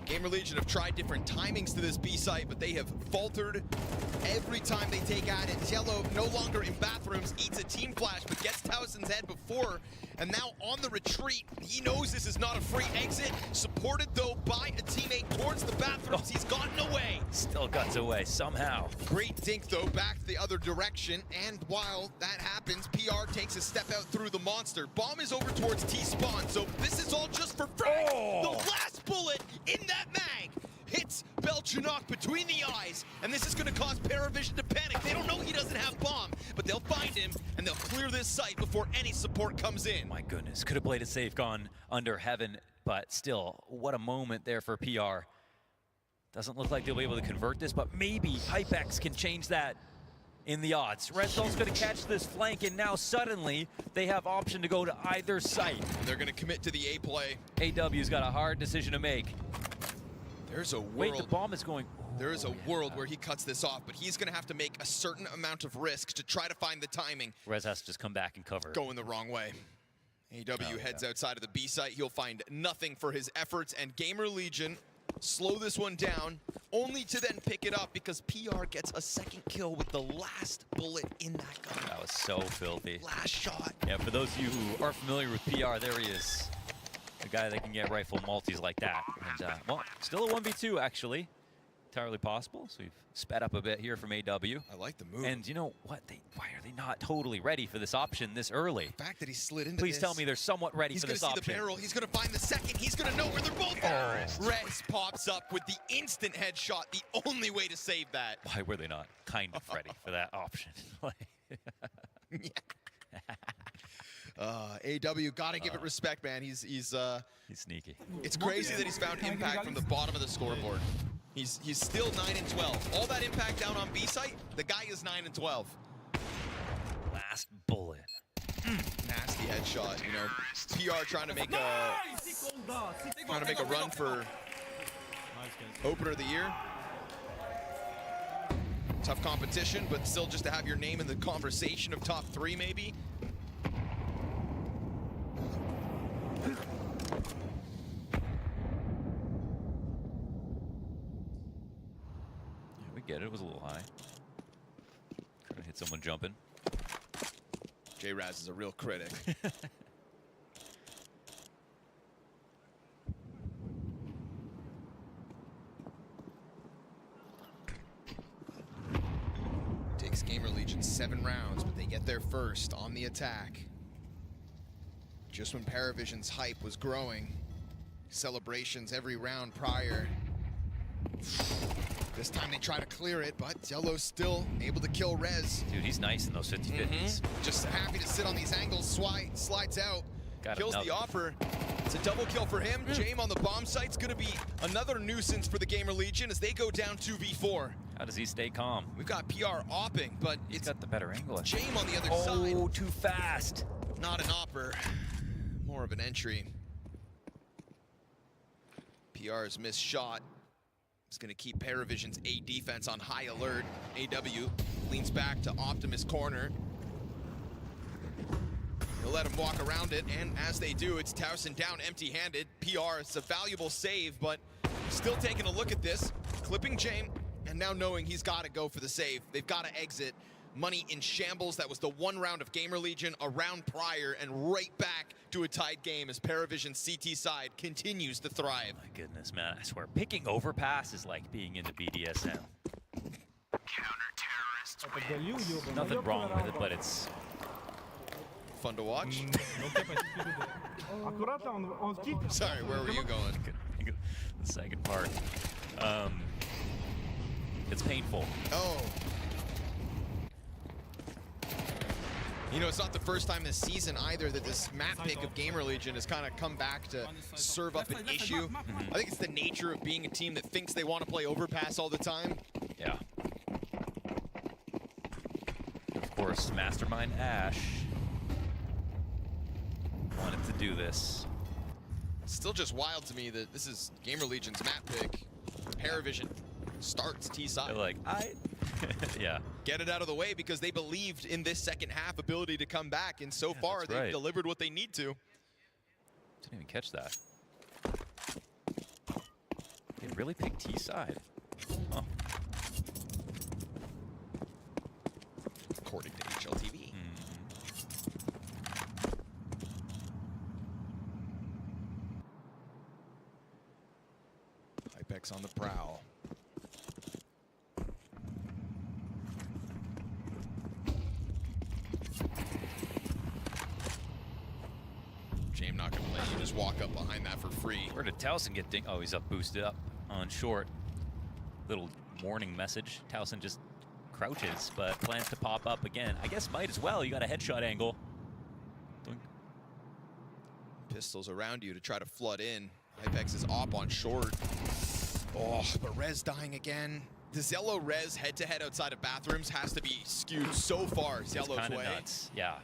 Gamer Legion have tried different timings to this B site, but they have faltered every time they take at it. Yellow no longer in bathrooms, eats a team flash, but gets Towson's head before. And now on the retreat, he knows this is not a free exit. Supported, though, by a teammate towards the bathrooms. He's gotten away. Still guts away, somehow. Great dink, though, back the other direction. And while that happens, PR takes a step out through the monster. Bomb is over towards T-spawn, so this is all just for frag. The last bullet in that mag hits Belchanok between the eyes, and this is going to cause Paravision to panic. They don't know he doesn't have bomb, but they'll find him, and they'll clear this site before any support comes in. My goodness, could have played it safe, gone under heaven, but still, what a moment there for PR. Doesn't look like they'll be able to convert this, but maybe Hypex can change that in the odds. Redzone's going to catch this flank, and now suddenly they have option to go to either site. They're going to commit to the A play. AW's got a hard decision to make. There's a world. Wait, the bomb is going. There is a world where he cuts this off, but he's going to have to make a certain amount of risk to try to find the timing. Rez has to just come back and cover. Going the wrong way. AW heads outside of the B site. He'll find nothing for his efforts, and Gamer Legion slow this one down, only to then pick it up because PR gets a second kill with the last bullet in that gun. That was so filthy. Last shot. Yeah, for those of you who are familiar with PR, there he is. a guy that can get rifle multis like that. And, well, still a 1v2, actually. Entirely possible. So we've sped up a bit here from AW. I like the move. And you know what? Why are they not totally ready for this option this early? The fact that he slid into Please tell me they're somewhat ready for this option. He's going to see the barrel. He's going to find the second. He's going to know where they're both at. Rez pops up with the instant headshot. The only way to save that. Why were they not kind of ready for that option? AW, gotta give it respect, man. He's sneaky. It's crazy that he's found impact from the bottom of the scoreboard. He's still 9 and 12. All that impact down on B site, the guy is 9 and 12. Last bullet. Nasty headshot, you know. PR trying to make a run for opener of the year. Tough competition, but still just to have your name in the conversation of top 3 maybe. Get it. It was a little high. Trying to hit someone jumping. J-Raz is a real critic. Takes Gamer Legion 7 rounds, but they get there first on the attack. Just when Paravision's hype was growing, celebrations every round prior. This time they try to clear it, but Yellow's still able to kill Rez. Dude, he's nice in those 50-50s. Just happy to sit on these angles, slides out, kills the offer. It's a double kill for him. Jame on the bomb site's gonna be another nuisance for the Gamer Legion as they go down 2v4. How does he stay calm? We've got PR opping, but He's got the better angle. Jame on the other side. Oh, too fast. Not an opper, more of an entry. PR's missed shot. It's going to keep Paravision's A defense on high alert. AW leans back to Optimus corner. He'll let him walk around it, and as they do, it's Towson down empty-handed. PR, it's a valuable save, but still taking a look at this, clipping Jame, and now knowing he's got to go for the save. They've got to exit. Money in shambles. That was the 1 round of Gamer Legion, a round prior, and right back to a tied game as Paravision's CT side continues to thrive. My goodness, man, I swear, picking overpass is like being into BDSM. Nothing wrong with it, but it's fun to watch. Sorry, where were you going? The second part. It's painful. Oh. You know, it's not the first time this season either that this map pick of Gamer Legion has kind of come back to serve up an issue. I think it's the nature of being a team that thinks they want to play overpass all the time. Yeah. Of course, Mastermind Ash wanted to do this. Still just wild to me that this is Gamer Legion's map pick. Paravision starts T-side. They're like, yeah. Get it out of the way because they believed in this second half ability to come back, and so far they've delivered what they need to. Didn't even catch that. They really picked T-side. Huh. According to HLTV. Hypex on the prowl. Jame not gonna let you just walk up behind that for free. Where did Towson get ding? Oh, he's up boosted up on short. Little warning message. Towson just crouches, but plans to pop up again. I guess might as well. You got a headshot angle. Pistols around you to try to flood in. Hypex is op on short. Oh, but Rez dying again. The Zello Rez head-to-head outside of bathrooms has to be skewed so far Zello's way. Nuts. Yeah.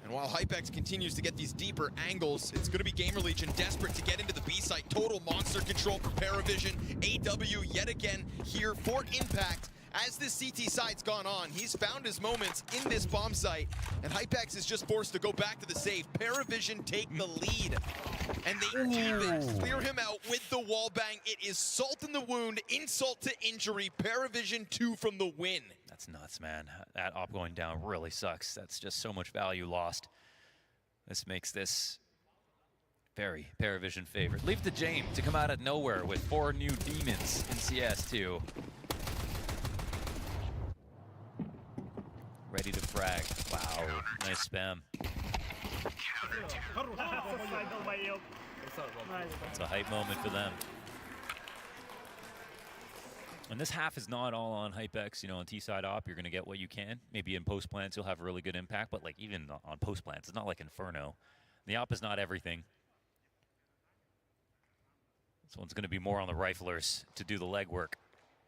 And while Hypex continues to get these deeper angles, it's going to be Gamer Legion desperate to get into the B site. Total monster control for Paravision. AW yet again here for impact. As this CT side's gone on, he's found his moments in this bomb site, and Hypex is just forced to go back to the save. Paravision take the lead, and they even clear him out with the wall bang. It is salt in the wound, insult to injury. Paravision 2 from the win. That's nuts, man. That op going down really sucks. That's just so much value lost. This makes this Very Paravision favorite. Leave to James to come out of nowhere with 4 new demons in CS2. Ready to frag. Wow, nice spam. It's a hype moment for them. And this half is not all on HypeX, you know, on T-side op, you're going to get what you can. Maybe in post plants you'll have a really good impact, but like even on post plants, it's not like Inferno. The op is not everything. This one's going to be more on the riflers to do the legwork.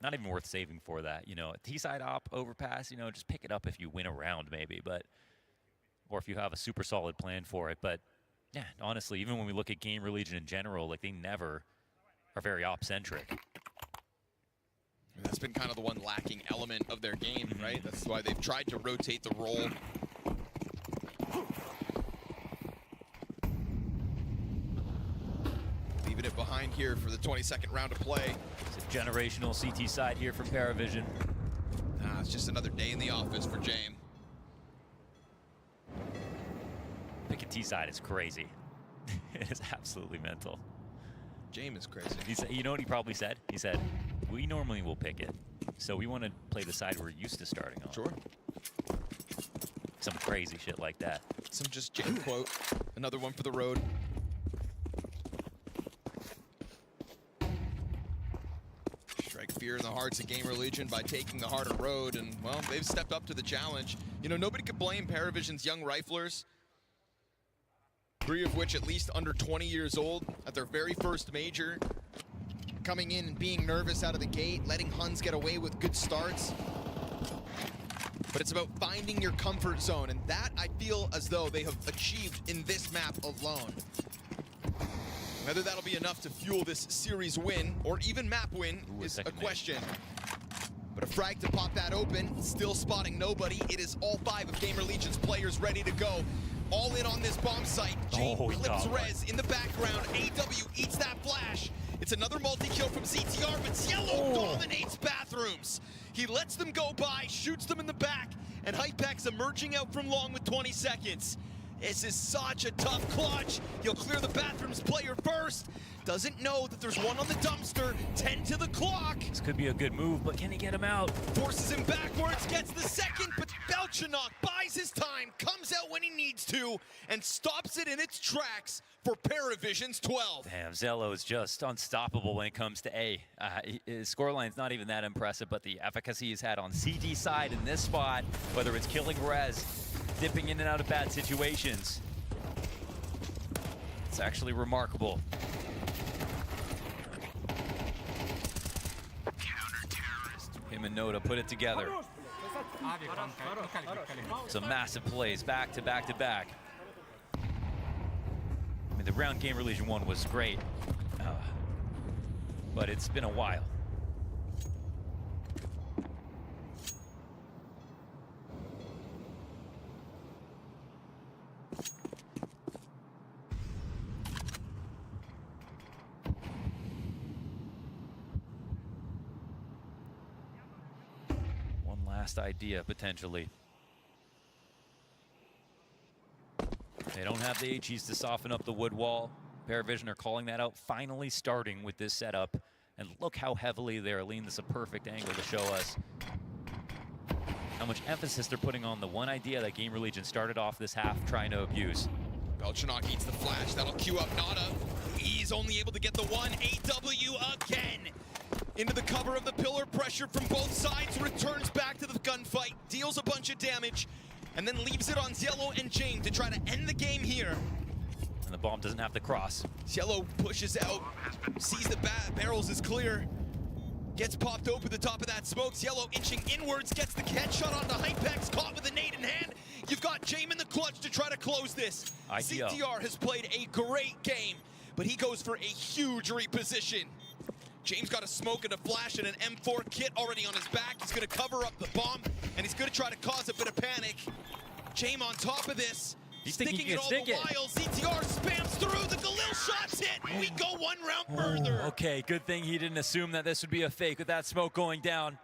Not even worth saving for that, you know. A T-side op overpass, you know, just pick it up if you win a round maybe, but or if you have a super solid plan for it. But yeah, honestly, even when we look at Gamer Legion in general, like they never are very op-centric. That's been kind of the one lacking element of their game, right? That's why they've tried to rotate the role. Leaving it behind here for the 22nd round of play. It's a generational CT side here from Paravision. It's just another day in the office for James. Picking T-side is crazy. It is absolutely mental. James is crazy. He said, you know what he probably said? He said, we normally will pick it, so we want to play the side we're used to starting on. Sure. Some crazy shit like that. Some just James quote. Another one for the road. Strike fear in the hearts of Gamer Legion by taking the harder road, and well, they've stepped up to the challenge. You know, nobody could blame Paravision's young riflers. 3 of which at least under 20 years old at their very first major. Coming in and being nervous out of the gate, letting Huns get away with good starts. But it's about finding your comfort zone, and that I feel as though they have achieved in this map alone. Whether that'll be enough to fuel this series win, or even map win, is a question. But a frag to pop that open, still spotting nobody. It is all 5 of Gamer Legion's players ready to go. All in on this bomb site. Jane clips Rez in the background. AW eats that flash. It's another multi-kill from ZTR, but Yellow dominates bathrooms. He lets them go by, shoots them in the back, and Hypex emerging out from long with 20 seconds. This is such a tough clutch. He'll clear the bathrooms player first. Doesn't know that there's one on the dumpster. 10 to the clock. This could be a good move, but can he get him out? Forces him backwards, gets the second, but Belchanok buys his time, comes out when he needs to, and stops it in its tracks for Paravision's 12. Damn, Zello is just unstoppable when it comes to A. His scoreline's not even that impressive, but the efficacy he's had on CT side in this spot, whether it's killing Rez, dipping in and out of bad situations, it's actually remarkable. Him and Noda put it together. Some massive plays, back to back to back. I mean, the round Gamer Legion 1 was great, but it's been a while. Last idea, potentially. They don't have the HEs to soften up the wood wall. Paravision are calling that out, finally starting with this setup. And look how heavily they're leaning. This is a perfect angle to show us how much emphasis they're putting on the one idea that Gamer Legion started off this half trying to abuse. Belchanok eats the flash. That'll queue up Nada. He's only able to get the one. AW again. Into the cover of the pillar, pressure from both sides, returns back to the gunfight, deals a bunch of damage, and then leaves it on Ziello and James to try to end the game here. And the bomb doesn't have to cross. Ziello pushes out, sees the barrels is clear, gets popped open the top of that smoke. Ziello inching inwards, gets the headshot onto Hypex, caught with a nade in hand. You've got James in the clutch to try to close this. ITO. CTR has played a great game, but he goes for a huge reposition. James got a smoke and a flash and an M4 kit already on his back. He's going to cover up the bomb, and he's going to try to cause a bit of panic. James on top of this, sticking it all the while. ZTR spams through. The Galil shot's hit. We go one round further. Okay, good thing he didn't assume that this would be a fake with that smoke going down.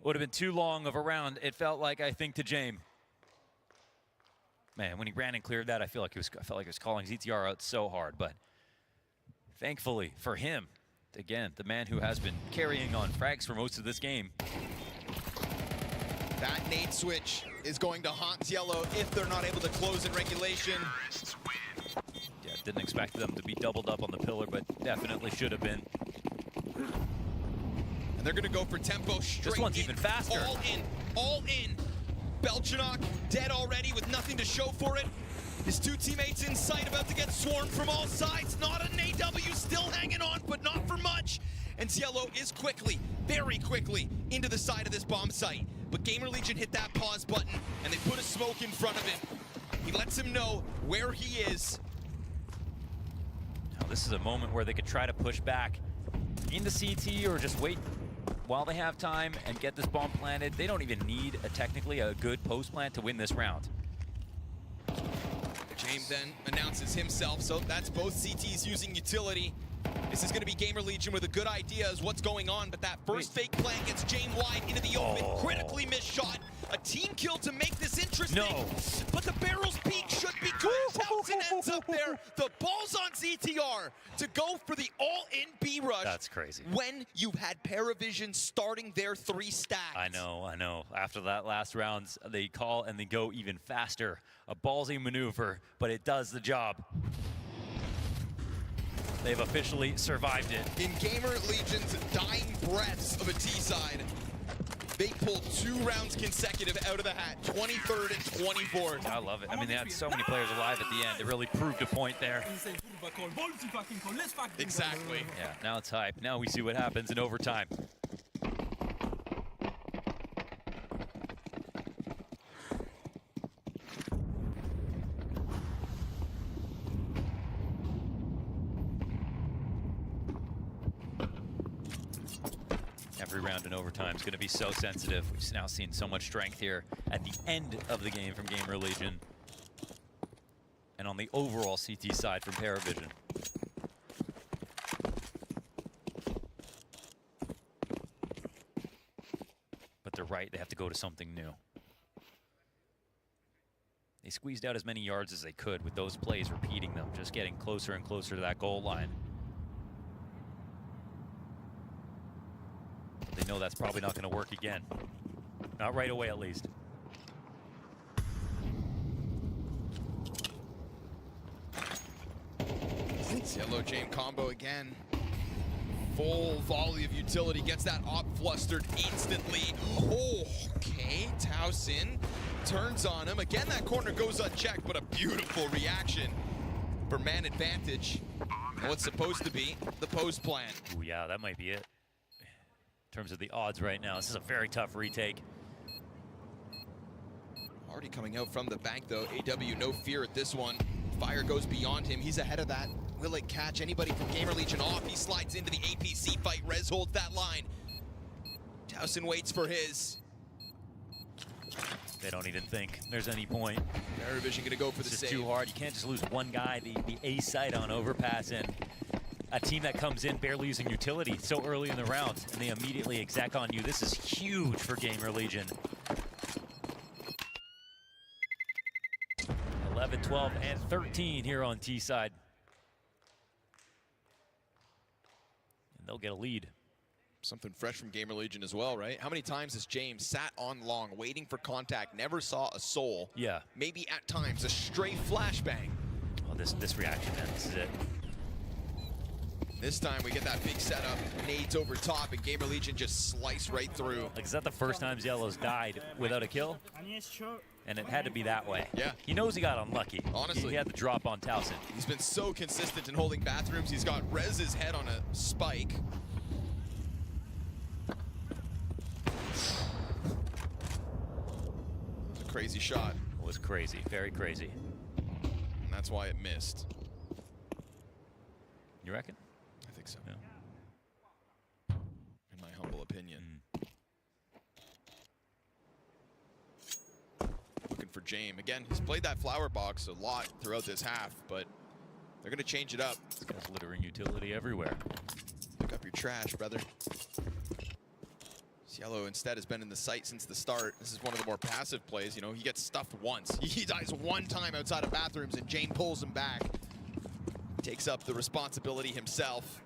Would have been too long of a round, it felt like, I think, to James. Man, when he ran and cleared that, I felt like he was calling ZTR out so hard. But thankfully for him, again, the man who has been carrying on frags for most of this game. That nade switch is going to haunt Yellow if they're not able to close in regulation. Yeah, didn't expect them to be doubled up on the pillar, but definitely should have been. And they're going to go for tempo straight. This one's even faster. All in, all in. Belchanok dead already with nothing to show for it. His two teammates in sight, about to get swarmed from all sides. Not an AW, still hanging on, but not for much. And Cielo is quickly, very quickly, into the side of this bomb site. But Gamer Legion hit that pause button, and they put a smoke in front of him. He lets him know where he is. Now this is a moment where they could try to push back into CT or just wait while they have time and get this bomb planted. They don't even need technically a good post plant to win this round. James then announces himself, so that's both CTs using utility. This is going to be Gamer Legion with a good idea as what's going on, but that first fake plant gets James wide into the open. Critically missed shot. A team kill to make this interesting. No. But the barrel's peak should be good. Towson ends up there. The ball's on ZTR to go for the all-in B rush. That's crazy. When you've had Paravision starting their 3 stacks. I know. After that last round, they call and they go even faster. A ballsy maneuver, but it does the job. They've officially survived it. In Gamer Legion's dying breaths of a T-side, they pulled 2 rounds consecutive out of the hat, 23rd and 24th. I love it. I mean, they had so many players alive at the end. It really proved a point there. Exactly. Yeah, now it's hype. Now we see what happens in overtime. Every round in overtime is going to be so sensitive. We've now seen so much strength here at the end of the game from Gamer Legion. And on the overall CT side from Paravision. But they're right, they have to go to something new. They squeezed out as many yards as they could with those plays, repeating them, just getting closer and closer to that goal line. They know that's probably not going to work again. Not right away, at least. Yellow James combo again. Full volley of utility, gets that op flustered instantly. Oh, okay, Towson turns on him. Again, that corner goes unchecked, but a beautiful reaction for man advantage. And what's supposed to be the post plant. Ooh, yeah, that might be it. In terms of the odds right now, this is a very tough retake. Already coming out from the bank though. AW no fear at this one. Fire goes beyond him. He's ahead of that. Will it catch anybody from Gamer Legion off? He slides into the APC fight. Rez holds that line. Towson waits for his. They don't even think there's any point. Paravision gonna go for the It's save. just too hard. You can't just lose one guy. The ace side on overpass, and a team that comes in barely using utility so early in the round, and they immediately exec on you. This is huge for Gamer Legion. 11, 12, and 13 here on T side. And they'll get a lead. Something fresh from Gamer Legion as well, right? How many times has James sat on long, waiting for contact, never saw a soul? Yeah. Maybe at times a stray flashbang. Oh, this reaction, man, this is it. This time we get that big setup, nades over top, and Gamer Legion just slice right through. Like, is that the first time Yellow's died without a kill? And it had to be that way. Yeah. He knows he got unlucky. Honestly. He had the drop on Towson. He's been so consistent in holding bathrooms. He's got Rez's head on a spike. It was a crazy shot. It was crazy, very crazy. And that's why it missed. You reckon? I think so. Yeah. In my humble opinion. Looking for James. Again, he's played that flower box a lot throughout this half, but they're going to change it up. This guy's littering utility everywhere. Pick up your trash, brother. Yellow instead has been in the site since the start. This is one of the more passive plays. You know, he gets stuffed once. He dies one time outside of bathrooms, and Jane pulls him back. Takes up the responsibility himself.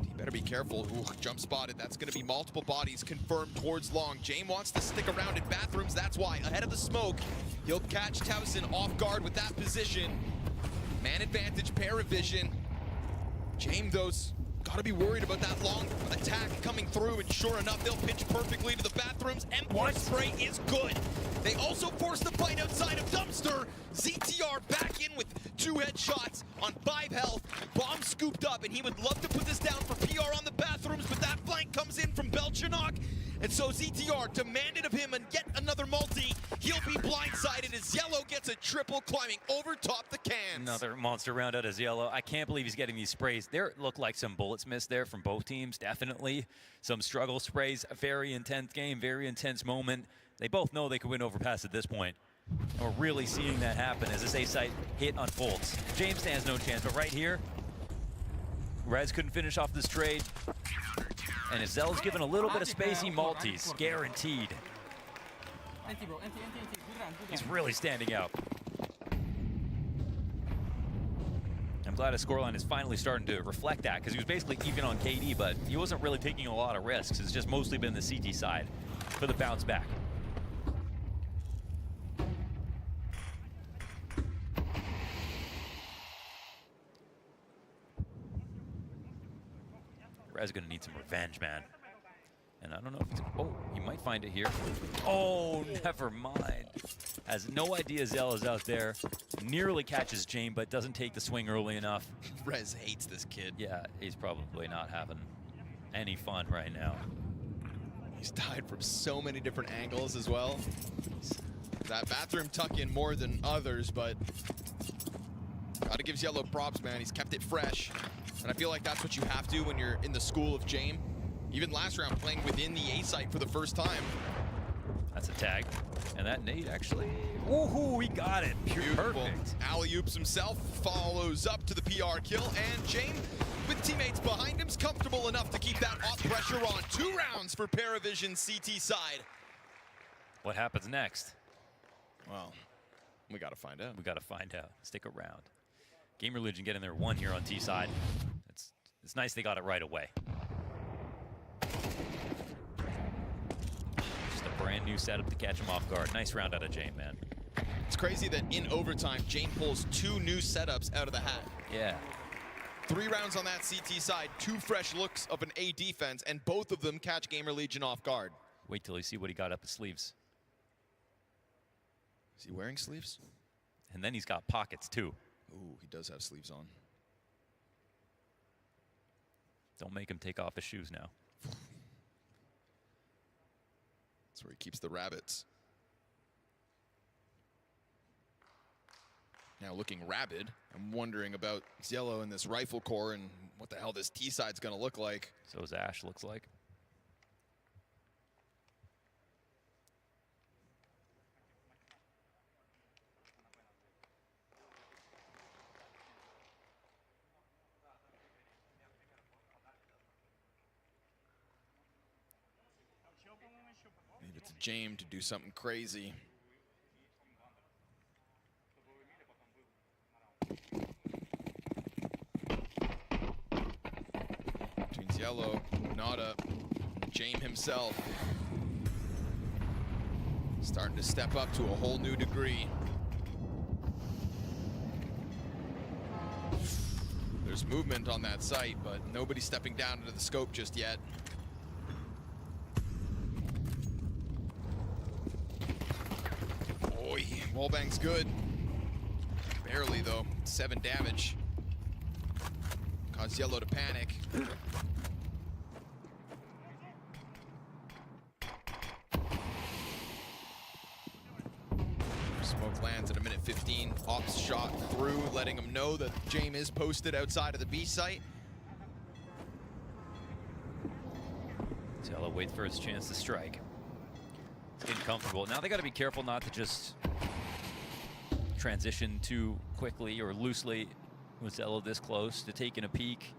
He better be careful. Ooh, jump spotted. That's going to be multiple bodies confirmed towards long. Jane wants to stick around in bathrooms. That's why. Ahead of the smoke, he'll catch Towson off guard with that position. Man advantage, Paravision. Jane, though's got to be worried about that long attack coming through, and sure enough, they'll pitch perfectly to the bathrooms. M1 spray is good. They also force the fight outside of Dumpster. ZTR back in with 2 headshots on 5 health. Bomb scooped up, and he would love to put this down for PR on the bathrooms, but that flank comes in from Belchanok. And so ZTR demanded of him and yet another multi. He'll be blindsided as Yellow gets a triple climbing over top the cans. Another monster round out as Yellow. I can't believe he's getting these sprays. There looked like some bullets missed there from both teams, definitely. Some struggle sprays, a very intense game, very intense moment. They both know they could win overpass at this point. And we're really seeing that happen as this A-site hit unfolds. James stands no chance, but right here, Rez couldn't finish off this trade. And as Zell's given a little bit of spacey multis, guaranteed. He's really standing out. I'm glad his scoreline is finally starting to reflect that, because he was basically even on KD, but he wasn't really taking a lot of risks. It's just mostly been the CT side for the bounce back. Rez gonna need some revenge, man. And I don't know if he's, oh, he might find it here. Oh, never mind. Has no idea Zell is out there. Nearly catches Jane, but doesn't take the swing early enough. Rez hates this kid. Yeah, he's probably not having any fun right now. He's died from so many different angles as well. That bathroom tuck in more than others, but gotta give Yellow props, man. He's kept it fresh. And I feel like that's what you have to when you're in the school of Jame. Even last round, playing within the A site for the first time. That's a tag. And that nade actually, woohoo, we got it. Perfect. Alley-oops himself, follows up to the PR kill, and Jame, with teammates behind him, is comfortable enough to keep that op pressure on. 2 rounds for Paravision CT side. What happens next? Well, we gotta find out. We gotta find out. Stick around. Game Religion getting their 1 here on T side. It's nice they got it right away. Just a brand new setup to catch him off guard. Nice round out of Jane, man. It's crazy that in overtime, Jane pulls 2 new setups out of the hat. Yeah. 3 rounds on that CT side, 2 fresh looks of an A defense, and both of them catch Gamer Legion off guard. Wait till you see what he got up his sleeves. Is he wearing sleeves? And then he's got pockets too. Ooh, he does have sleeves on. Don't make him take off his shoes now. That's where he keeps the rabbits. Now looking rabid. I'm wondering about Yellow and this rifle core and what the hell this T side's gonna look like. So as Ash looks like. Leave it to Jame to do something crazy. Between Yellow, Nada, Jame himself. Starting to step up to a whole new degree. There's movement on that site, but nobody's stepping down into the scope just yet. Boy, wallbang's good. Barely though, 7 damage. Caused Yellow to panic. Smoke lands at a minute 15. Ops shot through, letting him know that Jame is posted outside of the B site. Yellow waits for his chance to strike. It's getting comfortable. Now they got to be careful not to just transition too quickly or loosely with Zello this close to taking a peek.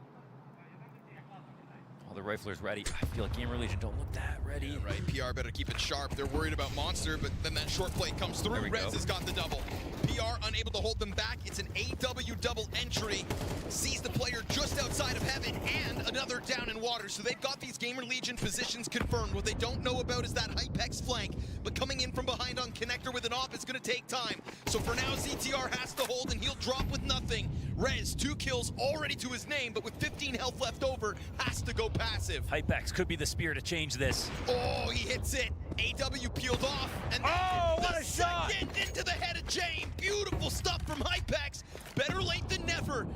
All the riflers ready. I feel like Gamer Legion don't look that ready. Yeah, right, PR better keep it sharp. They're worried about Monster, but then that short play comes through. Rez has got the double. PR unable to hold them back. It's an AW double entry. Sees the player just outside of heaven and another down in water. So they've got these Gamer Legion positions confirmed. What they don't know about is that Hypex flank, but coming in from behind on Connector with an op is going to take time. So for now, ZTR has to hold and he'll drop with nothing. Rez, 2 kills already to his name, but with 15 health left over, has to go passive. Hypex could be the spear to change this. Oh, he hits it. AW peeled off, and what a shot! Into the head of James. Beautiful stuff from Hypex. Better late than never.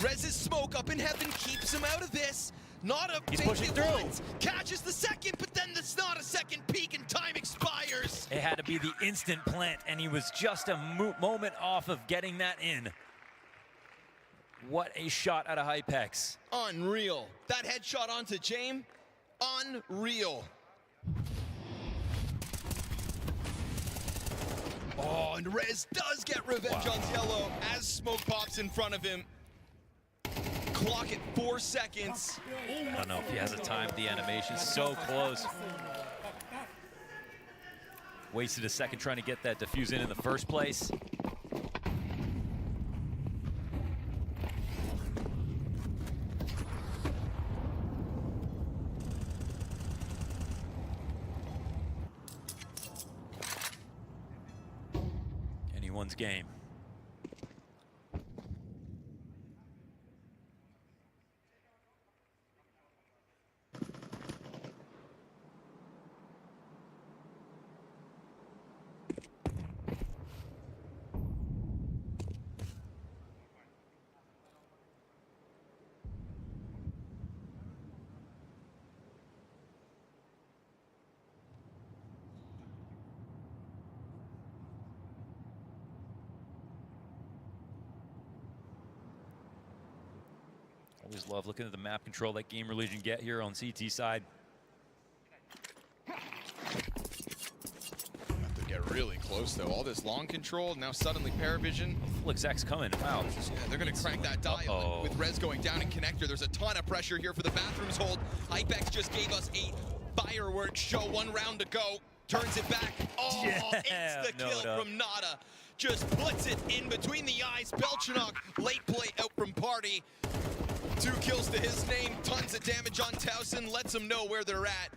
Rez's smoke up in heaven keeps him out of this. He's pushing through. Catches the second, but then there's not a second peak and time expires. It had to be the instant plant, and he was just a moment off of getting that in. What a shot out of Hypex. Unreal. That headshot onto James, unreal. Oh, and Rez does get revenge on Yellow as smoke pops in front of him. Clock at 4 seconds. I don't know if he has a time. The animation so close. Wasted a second trying to get that defuse in the first place. Anyone's game. Always love looking at the map control that Gamer Legion get here on CT side. Have to get really close though. All this long control, now suddenly Paravision. Full exec's coming. Wow. Yeah, they're gonna crank that dial. With Rez going down in Connector, there's a ton of pressure here for the bathrooms hold. Hypex just gave us a fireworks show, 1 round to go. Turns it back. Oh, it's the kill from Nada. Just puts it in between the eyes. Belchanok, late play out from Party. 2 kills to his name, tons of damage on Towson, lets him know where they're at.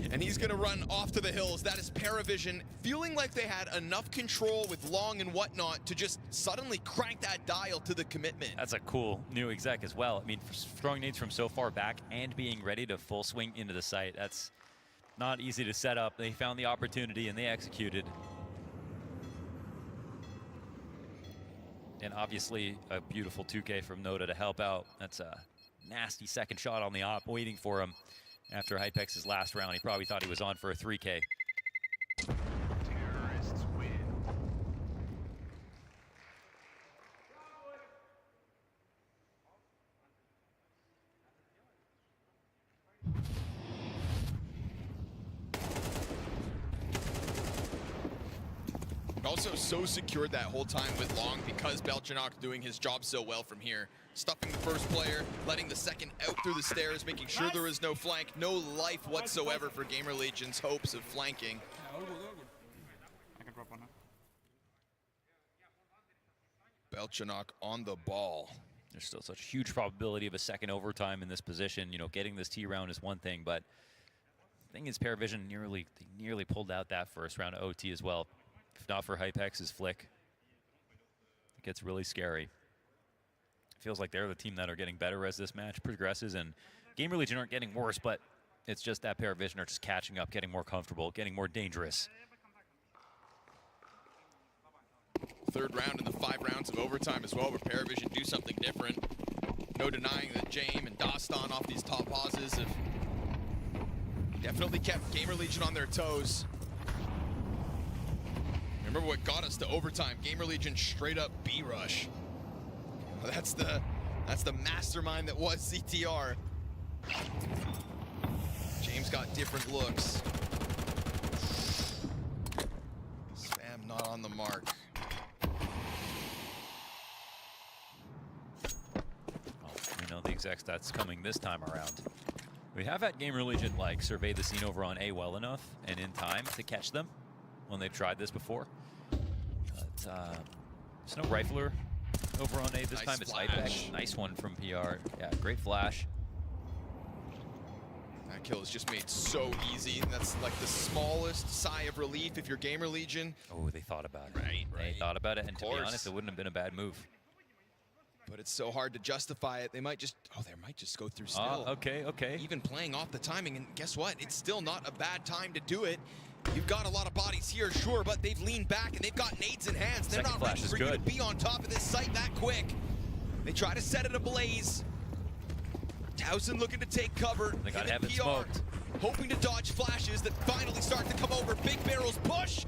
And he's gonna run off to the hills. That is Paravision, feeling like they had enough control with long and whatnot to just suddenly crank that dial to the commitment. That's a cool new exec as well. I mean, throwing nades from so far back and being ready to full swing into the site, that's not easy to set up. They found the opportunity and they executed. And obviously a beautiful 2K from Noda to help out. That's a nasty second shot on the op waiting for him after Hypex's last round. He probably thought he was on for a 3K. Terrorists win. Also so secured that whole time with Long because Belchanok doing his job so well from here. Stuffing the first player, letting the second out through the stairs, making sure there is no flank, no life whatsoever for Gamer Legion's hopes of flanking. I can drop one now. Belchanok on the ball. There's still such a huge probability of a second overtime in this position. You know, getting this T round is one thing, but the thing is Paravision nearly pulled out that first round of OT as well. If not for Hypex's flick, it gets really scary. It feels like they're the team that are getting better as this match progresses, and Gamer Legion aren't getting worse, but it's just that Paravision are just catching up, getting more comfortable, getting more dangerous. 3rd round in the 5 rounds of overtime as well, where Paravision do something different. No denying that James and Dostan off these top pauses have definitely kept Gamer Legion on their toes. Remember what got us to overtime? Gamer Legion straight up B-rush. That's the mastermind that was CTR. James got different looks. Spam not on the mark. Oh, you know, the exact stats coming this time around. We have had Gamer Legion like survey the scene over on A well enough and in time to catch them when they've tried this before. But there's no rifler over on A this time. It's Ipex. Nice one from PR. Yeah, great flash. That kill is just made so easy. That's like the smallest sigh of relief if you're Gamer Legion. Oh, they thought about it. Right. They thought about it, and to be honest, it wouldn't have been a bad move. But it's so hard to justify it. They might just, they might just go through still. Okay. Even playing off the timing, and guess what? It's still not a bad time to do it. You've got a lot of bodies here, sure, but they've leaned back and they've got nades in hands. They're not ready for you to be on top of this site that quick. They try to set it ablaze. Towson looking to take cover. They gotta have it PR smoked. hoping to dodge flashes that finally start to come over. Big barrels push.